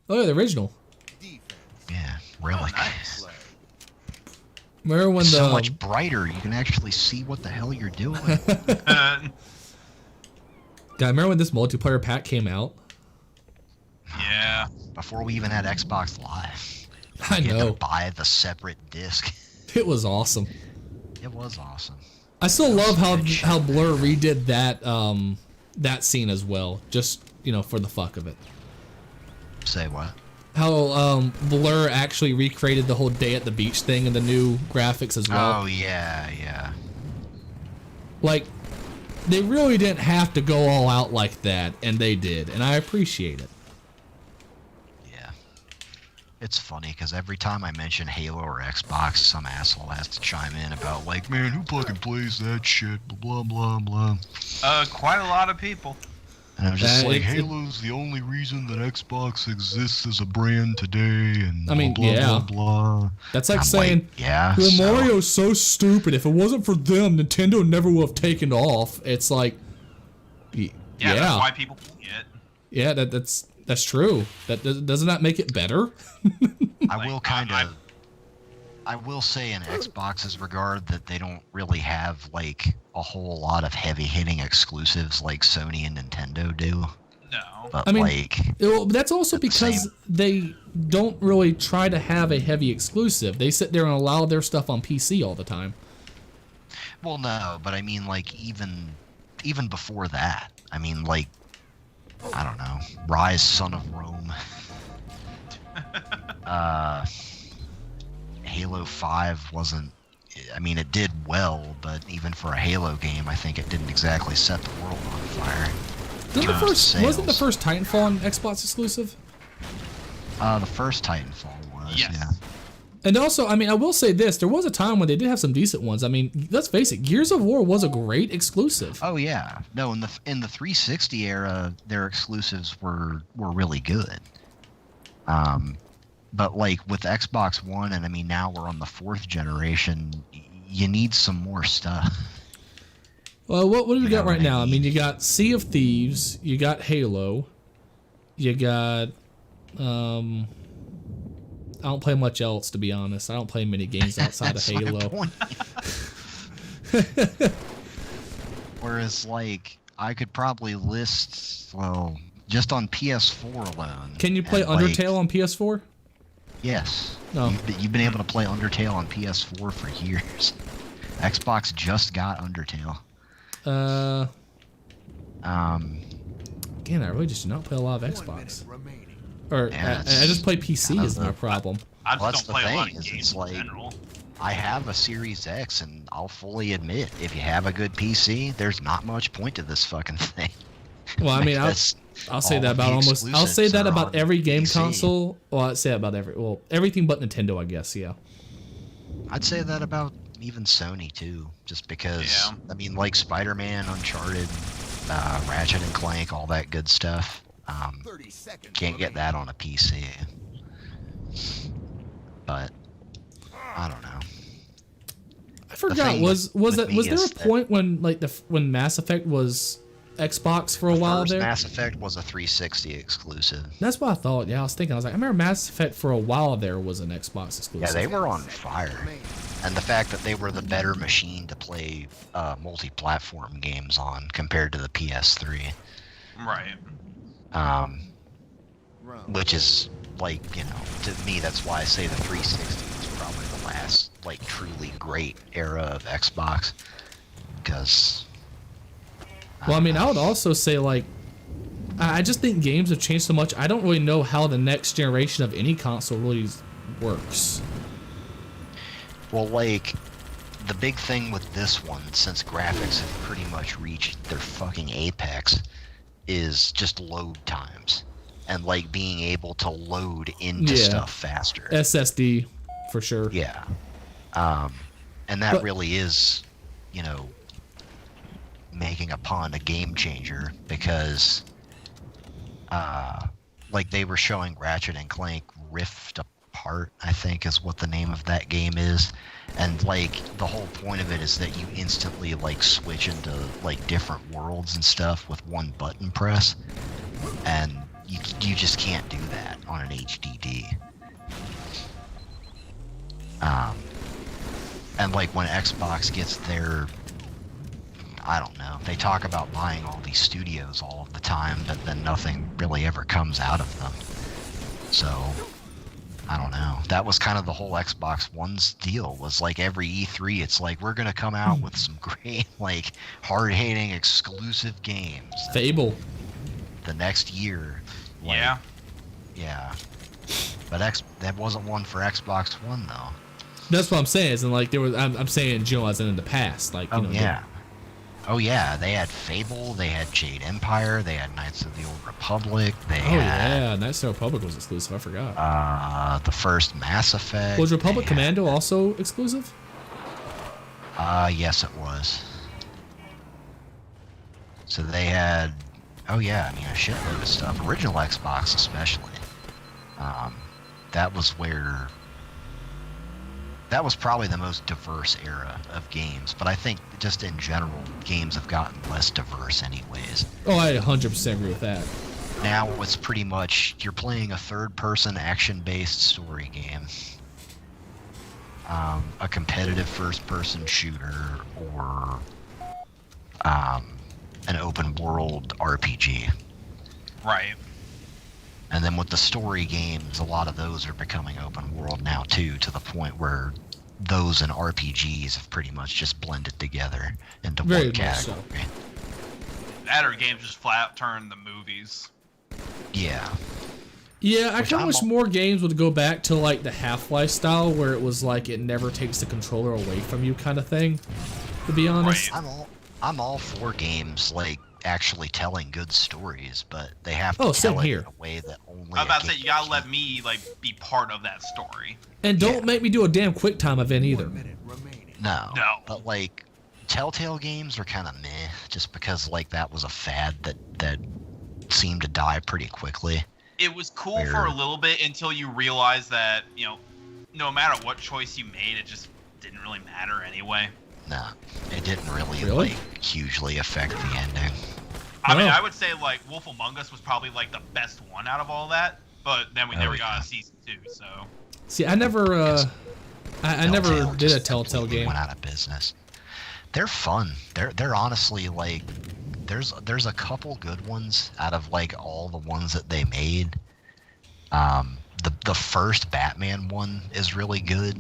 Oh yeah, the original. Yeah, Relic. Oh, nice. Remember when So much brighter, you can actually see what the hell you're doing. God, remember when this multiplayer pack came out? Yeah. Before we even had Xbox Live. I You had know. to buy the separate disc. It was awesome. It was awesome. I still love how Blur redid that scene as well, just, you know, for the fuck of it. Say what? How Blur actually recreated the whole day at the beach thing in the new graphics as well. Oh yeah, yeah. Like, they really didn't have to go all out like that, and they did, and I appreciate it. Yeah. It's funny because every time I mention Halo or Xbox, some asshole has to chime in about like, man, who fucking plays that shit? Blah blah blah. Quite a lot of people. And I'm just like, it's- Halo's the only reason that Xbox exists as a brand today, and I mean, blah, yeah. blah, blah. That's like I'm saying, yeah, well, so- Mario's so stupid. If it wasn't for them, Nintendo never would have taken off. It's like, Yeah, that's why people play it. Yeah, that's true. Doesn't that make it better? I will I will say in Xbox's regard that they don't really have like a whole lot of heavy-hitting exclusives like Sony and Nintendo do. No. But I mean, like, well, that's also at the because same- they don't really try to have a heavy exclusive. They sit there and allow their stuff on PC all the time. well, no, but I mean like even before that, I mean like, I don't know, Rise, Son of Rome. Halo 5 wasn't. I mean, it did well, but even for a Halo game, I think it didn't exactly set the world on fire. Wasn't the first Titanfall an Xbox exclusive? The first Titanfall was, Yes. yeah. And also, I mean, I will say this: there was a time when they did have some decent ones. I mean, let's face it, Gears of War was a great exclusive. Oh yeah, no, in the 360 era, their exclusives were really good. But like with Xbox One, and I mean now we're on the 4th generation, you need some more stuff. Well, what do we got know right what I now? I mean? mean, you got Sea of Thieves, you got Halo, you got I don't play much else, to be honest. I don't play many games outside of That's my Halo. point. Whereas like I could probably list, well, just on PS4 alone. Can you play and, like, Undertale on PS4? Yes. No. You've been able to play Undertale on PS4 for years. Xbox just got Undertale. Again, I really just do not play a lot of Xbox. remaining. Or Yeah, I just play PC kind is of my the- problem. I Well, just that's don't the play a lot thing, of is games it's in like- general. I have a Series X, and I'll fully admit, if you have a good PC, there's not much point to this fucking thing. Well, I mean, Because I'll say all that of the about almost. I'll say exclusives that are about on every game PC. console. Well, I'd say that about everything but Nintendo, I guess. Yeah. I'd say that about even Sony too, just because Yeah. I mean, like Spider-Man, Uncharted, Ratchet and Clank, all that good stuff. 30 seconds. Can't get remaining. that on a PC. But I don't know. I forgot. thing Was with that me was there is a that- point when when Mass Effect was Xbox for a while First there? Mass Effect was a 360 exclusive. That's what I thought. Yeah, I was thinking. I was like, I remember Mass Effect for a while there was an Xbox exclusive. Yeah, they were on fire. And the fact that they were the better machine to play multi-platform games on compared to the PS3, Right. which is like, you know, to me that's why I say the 360 was probably the last like truly great era of Xbox. Because Well, I mean, I would also say like, I just think games have changed so much. I don't really know how the next generation of any console really works. well, like the big thing with this one, since graphics have pretty much reached their fucking apex, is just load times and like being able to load into Yeah. stuff faster. SSD, for sure. Yeah. And that But- really is, you know, making upon a game changer because, like they were showing Ratchet and Clank Rift Apart, I think is what the name of that game is. And like the whole point of it is that you instantly like switch into like different worlds and stuff with one button press. And you just can't do that on an HDD. And like when Xbox gets their, I don't know, they talk about buying all these studios all of the time, but then nothing really ever comes out of them. So, I don't know. That was kind of the whole Xbox One's deal, was like every E3, it's like, we're going to come out with some great, like, hard-hitting exclusive games. Fable. The next year. Like, Yeah. Yeah. But that wasn't one for Xbox One, though. That's what I'm saying. Is in like there was. I'm saying in general, as in the past. Like you know. Yeah. Oh yeah, they had Fable, they had Jade Empire, they had Knights of the Old Republic, they Oh had yeah, Knights of the Republic was exclusive. I forgot. the first Mass Effect. Was Republic they had- Commando also exclusive? Yes, it was. So they had, oh yeah, I mean a shitload of stuff. Original Xbox especially. That was where. That was probably the most diverse era of games, but I think just in general, games have gotten less diverse anyways. Oh, I 100% agree with that. Now it's pretty much you're playing a third-person action-based story game, a competitive first-person shooter, or an open-world RPG. Right. And then with the story games, a lot of those are becoming open world now too, to the point where those and RPGs have pretty much just blended together into Very one much so. category. That or games just flat turn the movies. Yeah. Yeah, I Which kind of I'm wish al- more games would go back to like the Half-Life style, where it was like it never takes the controller away from you kind of thing. To be honest. Right. I'm all for games like actually telling good stories, but they have to Oh, same tell it here. in a way that only I was about a to say game you gotta can. let me like be part of that story. And don't Yeah. make me do a damn QuickTime event either. 1 minute remaining. No. No. But like Telltale games are kind of meh, just because like that was a fad that seemed to die pretty quickly. It was cool for Where- a little bit until you realized that, you know, no matter what choice you made, it just didn't really matter anyway. No, it didn't really, Really? like hugely affect the ending. I mean, Oh. I would say like Wolf Among Us was probably like the best one out of all that, but then we Oh, never yeah. got a season 2, so See, I never, I never Telltale did a just Telltale completely game. Went out of business. They're fun. They're honestly like there's a couple good ones out of like all the ones that they made. The first Batman one is really good.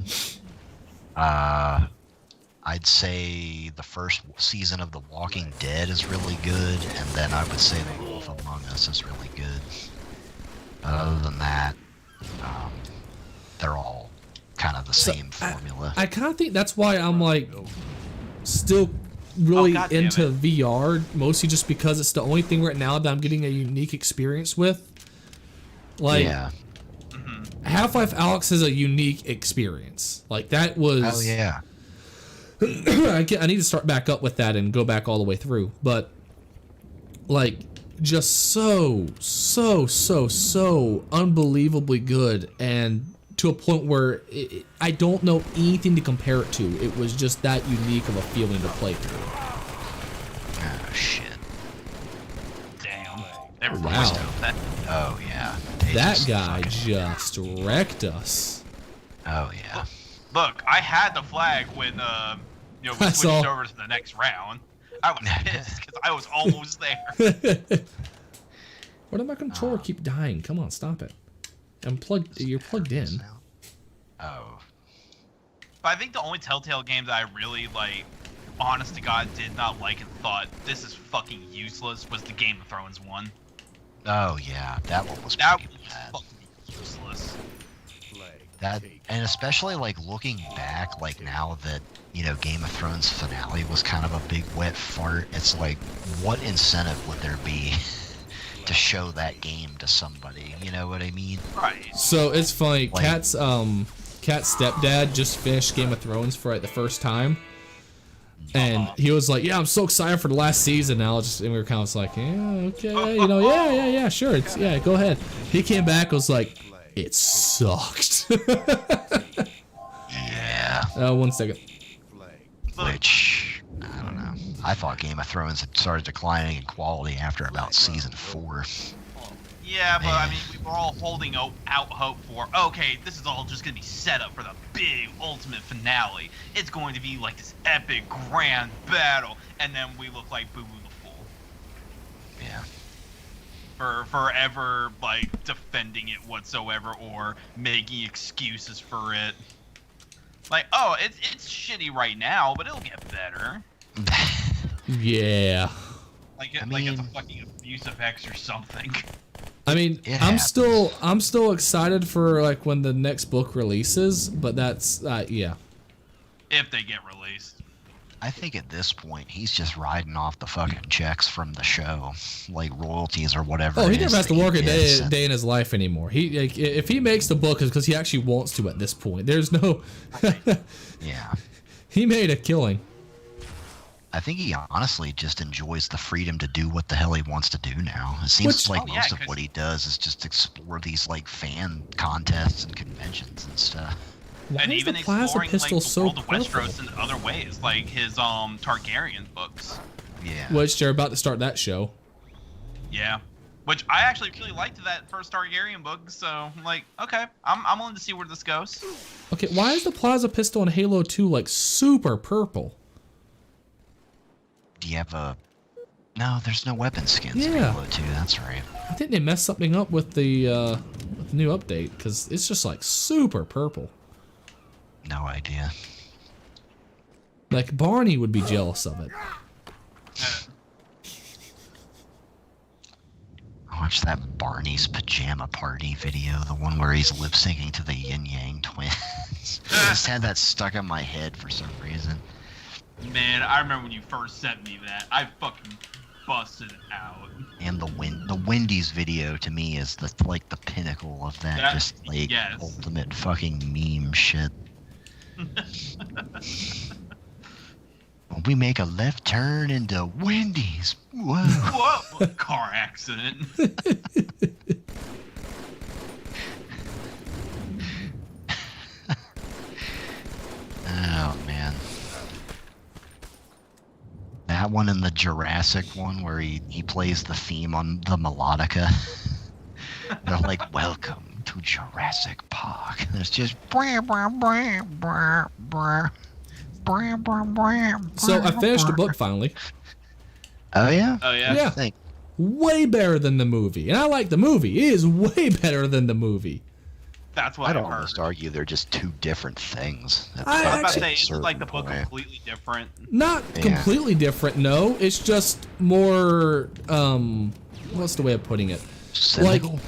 I'd say the first season of The Walking Dead is really good, and then I would say The Wolf Among Us is really good. Other than that, they're all kind of the same formula. I kind of think that's why I'm like still really God damn into it. VR, mostly just because it's the only thing right now that I'm getting a unique experience with. Like, Yeah. Half-Life Alyx is a unique experience. Like, that was... Oh yeah. I need to start back up with that and go back all the way through. But, like, just so unbelievably good. And to a point where I don't know anything to compare it to. It was just that unique of a feeling to play through. Oh shit. Damn. Everybody Wow. knows that. Oh yeah. They That just guy fucking- just wrecked us. Oh yeah. Look, I had the flag when we I switched saw. over to the next round. I was pissed because I was almost there. Why did my controller keep dying? Come on, stop it. You're plugged in. Oh. But I think the only Telltale game that I really like, honest to God, did not like and thought this is fucking useless was the Game of Thrones one. Oh yeah. That one was That pretty was bad. fucking useless. That, and especially like looking back, like now that Game of Thrones finale was kind of a big wet fart. It's like, what incentive would there be to show that game to somebody? You know what I mean? Right. So it's funny. Like- Kat's stepdad just finished Game of Thrones for like the first time, and he was like, "Yeah, I'm so excited for the last season now." And we were kind of like, "Yeah, okay, yeah, sure, yeah, go ahead." He came back, was like, "It sucked." Yeah. 1 second. Which, I don't know. I thought Game of Thrones had started declining in quality after about season 4. Yeah, but I Man. mean, we were all holding out hope for, okay, this is all just gonna be set up for the big ultimate finale. It's going to be like this epic grand battle, and then we look like Boo Boo the Fool Yeah. for forever like defending it whatsoever or making excuses for it. Like, oh, it's shitty right now, but it'll get better. Yeah. Like I like it's a mean- fucking abusive X or something. I mean, It I'm happens. still excited for like when the next book releases, but that's yeah. If they get released. I think at this point, he's just riding off the fucking checks from the show, like royalties or whatever. Oh, he it is never has to that he work a gets, and- day in his life anymore. He like, if he makes the book, it's because he actually wants to. At this point, there's no. Yeah. He made a killing. I think he honestly just enjoys the freedom to do what the hell he wants to do now. It seems Which- like Oh, yeah, most of 'cause- what he does is just explore these like fan contests and conventions and stuff. Why And is even the plasma exploring pistol like the so world of purple? Westeros in other ways, like his Targaryen books. Yeah. Which they're about to start that show. Yeah, which I actually really liked that first Targaryen book. So I'm like, okay, I'm willing to see where this goes. Okay, why is the plasma pistol in Halo 2 like super purple? Do you have a? No, there's no weapon skins in Yeah. Halo 2. That's right. I think they messed something up with the new update because it's just like super purple. No idea. Like Barney would be jealous of it. I watched that Barney's pajama party video, the one where he's lip syncing to the Yin Yang twins. I just had that stuck in my head for some reason. Man, I remember when you first sent me that. I fucking busted out. And the Wendy's video to me is the pinnacle of that, That- just like yes. ultimate fucking meme shit. When we make a left turn into Wendy's. Whoa. Whoa! Car accident. Oh man. That one and the Jurassic one where he plays the theme on the melodica. They're like, welcome to Jurassic Park. And it's just So I finished the book finally. Oh yeah. Oh yeah. Yeah. Think. Way better than the movie. And I like the movie. It is way better than the movie. That's what I'd I've heard. almost argue they're just two different things. At I I was about to actually- say, is certain like the book point. completely different? Not Yeah. completely different, no. It's just more, what's the way of putting it? Cynical?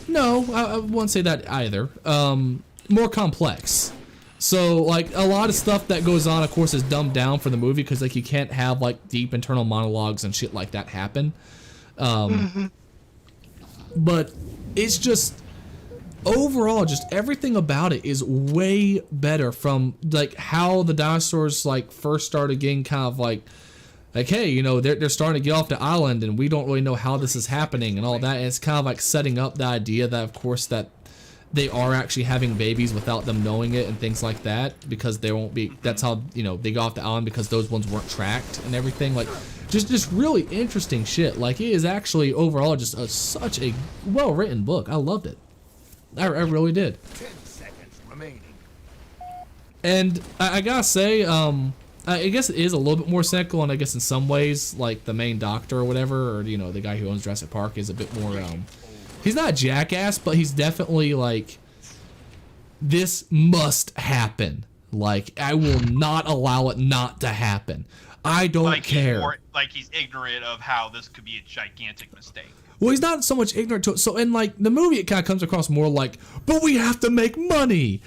No, I wouldn't say that either. More complex. So, like, a lot of stuff that goes on, of course, is dumbed down for the movie because, like, you can't have, like, deep internal monologues and shit like that happen. But it's just, overall, just everything about it is way better from, like, how the dinosaurs, like, first started getting kind of, like, hey, you know, they're starting to get off the island and we don't really know how this is happening and all that. And it's kind of like setting up the idea that, of course, that they are actually having babies without them knowing it and things like that, because they won't be, that's how, you know, they go off the island because those ones weren't tracked and everything. Like, just really interesting shit. Like, it is actually overall just such a well-written book. I loved it. I really did. 10 seconds remaining. And I gotta say, I guess it is a little bit more cynical, and I guess in some ways, like the main doctor or whatever, or, you know, the guy who owns Jurassic Park is a bit more, he's not a jackass, but he's definitely like, this must happen. Like, I will not allow it not to happen. I don't Like care. he's ignorant of how this could be a gigantic mistake. Well, he's not so much ignorant to it. So in, like, the movie, it kind of comes across more like, but we have to make money.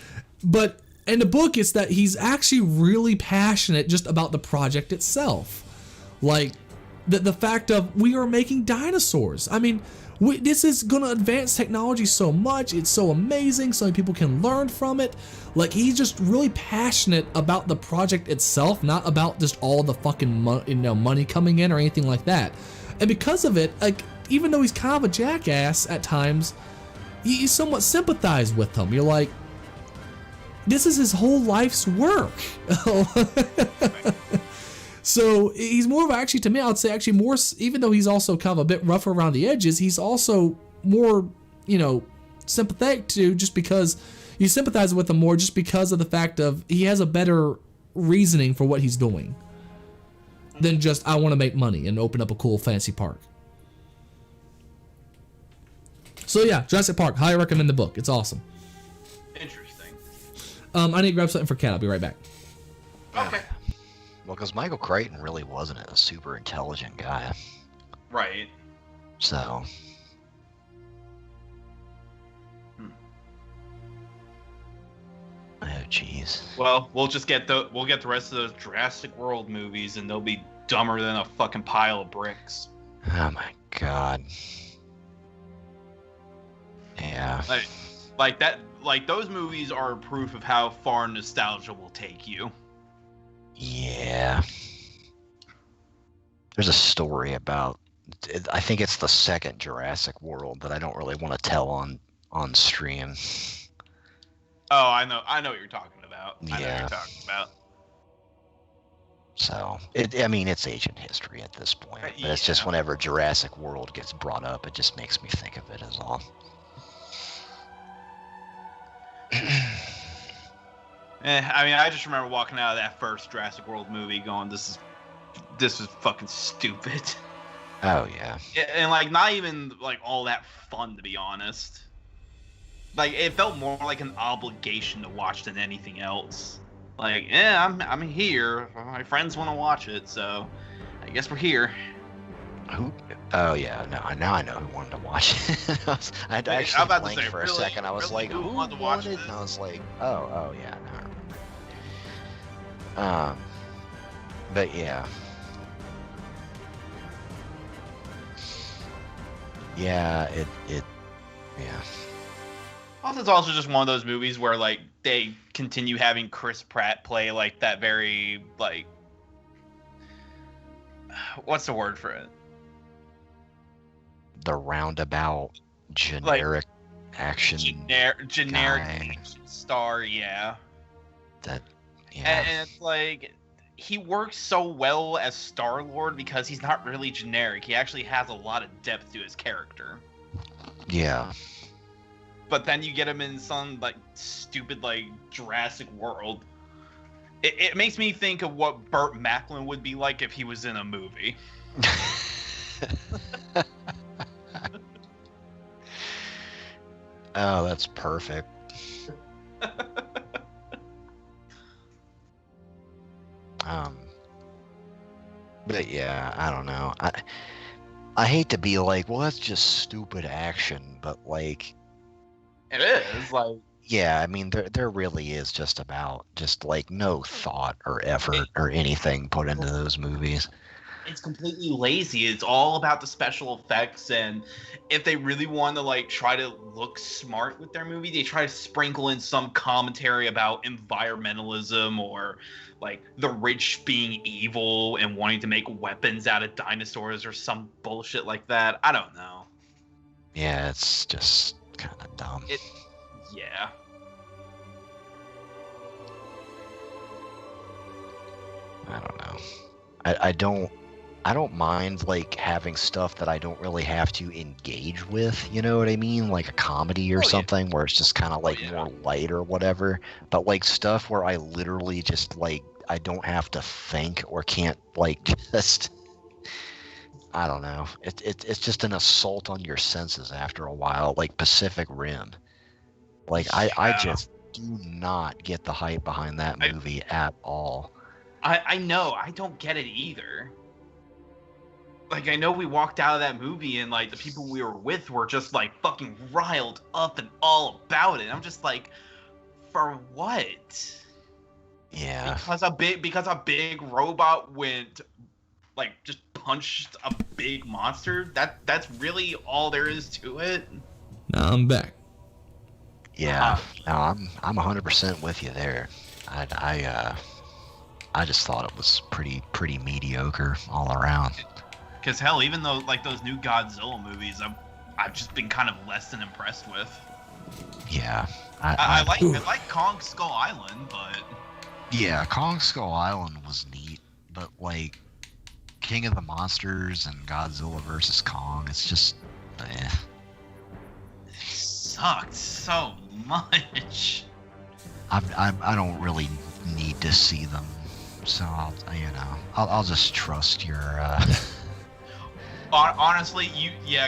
But in the book, it's that he's actually really passionate just about the project itself. Like, the fact of, we are making dinosaurs. I mean, this is going to advance technology so much. It's so amazing. So many people can learn from it. Like, he's just really passionate about the project itself, not about just all the fucking money coming in or anything like that. And because of it, like, even though he's kind of a jackass at times, you somewhat sympathize with him. You're like, this is his whole life's work. So he's more of, actually, to me, I would say actually more, even though he's also kind of a bit rough around the edges, he's also more, you know, sympathetic to, just because you sympathize with him more just because of the fact of he has a better reasoning for what he's doing than just, I want to make money and open up a cool fancy park. So yeah, Jurassic Park, highly recommend the book. It's awesome. Interesting. I need to grab something for Kat. I'll be right back. Okay. Well, because Michael Crichton really wasn't a super intelligent guy. Right. So. Oh, jeez. Well, we'll get the rest of those Jurassic World movies, and they'll be dumber than a fucking pile of bricks. Oh my god. Yeah. Like that. Like, those movies are proof of how far nostalgia will take you. Yeah. There's a story about, I think it's the second Jurassic World that I don't really want to tell on stream. Oh, I know what you're talking about. I know what Yeah. you're talking about. So, I mean, it's ancient history at this point. But it's just Yeah. whenever Jurassic World gets brought up, it just makes me think of it as all. I mean, I just remember walking out of that first Jurassic World movie going, this is fucking stupid. Oh, yeah. And, like, not even, like, all that fun, to be honest. Like, it felt more like an obligation to watch than anything else. Like, yeah, I'm here. My friends want to watch it, so I guess we're here. Who? Oh, yeah. No, now I know who wanted to watch it. I had to I'm actually about to blank say, for a really? second. I was Really? like, Who who wanted to watch wanted? this? And I was like, oh, yeah, no, I remember. But yeah. Yeah, yeah. Also, it's also just one of those movies where, like, they continue having Chris Pratt play, like, that very, like, what's the word for it? The roundabout, generic action. Generic guy. action star, yeah. That, yeah. And it's like, he works so well as Star-Lord because he's not really generic. He actually has a lot of depth to his character. Yeah. But then you get him in some, like, stupid, like, Jurassic World. It makes me think of what Burt Macklin would be like if he was in a movie. Oh, that's perfect. Um, but yeah, I don't know. I hate to be like, well, that's just stupid action, but like, It is like yeah, I mean, there really is just like no thought or effort or anything put into those movies. it's completely lazy. It's all about the special effects, and if they really want to like try to look smart with their movie, they try to sprinkle in some commentary about environmentalism or like the rich being evil and wanting to make weapons out of dinosaurs or some bullshit like that. I don't know. Yeah, it's just kind of dumb. Yeah. I don't know. I don't mind like having stuff that I don't really have to engage with, you know what I mean? Like a comedy or Oh, yeah. something where it's just kind of like yeah. more light or whatever. But like stuff where I literally just like I don't have to think or can't like just I don't know. It's just an assault on your senses after a while, like Pacific Rim. Like I Yeah. just do not get the hype behind that movie at all. I know. I don't get it either. Like, I know we walked out of that movie and, like, the people we were with were just, like, fucking riled up and all about it. I'm just like, for what? Yeah. Because a big robot went, like, just punched a big monster? That's really all there is to it? Now I'm back. Yeah, no, I'm 100% with you there. I just thought it was pretty mediocre all around. Because, hell, even though, like, those new Godzilla movies, I've just been kind of less than impressed with. Yeah, I like Kong Skull Island, but yeah, Kong Skull Island was neat, but like King of the Monsters and Godzilla versus Kong, it's just it sucked so much. I don't really need to see them, so I'll just trust your. Honestly,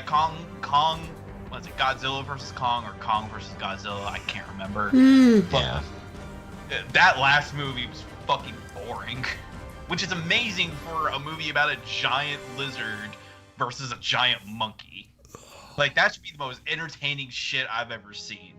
Kong, was it Godzilla versus Kong or Kong versus Godzilla? I can't remember. But Yeah. that last movie was fucking boring, which is amazing for a movie about a giant lizard versus a giant monkey. Like, that should be the most entertaining shit I've ever seen.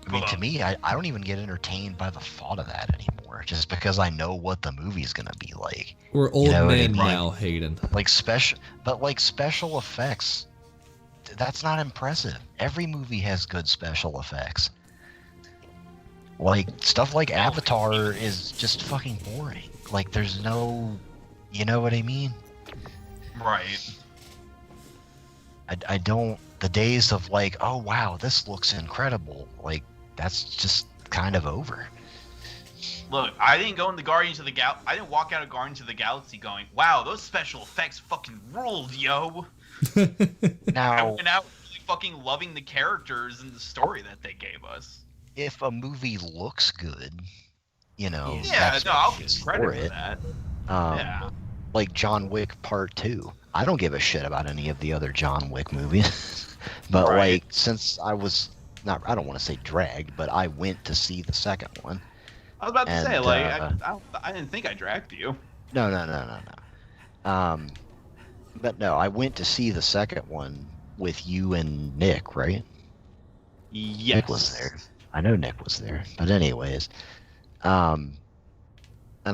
I mean, to me, I don't even get entertained by the thought of that anymore, just because I know what the movie's gonna be like. We're old know what I men mean? now, Hayden. Like special effects, that's not impressive. Every movie has good special effects. Like stuff like Avatar is just fucking boring. Like there's no, you know what I mean? Right. I don't. The days of like, oh wow, this looks incredible. Like that's just kind of over. Look, I didn't go into Guardians of the I didn't walk out of Guardians of the Galaxy going, wow, those special effects fucking ruled, yo. I Now, went out really fucking loving the characters and the story that they gave us. if a movie looks good, you know, Yeah, that's no, I'll what give it's credit for it. that. Um, Yeah. Like John Wick Part 2. I don't give a shit about any of the other John Wick movies. But Right. like since I was not I don't want to say dragged, but I went to see the second one. I was about to say, And, like, I didn't think I dragged you. No. But no, I went to see the second one with you and Nick, right? Yes. Nick was there. I know Nick was there. But anyways, and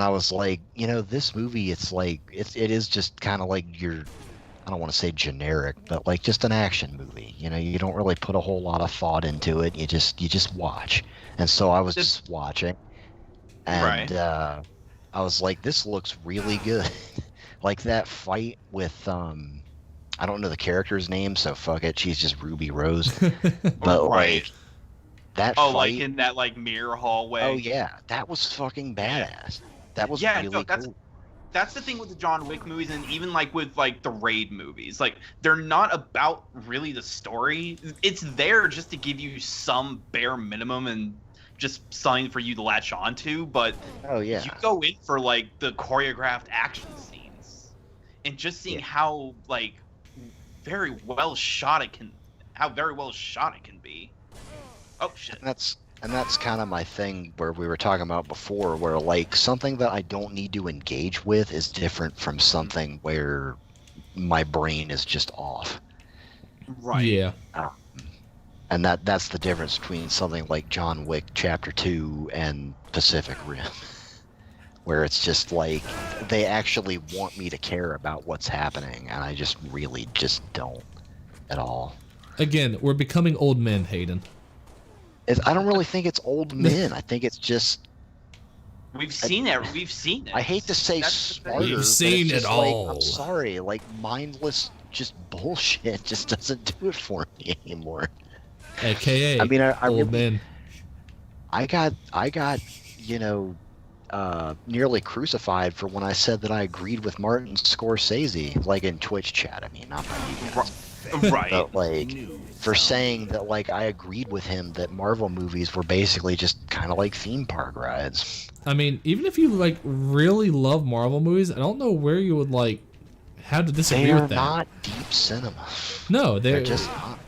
I was like, you know, this movie, it's like it is just kind of like your, I don't want to say generic, but like just an action movie. You know, you don't really put a whole lot of thought into it. You just watch. And so I was just watching, and Right. I was like, this looks really good. Like that fight with I don't know the character's name, so fuck it. She's just Ruby Rose. But Right. like that Oh, fight. like in that, like, mirror hallway? Oh yeah, that was fucking badass. That was Yeah, really no, that's- cool. That's the thing with the John Wick movies, and even, like, with, like, the Raid movies. Like, they're not about really the story. It's there just to give you some bare minimum and just something for you to latch onto, but Oh yeah. you go in for, like, the choreographed action scenes. and just seeing Yeah. how like very well shot it can be. Oh shit. And that's kind of my thing where we were talking about before, where like something that I don't need to engage with is different from something where my brain is just off. Right. Yeah. And that's the difference between something like John Wick Chapter 2 and Pacific Rim. Where it's just like they actually want me to care about what's happening, and I just really just don't at all. Again, we're becoming old men, Hayden. I don't really think it's old men. I think it's just, We've seen it. We've seen it. I hate to say That's the thing. smarter, We've but seen it's just it like, all. I'm sorry, like mindless just bullshit just doesn't do it for me anymore. AKA I mean, I old really- men. I got nearly crucified for when I said that I agreed with Martin Scorsese, like in Twitch chat. I mean, not by you guys. Right. But like for saying that like I agreed with him that Marvel movies were basically just kind of like theme park rides. I mean, even if you like really love Marvel movies, I don't know where you would like have to disagree They are with that. not deep cinema. No, They're just not.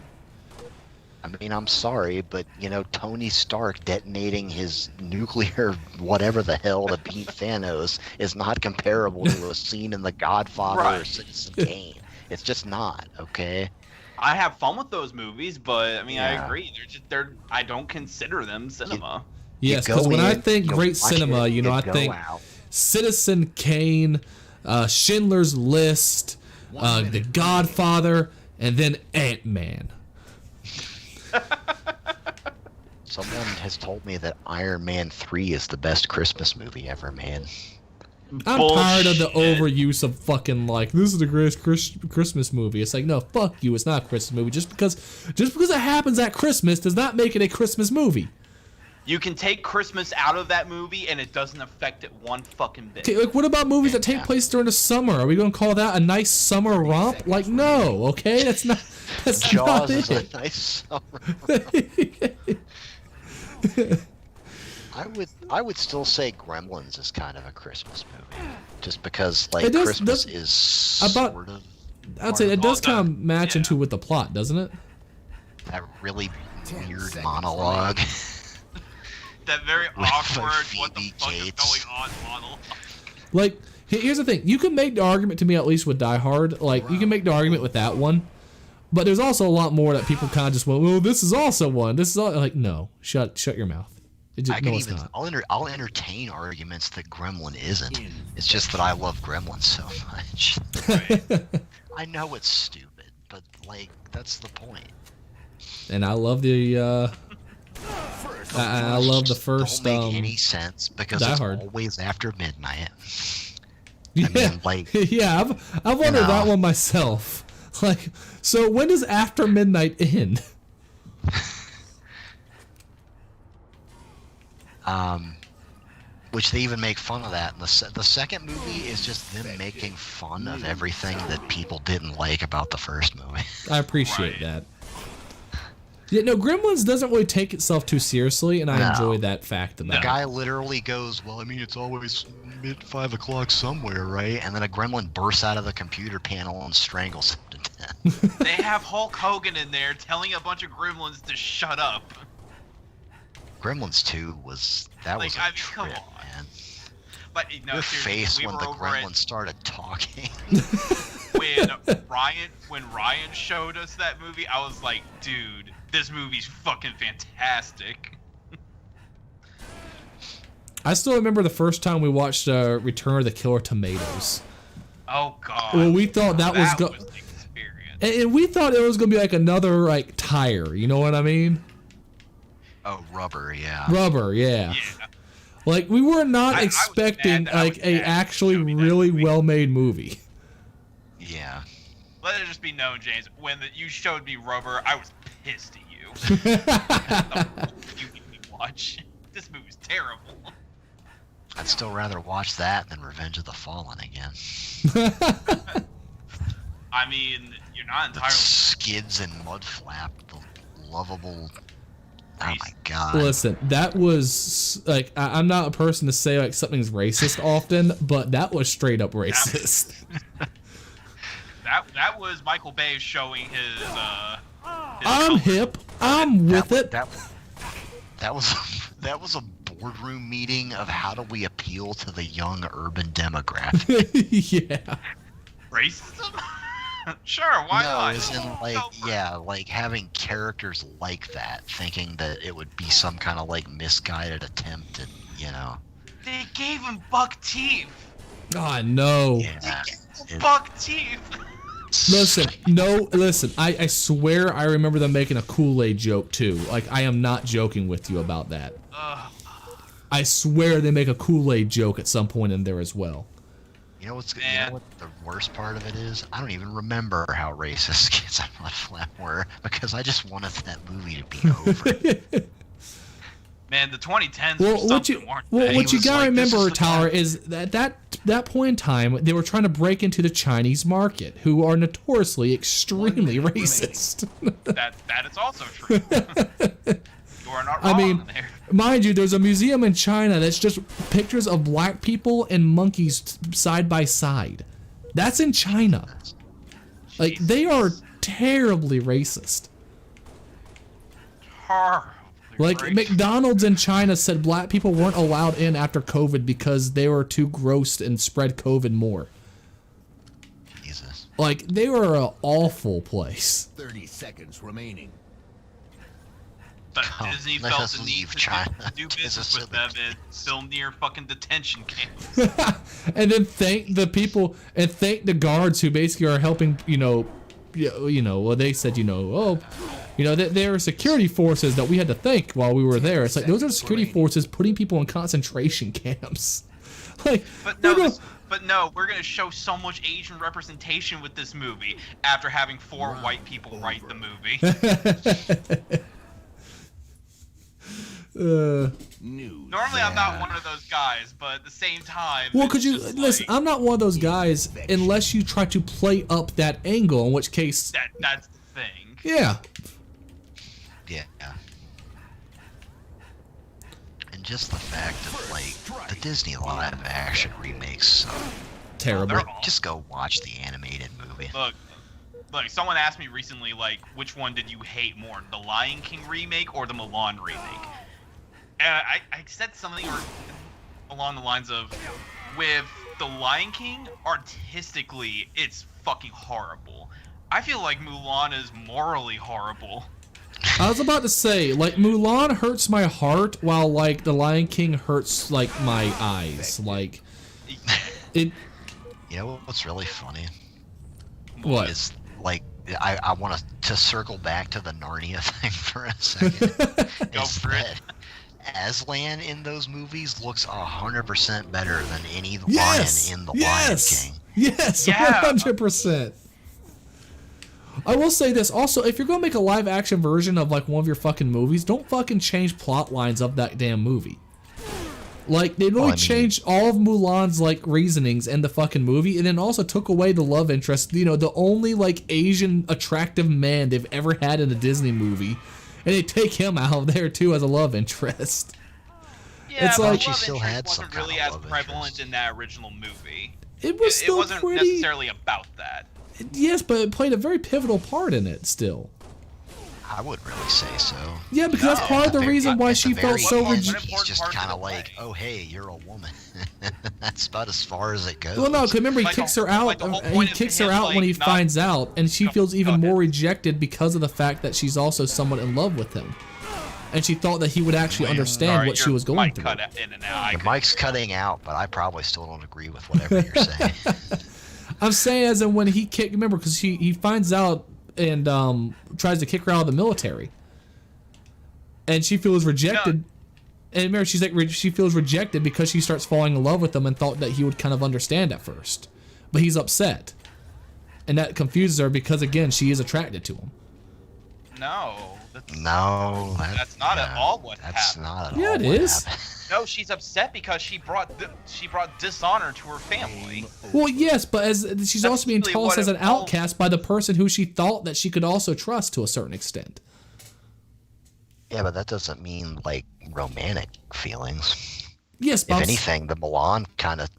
I mean, I'm sorry, but Tony Stark detonating his nuclear whatever the hell to beat Thanos is not comparable to a scene in The Godfather or Right. Citizen Kane. It's just not, okay? I have fun with those movies, but I mean, I Yeah. agree. They're I don't consider them cinema. yes, You because go when I in, think you great watch cinema, it, I go think out. Citizen Kane, Schindler's List, The Godfather, and then Ant-Man. Someone has told me that Iron Man 3 is the best Christmas movie ever made. I'm tired of the Bullshit. overuse of fucking like this is the greatest Christmas movie. It's like no, fuck you. It's not a Christmas movie. Just because it happens at Christmas does not make it a Christmas movie. You can take Christmas out of that movie, and it doesn't affect it one fucking bit. Okay, like what about movies that take place during the summer? Are we gonna call that a nice summer romp? Like no, okay, that's not Jaws is a it. nice summer. I would still say Gremlins is kind of a Christmas movie, just because like It does- Christmas does- is about- sort of I'd say it does Well kind done. of match Yeah. into with the plot, doesn't it? that really 10 weird seconds monologue. That very With awkward, what the Phoebe fuck is Cates. going on model. Like here's the thing: you can make the argument to me at least with Die Hard. Like you can make the argument with that one, but there's also a lot more that people kind of just went, "Well, this is also one. This is all like no, shut your mouth." It just, I no, can it's even not. I'll entertain arguments that Gremlin isn't. It's just that I love Gremlin so much. I know it's stupid, but like that's the point. And I love the I love the first Don't make any sense because Die it's Hard. always after midnight. yeah, mean, like, yeah, I've wondered know. that one myself. Like, so when does After Midnight end? Which they even make fun of that. And the second movie is just them making fun of everything that people didn't like about the first movie. I appreciate Right. that. Yeah, no, Gremlins doesn't really take itself too seriously, and I No. enjoy that fact The about it. guy literally goes, well, I mean, it's always mid 5 o'clock somewhere, right? And then a gremlin bursts out of the computer panel and strangles him to death. They have Hulk Hogan in there telling a bunch of gremlins to shut up. Gremlins 2 was a Like, I mean, come trip, on. man. But no, Your seriously, face we when were the over gremlins at started talking. when Ryan showed us that movie, I was like, dude, this movie's fucking fantastic. I still remember the first time we watched Return of the Killer Tomatoes. Oh god. Well, we thought that was the go- experience. And we thought it was gonna be like another like tire, you know what I mean? Oh, rubber, yeah. Rubber, yeah. Yeah. Like we were not I was expecting mad that I like was a mad actually you showed me that really movie. well made movie. Yeah. Let it just be known, James, when you showed me Rubber, I was pissed at you. You made me watch. This movie's terrible. I'd still rather watch that than Revenge of the Fallen again. I mean, you're not The entirely. skids and Mudflap, the lovable. Oh my god. Listen, that was like I'm not a person to say like something's racist often, but that was straight up racist. That was Michael Bay showing his I'm color. hip. I'm with it. That was that was a boardroom meeting of how do we appeal to the young urban demographic. Yeah. Racism? Sure, why no, not? as in like Go for it. yeah, like having characters like that, thinking that it would be some kind of like misguided attempt at, you know. They gave him buck teeth. Oh, no. Yeah. Buck teeth. Listen, I swear I remember them making a Kool-Aid joke too. Like, I am not joking with you about that. Ugh. I swear they make a Kool-Aid joke at some point in there as well. You know what's Man. you know what the worst part of it is? I don't even remember how racist Kids on Mud Flap were because I just wanted that movie to be over. Man, the 2010s Well, were what something, you weren't well, they? what you was gotta like, this remember, is the Tyler, guy- is that point in time they were trying to break into the Chinese market, who are notoriously extremely racist. that is also true. You are not I wrong mean, there. mind you, there's a museum in China that's just pictures of black people and monkeys side by side. That's in China. Like, they are terribly racist. Horribly Like, racist. McDonald's in China said black people weren't allowed in after COVID because they were too gross and spread COVID more. Jesus. Like, they were an awful place. 30 seconds remaining. But Come, Disney let felt us the need leave to China. do Get business us with to them the- and film near fucking detention camps. And then thank the people and thank the guards who basically are helping, well, they said, there are security forces that we had to thank while we were there. It's like, those are security forces putting people in concentration camps. Like, But we're no, gonna- we're gonna show so much Asian representation with this movie after having 4 white people write the movie. News. Normally, I'm not one of those guys, but at the same time, well, it's could you just listen? like, I'm not one of those guys unless you try to play up that angle, in which case, that's the thing. yeah. Yeah. And just the fact of like the Disney live action remakes suck. Terrible. They're all- Just go watch the animated movie. Look, someone asked me recently, like, which one did you hate more, the Lion King remake or the Mulan remake? And I said something along the lines of, with the Lion King, artistically, it's fucking horrible. I feel like Mulan is morally horrible. I was about to say, like, Mulan hurts my heart, while like the Lion King hurts like my eyes. Like, it. You know what's really funny? What? Is like I want to circle back to the Narnia thing for a second. Go is for it. that Aslan in those movies looks 100% better than any Yes. lion in the Yes. Lion King. Yes. Yeah. 100%. I will say this also: if you're gonna make a live action version of like one of your fucking movies, don't fucking change plot lines of that damn movie. Like, they really Well, I mean- changed all of Mulan's like reasonings in the fucking movie, and then also took away the love interest. The only like Asian attractive man they've ever had in a Disney movie, and they take him out of there too as a love interest. Yeah, It's but like- She love still interest had some wasn't kind really of as love prevalent interest. in that original movie. It was It still wasn't pretty. necessarily about that. Yes, but it played a very pivotal part in it still. I wouldn't really say so. Yeah, because that's No. part of the At the- reason why at she the felt very so end, One rejected. He's important just part of kind the of like, play. oh hey, you're a woman. That's about as far as it goes. Well, no, because remember he Like kicks the- her out. like the whole He point is kicks him, her out when like, he not- finds out, and she Go- feels go even ahead. more rejected because of the fact that she's also somewhat in love with him, and she thought that he would actually understand Sorry, what she your was going mic through. cut in and out. I The couldn't mic's hear. cutting out, but I probably still don't agree with whatever you're saying. I'm saying as in when he kicked. Remember, because he finds out and tries to kick her out of the military, and she feels rejected. And remember, she's like she feels rejected because she starts falling in love with him and thought that he would kind of understand at first, but he's upset, and that confuses her because again she is attracted to him. No, that's, No, That's not at all what That's happened. not at Yeah, all it what is. happened. no. She's upset because she brought dishonor to her family. Well, yes, but as she's That's also being really tossed what as it an all- outcast by the person who she thought that she could also trust to a certain extent. Yeah, but that doesn't mean like romantic feelings. Yes, If but anything, the Milan kind of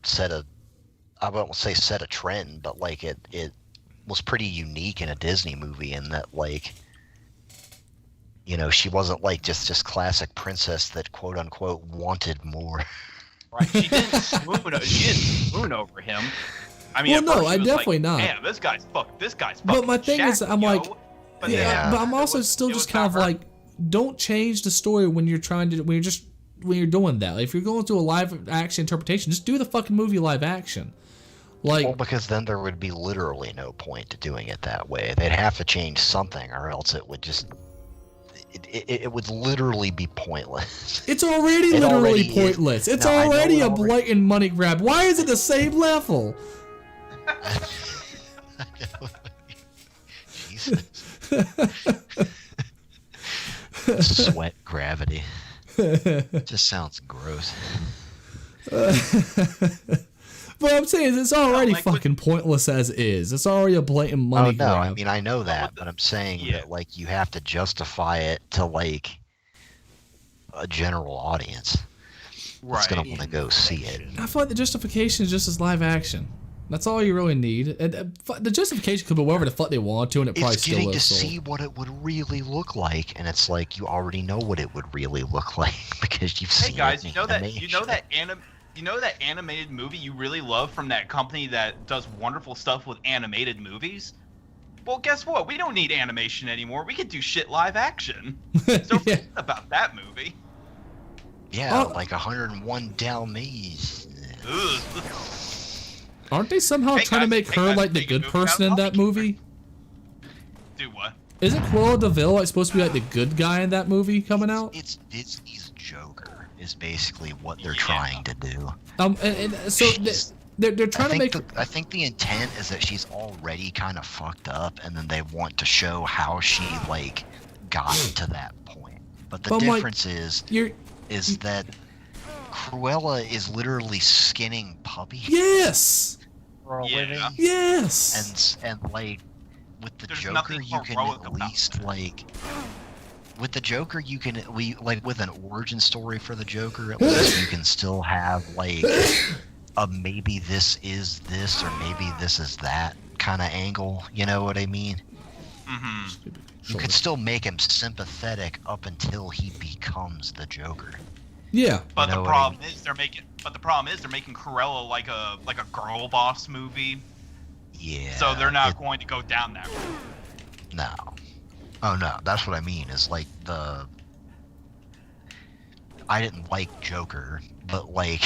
I won't say set a trend, but like it was pretty unique in a Disney movie in that, like, you know, she wasn't like just classic princess that quote unquote wanted more. Right. She didn't swoon over him. I mean, Well, at no, first I she was definitely like, not. Damn, this guy's fucking But my thing is, Shaq, I'm yo." like, But yeah, Yeah. but I'm also it was- still it just was kind of not her. like, don't change the story when you're when you're doing that. Like, if you're going to a live action interpretation, just do the fucking movie live action. Like, Well, because then there would be literally no point to doing it that way. They'd have to change something, or else it would just. It would literally be pointless. it's already It literally already is. pointless. It's No, I know already it a already- blatant money grab. Why is it the same level? Jesus. Sweat gravity. Just sounds gross. But I'm saying it's already like with- fucking pointless as is. It's already a blatant money Oh no, grab. I mean I know that, with but I'm saying yeah. that like you have to justify it to like a general audience that's gonna want to go see it. I feel like the justification is just as live action. That's all you really need. And the justification could be whatever the fuck they want to, and it probably It's still getting to is sold. see what it would really look like, and it's like you already know what it would really look like because you've Hey seen guys, it. you know that animated movie you really love from that company that does wonderful stuff with animated movies? Well, guess what? We don't need animation anymore. We can do shit live action. So Yeah. forget about that movie. Yeah, Oh. like 101 Dalmatians. Ugh. Aren't they somehow Hey, trying to guys, make hey, her guys, like the make a good movie person in about that Zombie movie? Do what? Isn't Cruella de Vil like supposed to be like the good guy in that movie coming out? It's Disney's Joker is basically what they're Yeah. trying to do. And so She's- they're trying to make. I think the intent is that she's already kind of fucked up, and then they want to show how she like got to that point. But the But, like, difference You're is that Cruella is literally skinning puppies, yes, For a Yeah. living. yes. and like with the There's Joker, nothing you can heroic at about least that. like. With the Joker, you can with an origin story for the Joker, at least you can still have like a maybe this is this or maybe this is that kind of angle. You know what I mean? Mm-hmm. You could still make him sympathetic up until he becomes the Joker. Yeah. But know the what I problem is they're making Cruella like a girl boss movie. Yeah. So they're not it- going to go down that road. No. Oh no, that's what I mean. Is like I didn't like Joker, but like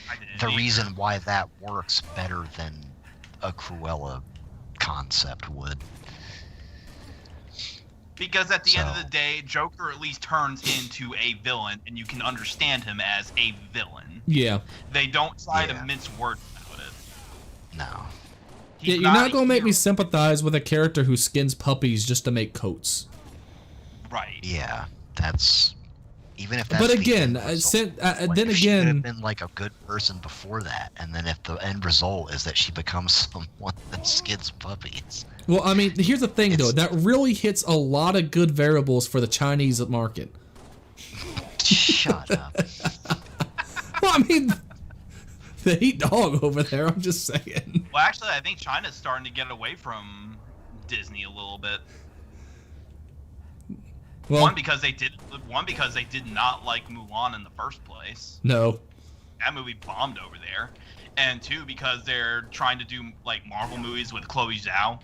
I didn't the either. reason why that works better than a Cruella concept would. Because at the end of So- the day, Joker at least turns into a villain, and you can understand him as a villain. Yeah. They don't try Yeah. to mince words about it. No. Yeah, He's you're not a gonna make me hero. sympathize with a character who skins puppies just to make coats. Right. Yeah, that's even if that's But the again, end result, then if she could have again, been like a good person before that, and then if the end result is that she becomes someone that skins puppies. well, I mean, here's the thing though, It's- that really hits a lot of good variables for the Chinese market. Shut up. Well, I mean, they eat dog over there. I'm just saying. Well, actually, I think China's starting to get away from Disney a little bit. Well, One because they did not like Mulan in the first place. no. That movie bombed over there. And two, because they're trying to do like Marvel movies with Chloe Zhao,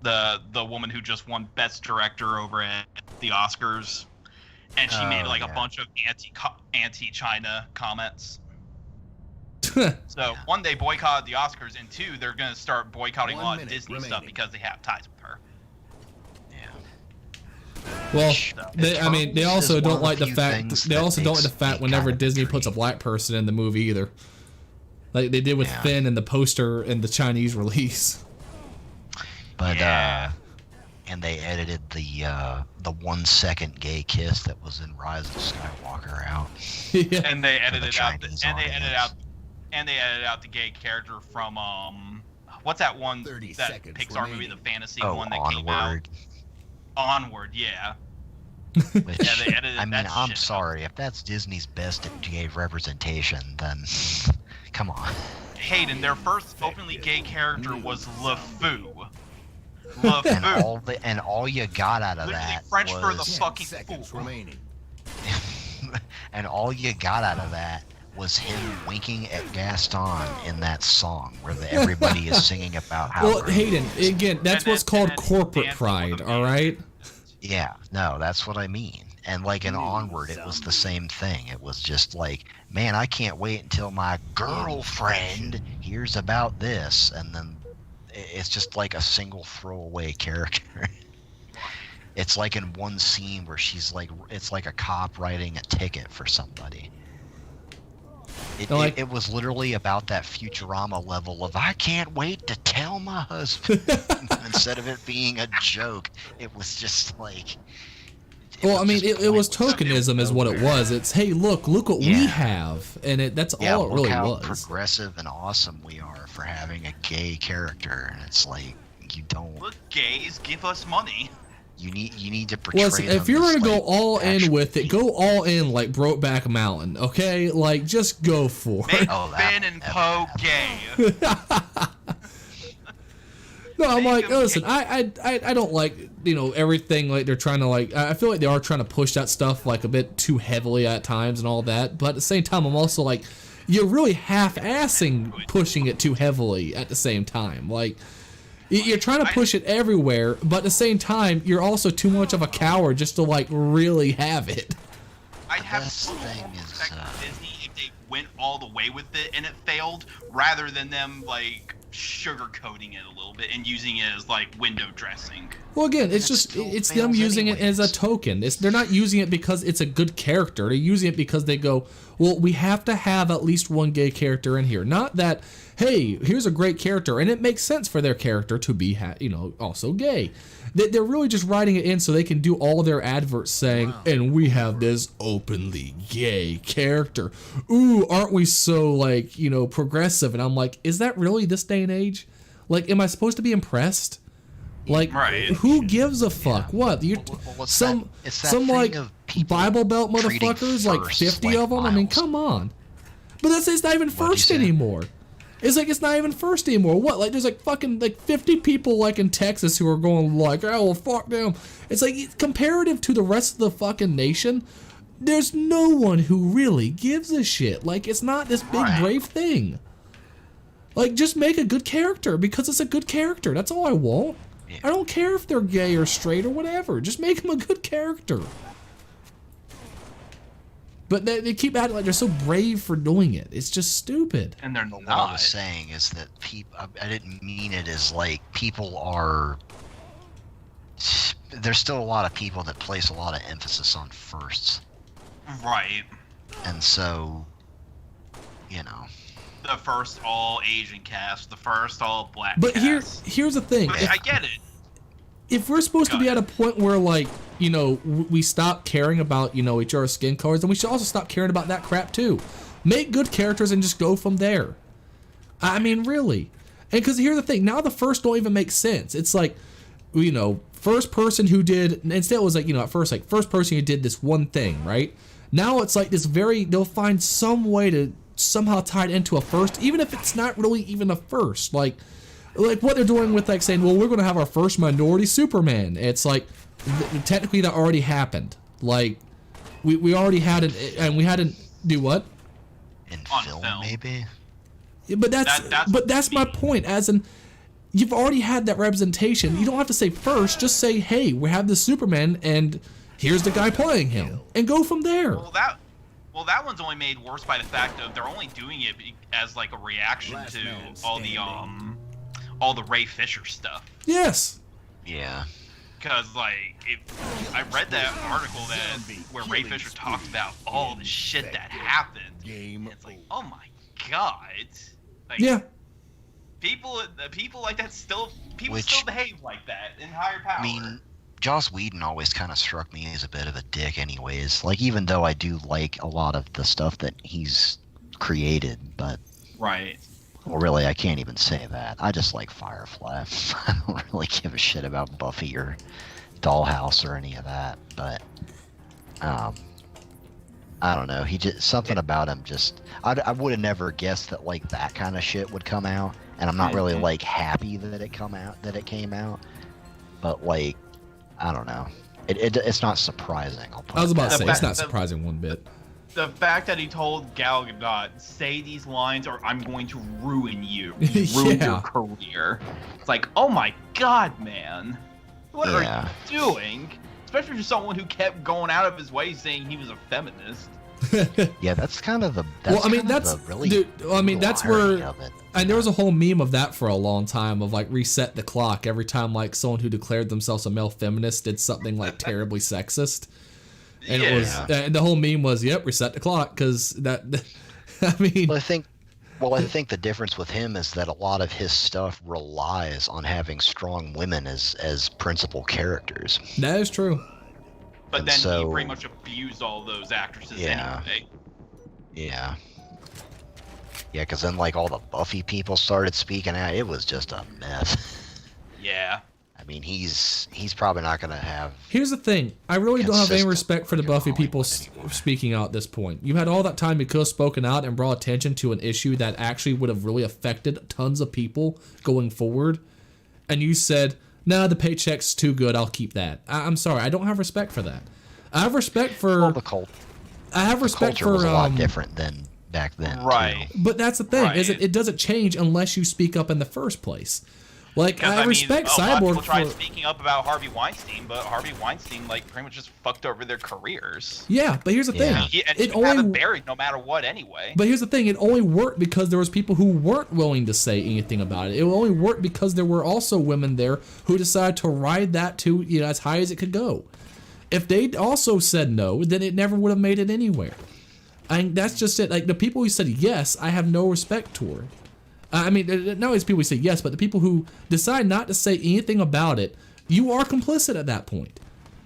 the woman who just won Best Director over at the Oscars, and she made Oh, like yeah. a bunch of anti-China comments. So one, they boycotted the Oscars, and two, they're gonna start boycotting a 1 lot of minute Disney stuff remaining. because they have ties with her. Yeah. Well, So, I mean, they Eternals also is one don't of the like the few fact. things They that also don't like the makes fact me whenever kinda Disney puts a intrigued. black person in the movie either. Like they did with Yeah. Finn in the poster in the Chinese release. But Yeah. and they edited the 1 second gay kiss that was in Rise of Skywalker out. Yeah. and they edited out Chinese and they edited audience. out and they edited out the gay character from what's that one 30 that seconds Pixar movie, remaining. the fantasy Oh, one that came out? Onward. Onward, yeah. Which, Yeah, they edited I mean, that I'm shit out. sorry. If that's Disney's best at gay representation, then come on. Hayden, their first openly gay character was LeFou. LeFou. and all you got out of Literally that French for the was, 10 fucking seconds fool. remaining. and all you got out of that was him winking at Gaston in that song where everybody is singing about how. Well, great Hayden, he is. again, that's And what's then- called and then corporate dance pride, with the all right? Yeah, no, that's what I mean. And like in Onward, it was the same thing. It was just like, man, I can't wait until my girlfriend hears about this, and then it's just like a single throwaway character. It's like in one scene where she's like, it's like a cop writing a ticket for somebody. Like- It was literally about that Futurama level of I can't wait to tell my husband. Instead of it being a joke, it was just like. Well, I mean, just it was pointless. tokenism, is what it was. It's, hey, look what we Yeah. have, and that's Yeah, all it look really how was. progressive and awesome we are for having a gay character, and it's like you don't. Look, gays, give us money. You need to portray. Well, listen, if them you're as, gonna go like, all in actual with it, people. go all in like Brokeback Mountain, okay? Like, just go for it. Make Oh, that Finn one, and that Poe one. gay. No, I'm Make like, them listen, gay. I don't like, everything, like they're trying to, like, I feel like they are trying to push that stuff like a bit too heavily at times and all that, but at the same time, I'm also like, you're really half-assing pushing it too heavily at the same time. Like, you're trying to push it everywhere, but at the same time, you're also too much of a coward just to, like, really have it. I'd have best full thing is, respect for Disney if they went all the way with it and it failed, rather than them like sugarcoating it a little bit and using it as like window dressing. Well, again, it's it just still it's them fails using it as a anyways. token. They're not using it because it's a good character. They're using it because they go, well, we have to have at least one gay character in here. Not that, hey, here's a great character, and it makes sense for their character to be, also gay. They're really just writing it in so they can do all their adverts saying, and we have this openly gay character. Ooh, aren't we so, like, progressive? And I'm like, is that really this day and age? Like, am I supposed to be impressed? Like, Right. who gives a fuck? What? You're Well, it's some it's that some thing like of people Bible Belt treating motherfuckers, like first 50 like of them. I mean, Miles. come on. But it's not even What'd you first say? anymore. It's like it's not even first anymore. What? Like there's like fucking like 50 people like in Texas who are going like, oh well, fuck them. It's like comparative to the rest of the fucking nation, there's no one who really gives a shit. Like it's not this big Right. brave thing. Like just make a good character because it's a good character. That's all I want. Yeah. I don't care if they're gay or straight or whatever. Just make them a good character. But they keep acting like they're so brave for doing it. It's just stupid. And they're But what I not. was saying is that people. I didn't mean it as like people are. There's still a lot of people that place a lot of emphasis on firsts, Right. and so, The first all Asian cast, the first all black But cast. here's the thing. But If, I get it. if we're supposed to Go be at ahead. a point where like, we stop caring about, each other's skin colors, then we should also stop caring about that crap too. Make good characters and just go from there. I mean, really. And because here's the thing, now the first don't even make sense. It's like, first person who did, instead it was like, at first, like, first person who did this one thing, right? Now it's like this they'll find some way to somehow tie it into a first, even if it's not really even a first. Like what they're doing with, like, saying, well, we're going to have our first minority Superman. It's like, technically that already happened. Like, we already had it, and we hadn't, do what? in On film, film. maybe. Yeah, but that's my point. As in, you've already had that representation. You don't have to say first. Just say, hey, we have this Superman, and here's the guy playing him, and go from there. Well, that one's only made worse by the fact of they're only doing it as like a reaction Last to man all the Ray Fisher stuff. Yes. Yeah. Because like, I read that article where Ray Fisher talked about all the shit that happened. Game It's like, oh my god. Like, Yeah. People like that still Which- still behave like that in higher power. I mean, Joss Whedon always kind of struck me as a bit of a dick, anyways. Like, even though I do like a lot of the stuff that he's created, but right. well, really, I can't even say that. I just like Firefly. I don't really give a shit about Buffy or Dollhouse or any of that. But, I don't know. He just something about him just. I would have never guessed that like that kind of shit would come out, and I'm not really like happy that it came out. but like, I don't know. It's not surprising. I'll put I was it about to that say way. it's not surprising one bit. The fact that he told Gal Gadot, say these lines or I'm going to ruin you. Yeah. Ruin your career. It's like, oh my god, man. What Yeah. are you doing? Especially for someone who kept going out of his way saying he was a feminist. Yeah, that's kind of the. Well, I mean, kind of that's the really. dude. I mean, cool that's irony where. of it. And there was a whole meme of that for a long time of like reset the clock every time like someone who declared themselves a male feminist did something like terribly sexist. And it was and the whole meme was, yep, reset the clock because that. I mean, Well, I think the difference with him is that a lot of his stuff relies on having strong women as principal characters. that is true. But And then so- he pretty much abused all those actresses Yeah. anyway. Yeah. Yeah, because then like all the Buffy people started speaking out. It was just a mess. Yeah. I mean, he's probably not gonna have. Here's the thing. I really don't have any Consistent respect for the with Buffy Hollywood people anymore. speaking out at this point. You had all that time you could have spoken out and brought attention to an issue that actually would have really affected tons of people going forward. And you said, nah, the paycheck's too good. I'll keep that. I'm sorry. I don't have respect for that. I have respect for... Well, the I have respect culture for... was a lot different than back then. too. Right. But that's the thing, is Right. it doesn't change unless you speak up in the first place. Like, 'Cause, I respect a lot of people Cyborg tried for... speaking up about Harvey Weinstein, but Harvey Weinstein like pretty much just fucked over their careers. Yeah, but here's the thing. Yeah. And It he would have only... it buried no matter what anyway. But here's the thing, it only worked because there was people who weren't willing to say anything about it. It only worked because there were also women there who decided to ride that to, you know, as high as it could go. If they'd also said no, then it never would have made it anywhere. That's just it. Like, the people who said yes, I have no respect toward. I mean, not only people who say yes, but the people who decide not to say anything about it, you are complicit at that point.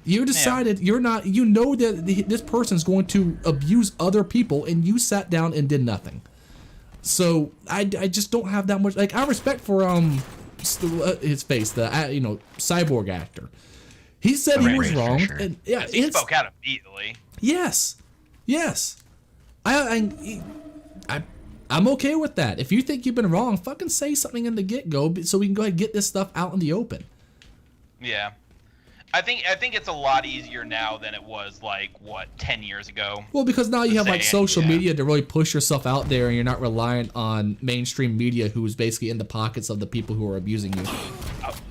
You decided you're not, you know that this person's going to abuse other people, and you sat down and did nothing. So I just don't have that much. Like, I respect for his face, the Cyborg actor. He said he was Ray wrong, Fisher. and yeah, He spoke out immediately. yes. I'm okay with that. If you think you've been wrong, fucking say something in the get-go so we can go ahead and get this stuff out in the open. Yeah. I think it's a lot easier now than it was like 10 years ago. Well, because now you have like Saying, social yeah. media to really push yourself out there, and you're not reliant on mainstream media who's basically in the pockets of the people who are abusing you.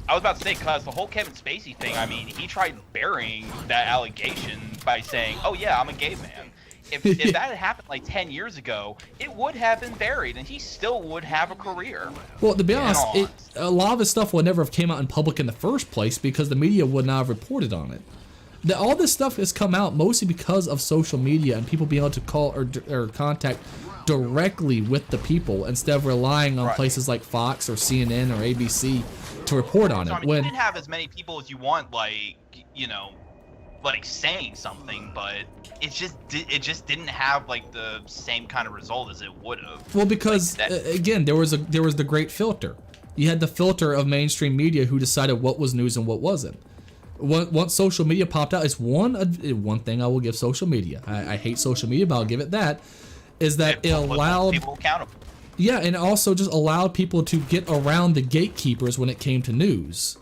I was about to say, cause the whole Kevin Spacey thing, I mean, he tried burying that allegation by saying, "Oh yeah, I'm a gay man." If that had happened like 10 years ago, it would have been buried, and he still would have a career. Well, to be honest, on. a lot of this stuff would never have came out in public in the first place because the media would not have reported on it. All this stuff has come out mostly because of social media and people being able to call or contact directly with the people instead of relying on Right. places like Fox or CNN or ABC to report on So, I it. mean, When you didn't have as many people as you want, like, like saying something, but it just didn't have like the same kind of result as it would have. Well, because Like that- again, there was the great filter. You had the filter of mainstream media who decided what was news and what wasn't. Once social media popped out, it's one thing I will give social media. I hate social media, but I'll give it that. Is that it holds allowed people accountable. Yeah, and it also just allowed people to get around the gatekeepers when it came to news.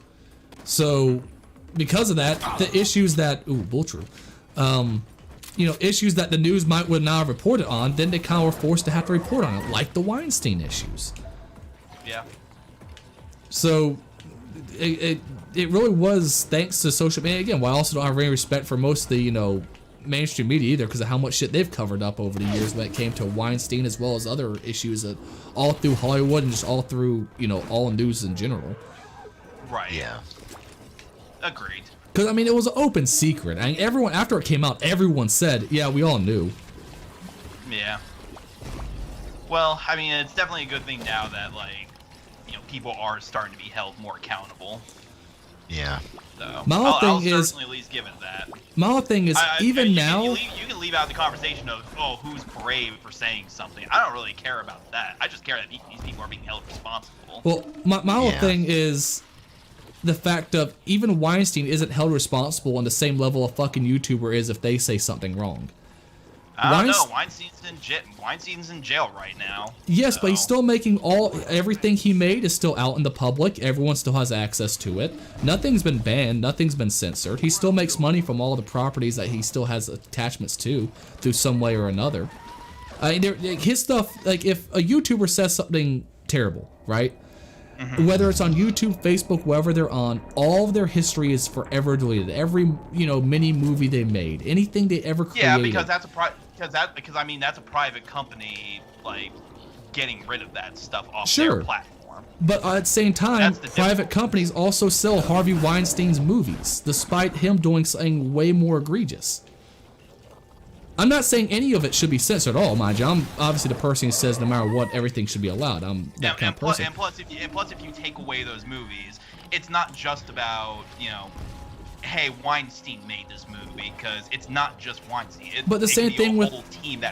So, because of that, the issues that Bulltrue, issues that the news would not have reported on, then they kind of were forced to have to report on it, like the Weinstein issues. Yeah. So, it really was thanks to social media. Again, while I also don't have any respect for most of the mainstream media either, because of how much shit they've covered up over the years when it came to Weinstein as well as other issues that all through Hollywood and just all through all news in general. Right. Yeah. Agreed. Because I mean, it was an open secret. I mean, everyone after it came out, everyone said, "Yeah, we all knew." Yeah. Well, I mean, it's definitely a good thing now that people are starting to be held more accountable. Yeah. So My whole I'll thing is- certainly at least give it that. My whole thing is, even you now, you can leave out the conversation of who's brave for saying something. I don't really care about that. I just care that these people are being held responsible. well, my whole Yeah. thing is the fact of even Weinstein isn't held responsible on the same level a fucking YouTuber is if they say something wrong. I don't know. Weinst- Weinstein's in jail right now. Yes, so. but he's still making everything he made is still out in the public. Everyone still has access to it. Nothing's been banned. Nothing's been censored. He still makes money from all the properties that he still has attachments to through some way or another. His stuff, like if a YouTuber says something terrible, right? Whether it's on YouTube, Facebook, wherever they're on, all of their history is forever deleted. Every mini movie they made, anything they ever created. Yeah, because that's a private company like getting rid of that stuff off their platform. But at the same time, private companies also sell Harvey Weinstein's movies, despite him doing something way more egregious. I'm not saying any of it should be censored at all, mind you. I'm obviously the person who says no matter what, everything should be allowed. I'm that kind of person. And plus, if you take away those movies, it's not just about, hey, Weinstein made this movie, because it's not just Weinstein. But the same thing with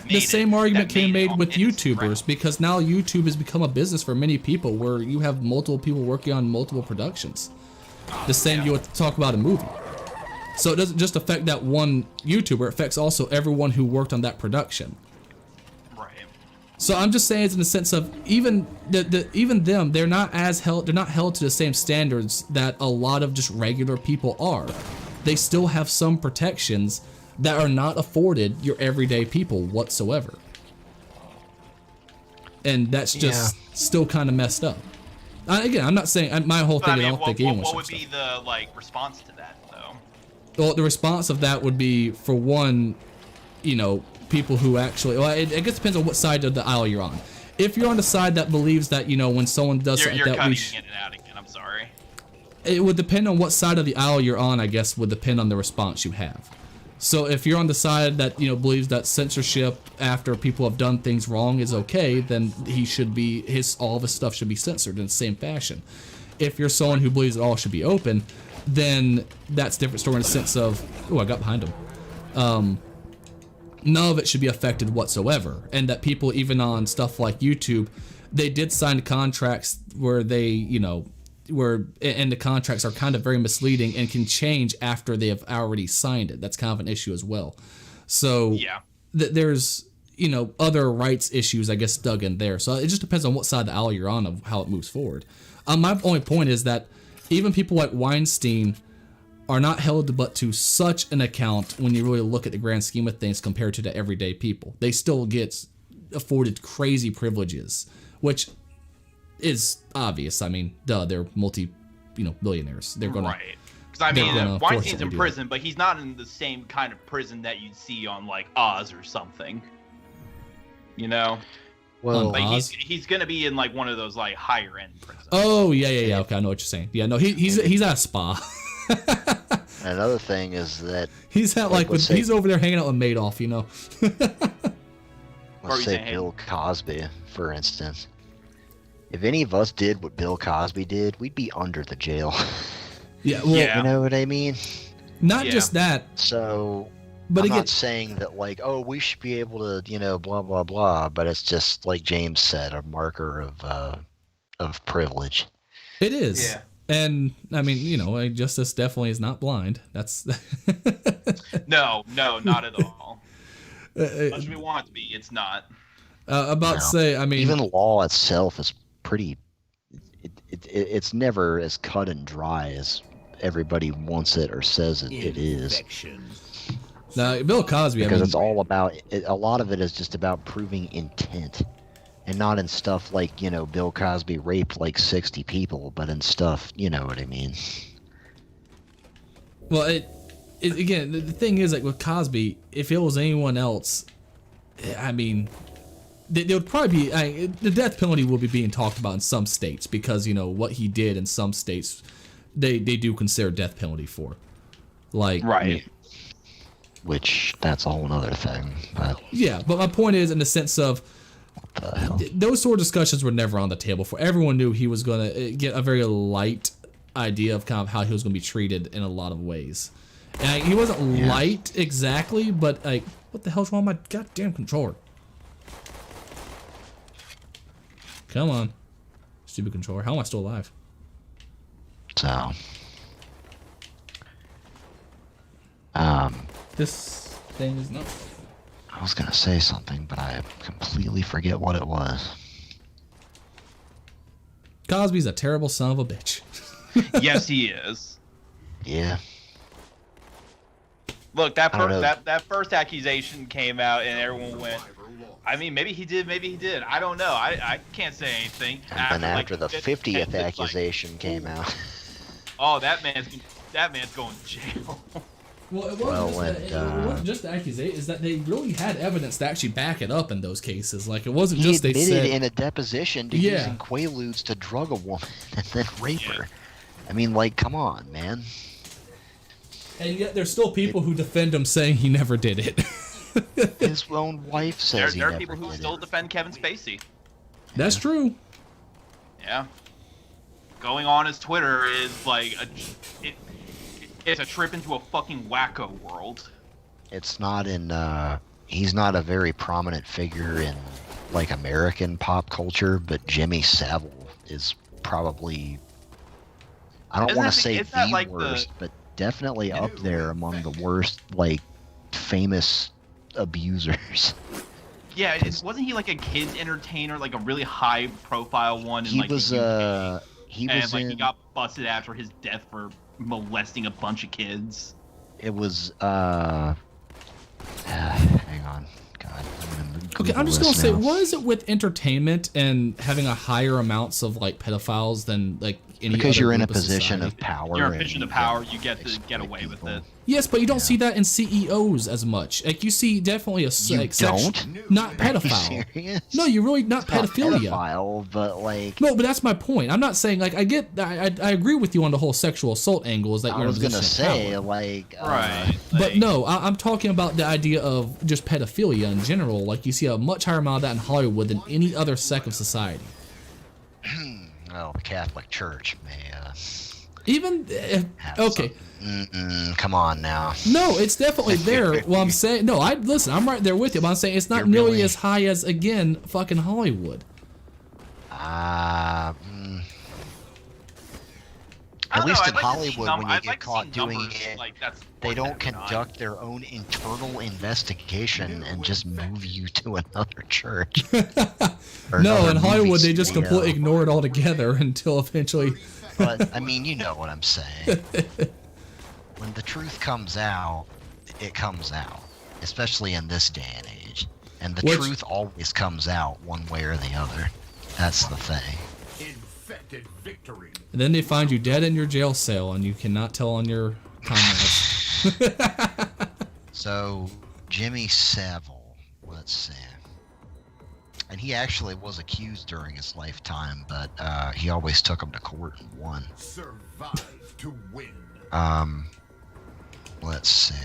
the same argument can be made with YouTubers, because now YouTube has become a business for many people, where you have multiple people working on multiple productions. The same you would talk about a movie. So it doesn't just affect that one YouTuber, it affects also everyone who worked on that production. Right. So I'm just saying it's in the sense of even them, they're not held to the same standards that a lot of just regular people are. They still have some protections that are not afforded your everyday people whatsoever. And that's just still kind of messed up. Again, I'm not saying my whole thing. I don't think anyone should. What would be the response to that, though? Well, the response of that would be, for one, people who actually. Well, it guess depends on what side of the aisle you're on. If you're on the side that believes that when someone does something that we. You're cutting it out again. I'm sorry. It would depend on what side of the aisle you're on. I guess would depend on the response you have. So if you're on the side that believes that censorship after people have done things wrong is okay, then he should be all of his stuff should be censored in the same fashion. If you're someone who believes it all should be open, then that's a different story in the sense of I got behind him. None of it should be affected whatsoever, and that people even on stuff like YouTube, they did sign contracts where they and the contracts are kind of very misleading and can change after they have already signed it. That's kind of an issue as well. So there's other rights issues, I guess, dug in there. So it just depends on what side of the aisle you're on of how it moves forward. My only point is that even people like Weinstein are not held but to such an account when you really look at the grand scheme of things compared to the everyday people. They still get afforded crazy privileges, which is obvious. I mean, they're billionaires. They're gonna right. Because Weinstein's in prison, but he's not in the same kind of prison that you'd see on like Oz or something. Well, like he's gonna be in like one of those like higher end prisons. Oh yeah. Okay, I know what you're saying. Yeah, no, he's at a spa. Another thing is that he's at he's over there hanging out with Madoff. Let's say Bill Cosby, for instance. If any of us did what Bill Cosby did, we'd be under the jail. Yeah, well, you know what I mean? Not just that. So, but I'm not saying that we should be able to, blah blah blah. But it's just like James said, a marker of privilege. It is. Yeah. And I mean, justice definitely is not blind. That's no, not at all. Much as we want it to be, it's not. To say, I mean, even law itself is pretty. It's never as cut and dry as everybody wants it or says it is. Now, Bill Cosby, because it's all about. A lot of it is just about proving intent, and not in stuff like Bill Cosby raped like 60 people, but in stuff, you know what I mean. Well, again, the thing is, like with Cosby, if it was anyone else, I mean. They would probably be. The death penalty will be being talked about in some states because what he did in some states, they do consider death penalty for, like right. Which that's a whole other thing. But yeah, but my point is in the sense of those sort of discussions were never on the table. For everyone knew he was going to get a very light idea of kind of how he was going to be treated in a lot of ways, and he wasn't light exactly, but like what the hell's wrong with my goddamn controller? Come on, stupid controller. How am I still alive? So, this thing is not. I was gonna say something, but I completely forget what it was. Cosby's a terrible son of a bitch. Yes, he is. Yeah. Look, that I don't know. that first accusation came out, and everyone went. I mean, maybe he did, maybe he did. I don't know. I can't say anything. And then like, after the it's 50th like, accusation came out. oh, that man's going to jail. Well, it wasn't, Well, just, and, it wasn't just the accusation. Is that they really had evidence to actually back it up in those cases. Like, it wasn't He just they admitted said. in a deposition to Yeah. using Quaaludes to drug a woman and then rape Yeah. her. I mean, like, come on, man. And yet there's still people who defend him saying he never did it. His own wife says he There are never people who did still it. defend Kevin Spacey. That's true. Yeah. Going on his Twitter is like it's a trip into a fucking wacko world. It's not in, he's not a very prominent figure in, like, American pop culture, but Jimmy Savile is probably, I don't Isn't want that to the- say isn't that the like the- worst, but definitely up there among the worst, like, famous abusers. Yeah, wasn't he like a kids entertainer, like a really high profile one? In, He like, the was, UK? he and was like in, he got busted after his death for molesting a bunch of kids. it was, hang on. God, I'm gonna Okay, I'm just gonna say, what is it with entertainment and having a higher amounts of like pedophiles than like any Because other you're in a group of position society? of power. You're in a and position of you power, can you get to get exploit away with people. it. Yes, but you don't Yeah. see that in CEOs as much. Like you see definitely a You like, don't? not Are you pedophile. serious? No, you're really not Not pedophilia. pedophile, but like, No, but that's my point. I'm not saying like I agree with you on the whole sexual assault angle. Is that I you're was in a gonna position of say, power. like, Right. But no, I'm talking about the idea of just pedophilia in general. Like you see a much higher amount of that in Hollywood than any other sect of society. well, the Catholic Church may, Even have okay, come on now. no, it's definitely there. Well, I'm saying no. I listen. I'm right there with you. But I'm saying it's not You're nearly really- as high as again fucking Hollywood. Uh, I At don't least know, in I'd like to see Hollywood, num- when you I'd get like to see caught doing numbers, it, like, that's they don't that or not. conduct their own internal investigation and just move you to another church. Or No, another in Hollywood movie they just studio. completely ignore it altogether until eventually. But I mean, you know what I'm saying. When the truth comes out, it comes out, especially in this day and age. And the Which- truth always comes out one way or the other. That's the thing. Infected victory. And then they find you dead in your jail cell, and you cannot tell on your comrades. So, Jimmy Savile, let's see. And he actually was accused during his lifetime, but he always took him to court and won. Survive to win. Let's see.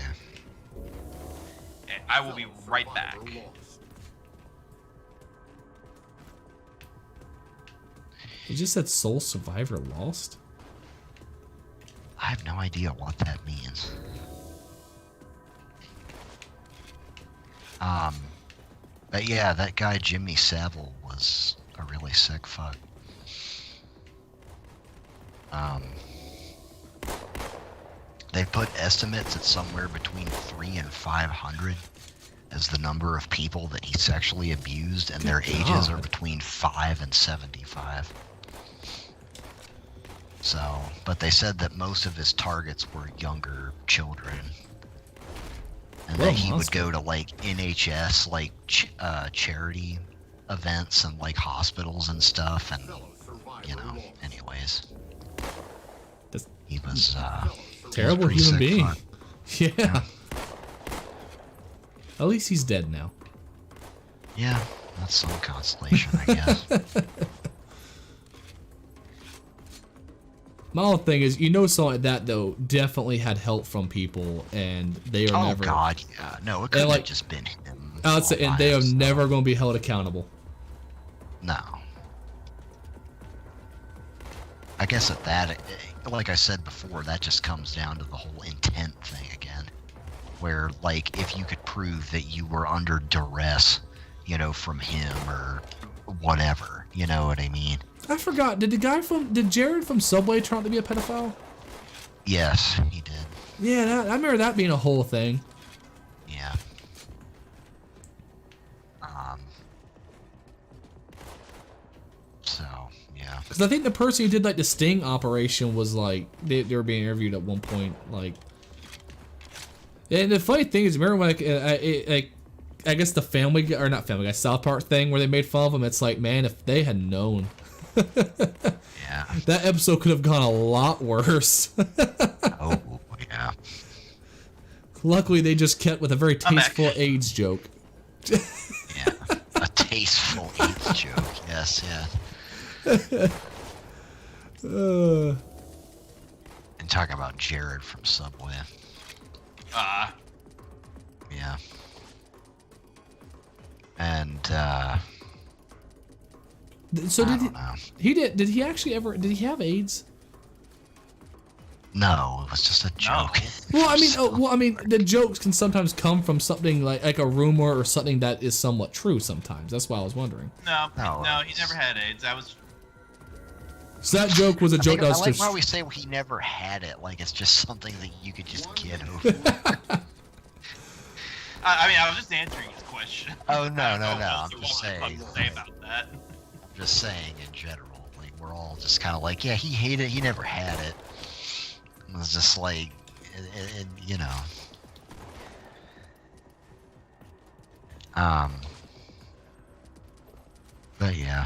I will be right back. Survivor lost. You just said Soul Survivor lost. I have no idea what that means. But yeah, that guy Jimmy Savile was a really sick fuck. They put estimates at somewhere between 300 and 500 as the number of people that he sexually abused, and their ages are God. between 5 and 75. So, but they said that most of his targets were younger children. And Well, that he would must go to like NHS, like charity events and like hospitals and stuff, and Fellow survivor you know, lost. anyways, That's he was terrible pretty human sick being. fuck. Yeah. At least he's dead now. Yeah, that's some consolation, I guess. My whole thing is, you know, something like that though definitely had help from people, and they are Oh never. God, yeah, no, it could like- have just been him. I would say, all and by they are himself. never going to be held accountable. No. I guess at that, like I said before, that just comes down to the whole intent thing again. Where, like, if you could prove that you were under duress, you know, from him or whatever, you know what I mean? I forgot. Did Jared from Subway turn out to be a pedophile? Yes, he did. Yeah, I remember that being a whole thing. Yeah. Because I think the person who did like the sting operation was like they were being interviewed at one point. Like, and the funny thing is, remember when I guess the Family or not Family Guy, South Park thing where they made fun of him. It's like, man, if they had known, Yeah. that episode could have gone a lot worse. Oh, yeah. Luckily, they just kept with a very I'm back. tasteful AIDS joke. Yeah. A tasteful AIDS joke. Yes, yeah. And talk about Jared from Subway. Yeah. And, So I did don't know. did he actually ever did he have AIDS? No, it was just a joke. Well, I mean, the jokes can sometimes come from something like a rumor or something that is somewhat true. Sometimes that's why I was wondering. No, No, he never had AIDS. I was. So that joke was a joke that I was like just. why we say he never had it, like it's just something that you could just get over. I mean, I was just answering his question. Oh, no, I don't no, know no, what I'm else just you want saying. to say about that. I'm just saying in general, like we're all just kind of like, yeah, he hated it, he never had it. It was just like, you know. But yeah.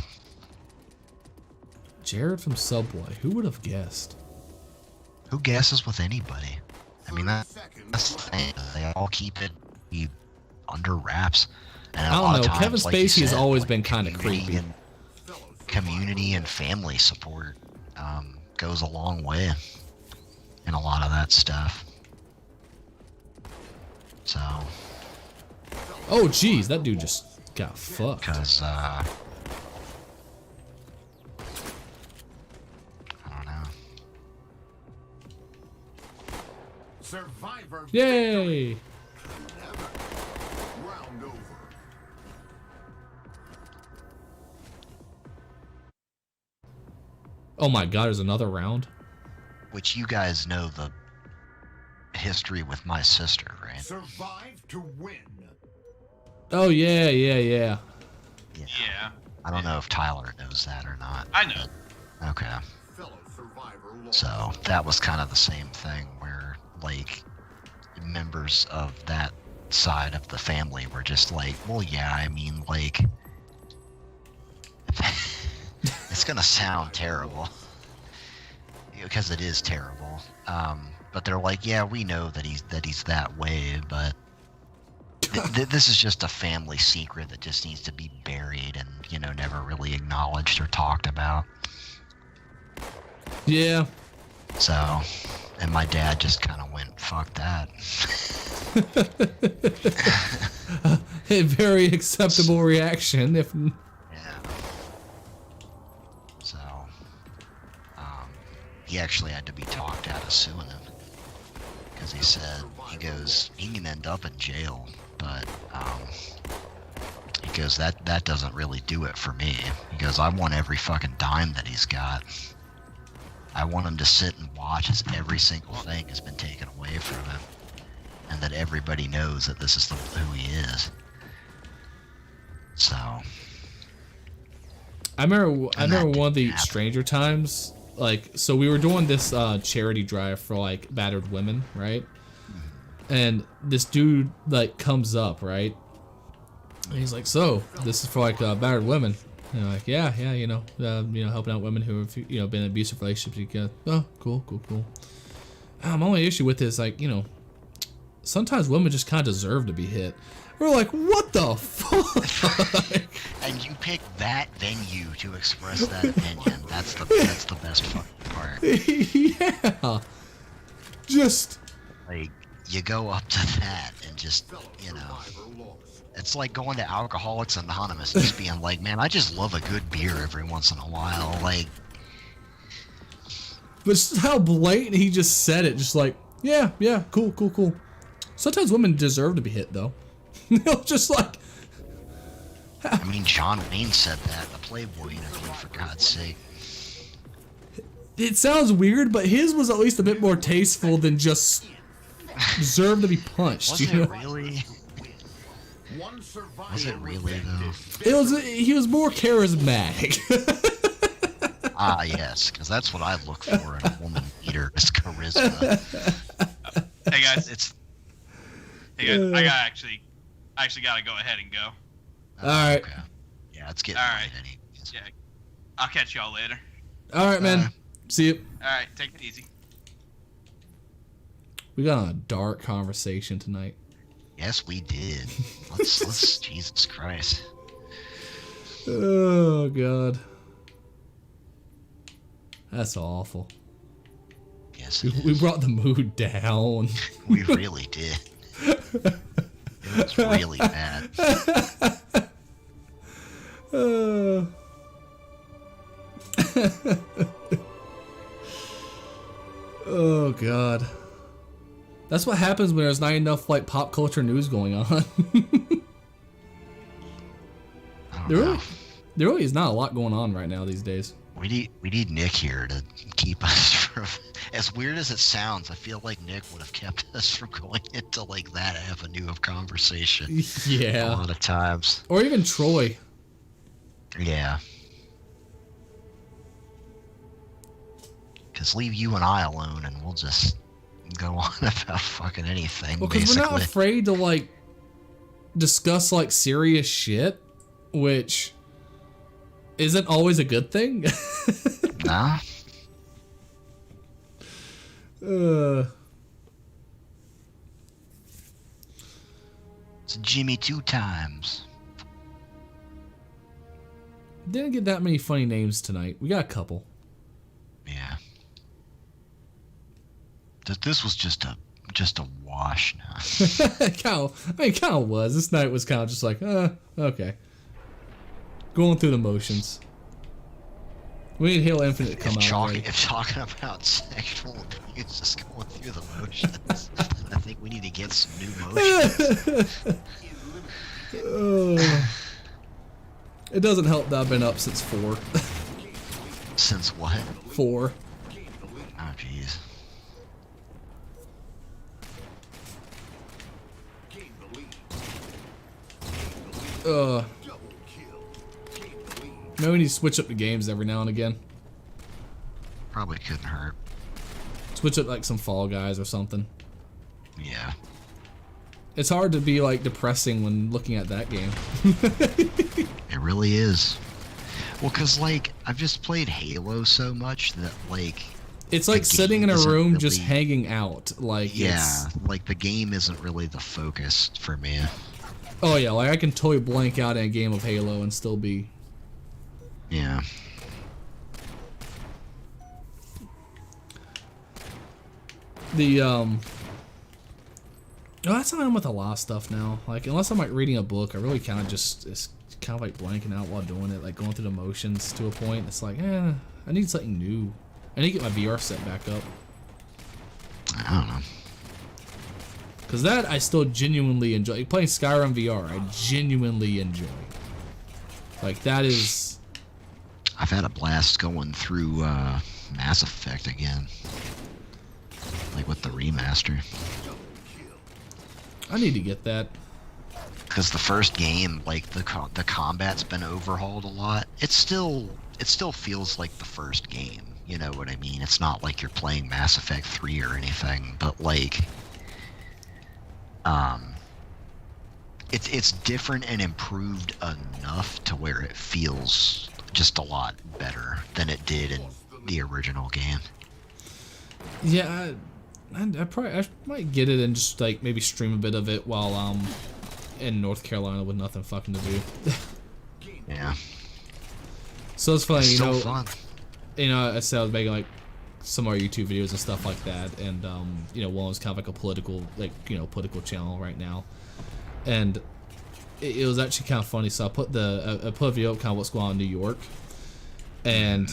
Jared from Subway. Who would have guessed? Who guesses with anybody? I mean, 30 seconds that's the thing. They all keep it under wraps. And I a don't lot of know. times, Kevin like you Spacey has said, always like, been kinda community creepy. and- community and family support goes a long way in a lot of that stuff. So, Oh, geez, that dude just got fucked. because I don't know. Survivor Yay! round over. Oh my God, there's another round. Which you guys know the history with my sister, right? Survive to win. Oh yeah. Yeah, I don't know if Tyler knows that or not. I know. Okay. Fellow survivor lost. So that was kind of the same thing where, like, members of that side of the family were just like, well, yeah, I mean, like, it's gonna sound terrible because it is terrible. But they're like, yeah, we know that he's that way, but this is just a family secret that just needs to be buried and, you know, never really acknowledged or talked about. Yeah. So, and my dad just kind of went, fuck that. A very acceptable reaction. If Yeah. So, he actually had to be talked out of suing him. Because he said, he goes, he can end up in jail, but, he goes, that doesn't really do it for me. He goes, I want every fucking dime that he's got. I want him to sit and watch as every single thing has been taken away from him. And that everybody knows that this is who he is. So, I remember And that one of the didn't happen. Stranger Times. Like, so we were doing this charity drive for like battered women, right? And this dude like comes up, right? And he's like, "So this is for like battered women." And I'm like, "Yeah, you know, helping out women who have been in abusive relationships." You go, "Oh, cool." My only issue with this, like, sometimes women just kind of deserve to be hit. We're like, what the fuck? and you pick that venue to express that opinion. That's the best fucking part. Yeah. Just. Like, you go up to that and just, you know, Survivor lost. it's like going to Alcoholics Anonymous and just being like, man, I just love a good beer every once in a while. Like, But just how blatant he just said it. Just like, yeah, cool. Sometimes women deserve to be hit, though. Just like. I mean, John Wayne said that in the Playboy interview, for God's sake. It sounds weird, but his was at least a bit more tasteful than just deserve to be punched. Was it really? One survivor Was it really, though? He was more charismatic. Ah, yes, because that's what I look for in a woman eater is charisma. Hey guys, It's I actually gotta go ahead and go. Alright. Okay. Yeah, it's getting All late right. anyways. Yeah, I'll catch y'all later. All right, man. See you. All right, take it easy. We got on a dark conversation tonight. Yes, we did. Let's Jesus Christ. Oh god, that's awful. Yes, We brought the mood down. we really did. It was really bad. Oh god, that's what happens when there's not enough like pop culture news going on. I don't There know. really, there really is not a lot going on right now these days. We need Nick here to keep us from. As weird as it sounds, I feel like Nick would have kept us from going into like that avenue of conversation a Yeah, lot of times. or even Troy. Yeah. Because leave you and I alone, and we'll just go on about fucking anything. Well, because we're basically. not afraid to like discuss like serious shit, which isn't always a good thing. Nah. It's Jimmy 2 times. Didn't get that many funny names tonight. We got a couple. Yeah. This was just a wash now. kind of was. This night was kind of just like, okay. Going through the motions. We need Halo Infinite to come out already. If talking about sexual abuse is going through the motions, I think we need to get some new motions. It doesn't help that I've been up since 4. Since what? 4. Oh, jeez. Maybe we need to switch up the games every now and again. Probably couldn't hurt. Switch up like some Fall Guys or something. Yeah. It's hard to be like depressing when looking at that game. It really is. Well, because, like, I've just played Halo so much that, like... It's like the sitting in game a isn't room just really- hanging out. Like, Yeah, like, the game isn't really the focus for me. Oh yeah, like I can totally blank out in a game of Halo and still be... Yeah. Oh, that's how I'm with a lot of stuff now. Like, unless I'm like reading a book, I really kind of just it's kind of like blanking out while doing it, like going through the motions to a point. It's like, I need something new. I need to get my VR set back up, I don't know. cause that I still genuinely enjoy. Like, playing Skyrim VR, I genuinely enjoy. Like that is. I've had a blast going through Mass Effect again. Like with the remaster. I need to get that. Because the first game, like the combat's been overhauled a lot. It still feels like the first game. You know what I mean? It's not like you're playing Mass Effect 3 or anything, but like, it's different and improved enough to where it feels just a lot better than it did in the original game. Yeah, I might get it and just like maybe stream a bit of it while in North Carolina with nothing fucking to do. Yeah. So it's funny, It's you still know. fun. You know, I said I was making like some more YouTube videos and stuff like that, and you know, one was kind of like a political, like, you know, political channel right now, and it was actually kind of funny. So I put a video up kind of what's going on in New York, and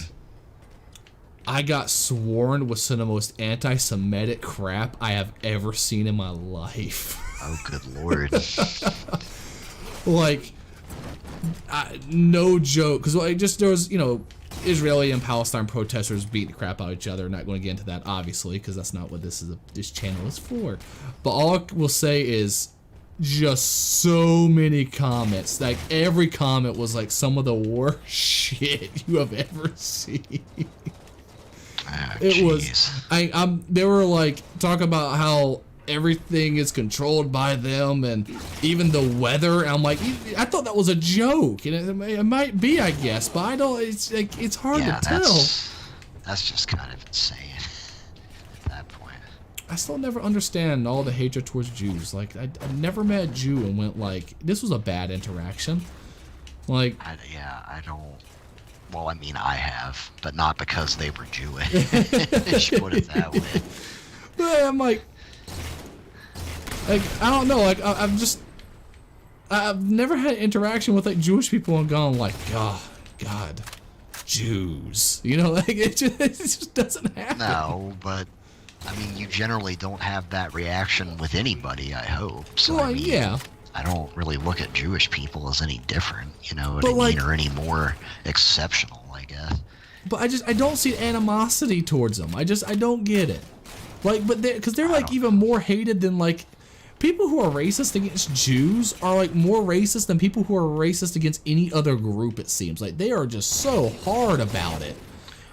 I got sworn with some of the most anti-Semitic crap I have ever seen in my life. Oh, good lord. Like, no joke, because like just there was, you know, Israeli and Palestine protesters beating the crap out of each other. Not going to get into that, obviously, because that's not what this channel is for. But all I will say is, just so many comments. Like every comment was like some of the worst shit you have ever seen. It was. They were like talking about how everything is controlled by them, and even the weather. I'm like, I thought that was a joke, and it might be, I guess, but I don't. It's like it's hard to tell. That's just kind of insane at that point. I still never understand all the hatred towards Jews. Like I never met a Jew and went like, this was a bad interaction. Like I don't. Well, I mean, I have, but not because they were Jewish. Put it that way. But I'm like I don't know. Like I've never had interaction with like Jewish people and gone like, God, Jews. You know, like it just doesn't happen. No, but I mean, you generally don't have that reaction with anybody. I hope. So Well, I mean, yeah. I don't really look at Jewish people as any different, you know what But, I mean, like- or any more exceptional, I guess. But I don't see animosity towards them. I don't get it. Like, but because they're like even more hated than like people who are racist against Jews are like more racist than people who are racist against any other group. It seems like they are just so hard about it.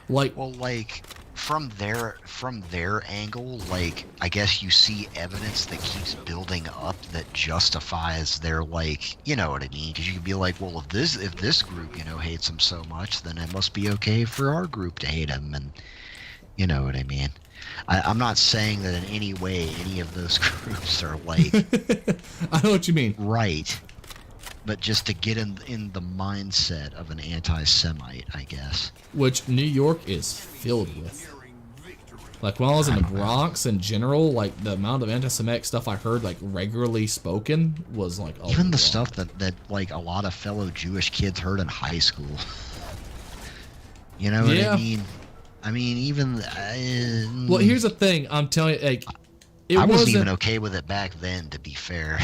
Like, Well, like from their angle, like I guess you see evidence that keeps building up that justifies their, like, you know what I mean? Because you can be like, well, if this group, you know, hates him so much, then it must be okay for our group to hate him, and you know what I mean? I'm not saying that in any way any of those groups are like I know what you mean. right, but just to get in the mindset of an anti-Semite, I guess. Which New York is filled with. Like when I was in the Bronx in general, like the amount of anti-Semitic stuff I heard like regularly spoken was like Even the stuff that like a lot of fellow Jewish kids heard in high school. You know what Yeah. I mean? I mean, even Well, here's the thing. I'm telling you, like, it I wasn't wasn't even okay with it back then, to be fair.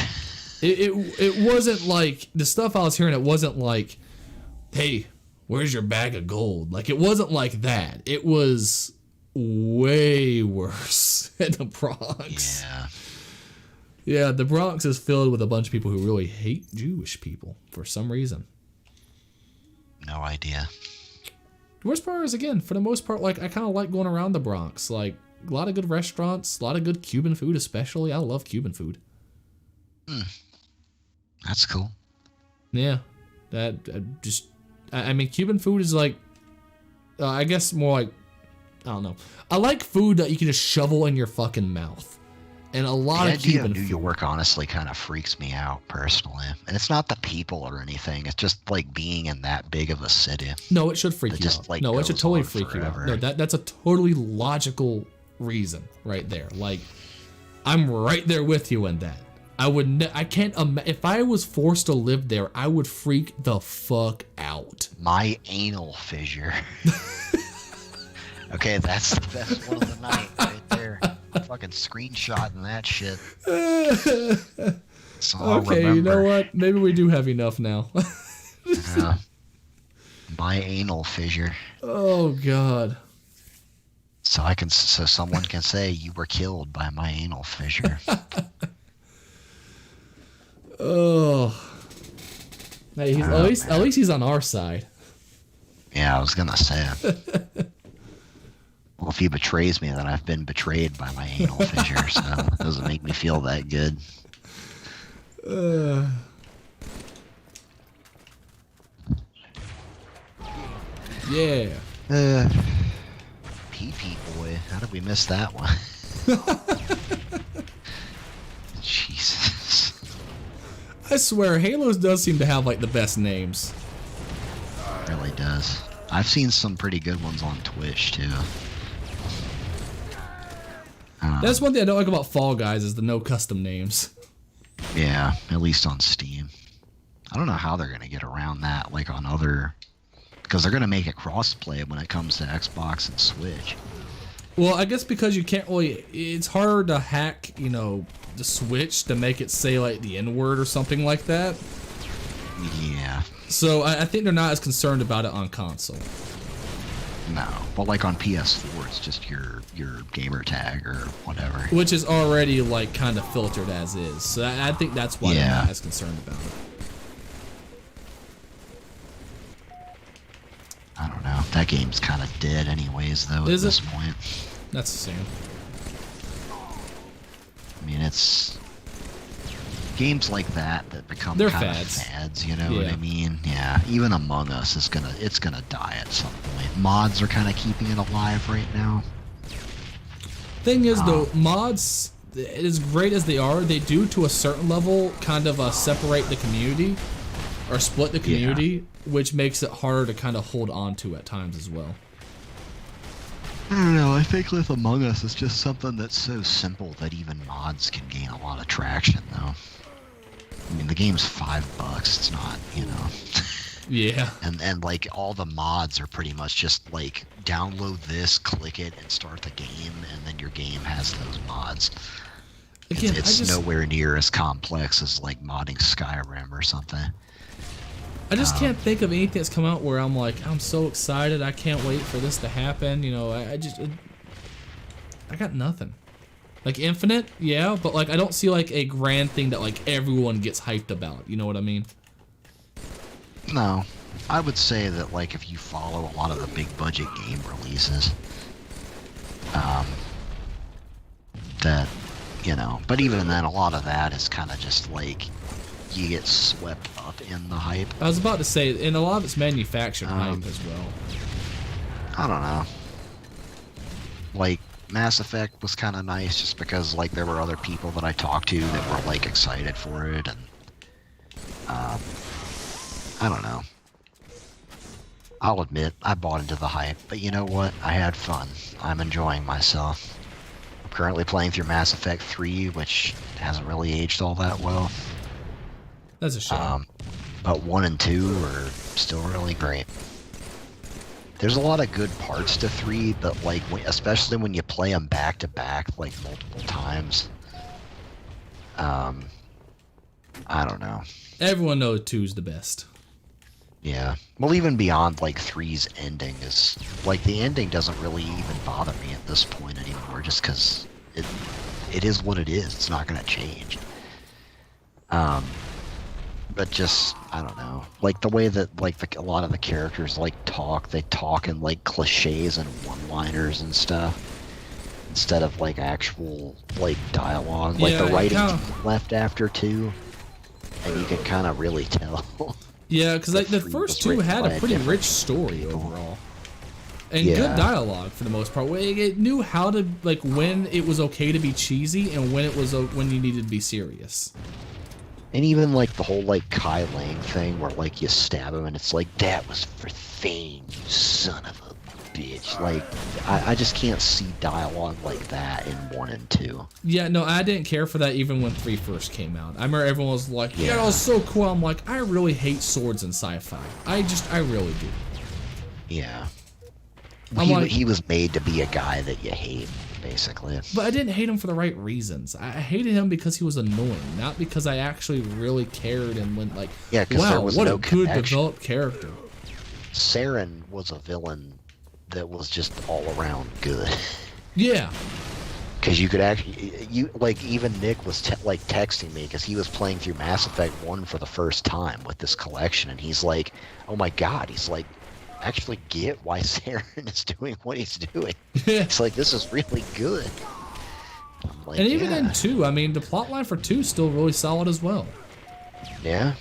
it wasn't like the stuff I was hearing. It wasn't like, hey, where's your bag of gold? Like, it wasn't like that. It was way worse in the Bronx. Yeah. Yeah, the Bronx is filled with a bunch of people who really hate Jewish people for some reason. No idea. The worst part is, again, for the most part, like, I kind of like going around the Bronx. Like, a lot of good restaurants, a lot of good Cuban food, especially. I love Cuban food. That's cool. Yeah, I mean, Cuban food is like, I guess more like, I don't know. I like food that you can just shovel in your fucking mouth. And a lot The of idea Cuban of New food. York honestly kind of freaks me out personally. And it's not the people or anything. It's just like being in that big of a city. No, it should freak It you just, out. like, No, it should goes totally on freak you out. forever. No, that's a totally logical reason right there. Like, I'm right there with you in that. I can't if I was forced to live there, I would freak the fuck out. My anal fissure. Okay, that's the best one of the night right there. Fucking screenshotting that shit. So I'll Okay, remember. you know what? Maybe we do have enough now. My anal fissure. Oh god. So someone can say you were killed by my anal fissure. Oh. Hey, at least he's on our side. Yeah, I was gonna say it. Well, if he betrays me, then I've been betrayed by my anal fissure, so it doesn't make me feel that good. Yeah. Pee-pee boy, how did we miss that one? Jesus. I swear, Halos does seem to have like the best names. It really does. I've seen some pretty good ones on Twitch too. That's one thing I don't like about Fall Guys is the no custom names. Yeah, at least on Steam. I don't know how they're gonna get around that, like on other, because they're gonna make it crossplay when it comes to Xbox and Switch. Well, I guess because you can't really, it's hard to hack, you know, the Switch to make it say like the N-word or something like that. Yeah. So I think they're not as concerned about it on console. No, but like on PS4, it's just your gamer tag or whatever. which is already like kind of filtered as is. So I think that's why Yeah. I'm not as concerned about it. I don't know. That game's kind of dead anyways, though, Is at it? this point. That's the same. I mean, it's games like that become They're kind fads. of fads, you know what Yeah. I mean? Yeah, even Among Us is it's gonna die at some point. Mods are kind of keeping it alive right now. Thing is, though, mods, as great as they are, they do to a certain level kind of separate the community or split the community, which makes it harder to kind of hold on to at times as well. I don't know. I think with Among Us, it's just something that's so simple that even mods can gain a lot of traction, though. I mean, the game's $5. It's not, you know. Yeah. And like all the mods are pretty much just like download this, click it, and start the game, and then your game has those mods. Again, It's nowhere near as complex as like modding Skyrim or something. I just can't think of anything that's come out where I'm like, I'm so excited, I can't wait for this to happen. You know, I got nothing. Like Infinite, yeah, but like I don't see like a grand thing that like everyone gets hyped about. You know what I mean? No, I would say that like if you follow a lot of the big budget game releases, that, you know, but even then, a lot of that is kind of just like you get swept up in the hype. I was about to say, and a lot of it's manufactured hype as well. I don't know. Like Mass Effect was kind of nice just because like there were other people that I talked to that were like excited for it, and I don't know. I'll admit I bought into the hype, but you know what? I had fun. I'm enjoying myself. I'm currently playing through Mass Effect 3, which hasn't really aged all that well. That's a shame. But 1 and 2 are still really great. There's a lot of good parts to 3, but like, especially when you play them back to back, like multiple times. I don't know. Everyone knows 2's the best. Yeah. Well, even beyond like 3's ending is like the ending doesn't really even bother me at this point anymore, just because it is what it is. It's not gonna change. But just, I don't know, like the way that like a lot of the characters like they talk in like cliches and one-liners and stuff instead of like actual like dialogue. Like Yeah, the writing kinda- left after 2, and you can kind of really tell. Yeah, because like the 3 first was 2 written had by a a pretty different rich story people. overall, and Yeah. good dialogue for the most part. It knew how to like when it was okay to be cheesy and when it was when you needed to be serious. And even like the whole like Kai Lang thing where like you stab him and it's like, that was for Thane, you son of a bitch. Like, I just can't see dialogue like that in 1 and 2. Yeah, no, I didn't care for that even when 3 first came out. I remember everyone was like, yeah, Yeah. that was so cool. I'm like, I really hate swords in sci-fi. I really do. Yeah. I'm like- He was made to be a guy that you hate, basically. But I didn't hate him for the right reasons. I hated him because he was annoying, not because I actually really cared and went like, Yeah, 'cause wow, there was what no a good connection. developed character. Saren was a villain that was just all around good. Yeah, Because you could actually, like, even Nick was like texting me because he was playing through Mass Effect 1 for the first time with this collection, and he's like, oh my god, he's like, I actually get why Saren is doing what he's doing. yeah. It's like, this is really good. I'm like, And even yeah, in 2, I mean, the plotline for 2 is still really solid as well. yeah.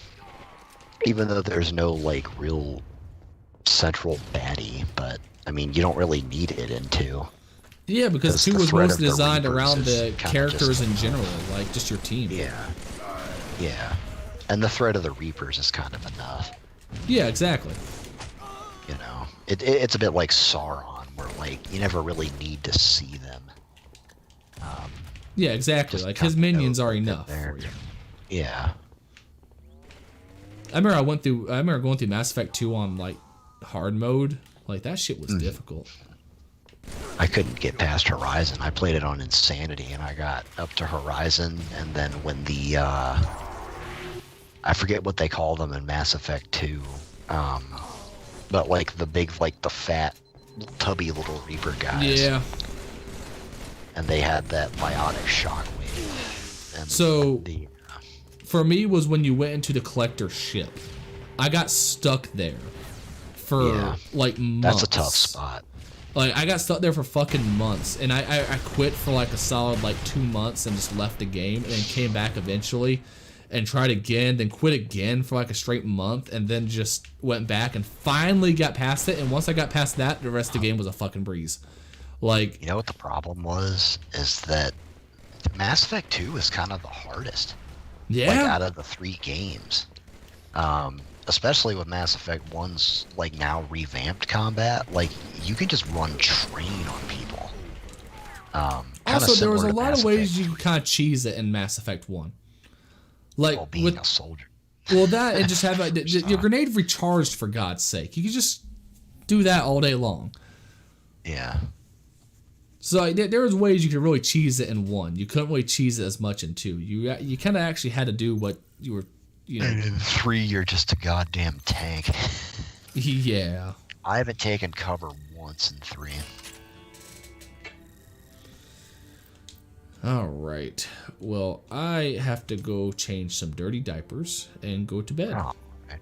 Even though there's no, like, real central baddie, but, I mean, you don't really need it in 2. Yeah, because Because 2 the was threat mostly of the designed Reapers around is the kinda characters just- in general, like just your team. Yeah. Yeah. And the threat of the Reapers is kind of enough. Yeah, exactly. You know, it's a bit like Sauron, where like you never really need to see them. Yeah, exactly. Just Like his kinda minions know are that they're enough there. for you. Yeah, I remember going through Mass Effect 2 on like hard mode. Like that shit was difficult. I couldn't get past Horizon. I played it on Insanity, and I got up to Horizon, and then when the I forget what they call them in Mass Effect 2, but like the big, like the fat, tubby little Reaper guys. Yeah. and they had that bionic shockwave. And So- the For me was when you went into the collector ship. I got stuck there for Yeah. like months. that's a tough spot. Like I got stuck there for fucking months, and I quit for like a solid like 2 months and just left the game, and then came back eventually, and tried again, then quit again for like a straight month, and then just went back and finally got past it. And once I got past that, the rest of the game was a fucking breeze. Like You know what the problem was? Is that Mass Effect 2 is kind of the hardest. Like yeah, out of the 3 games. Especially with Mass Effect 1's like now revamped combat, like you can just run train on people. Kinda also there was similar a to lot Mass of ways Effect you could kind of cheese it in Mass Effect 1. Like while being with a soldier. well that and just have like, your grenade recharged for God's sake. You could just do that all day long. Yeah. So like, there was ways you could really cheese it in 1. You couldn't really cheese it as much in 2. You kind of actually had to do what you were, you And know. in 3, you're just a goddamn tank. Yeah. I haven't taken cover once in 3. All right. Well, I have to go change some dirty diapers and go to bed. Oh, okay.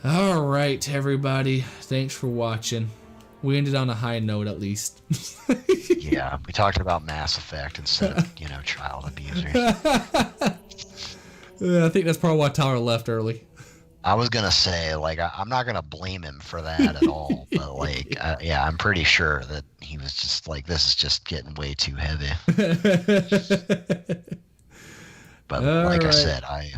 All right, everybody. Thanks for watching. We ended on a high note, at least. Yeah, we talked about Mass Effect instead of, child abuser. I think that's probably why Tyler left early. I was gonna say, like, I'm not gonna blame him for that at all, but like, yeah, I'm pretty sure that he was just like, this is just getting way too heavy. But All like I right. said, I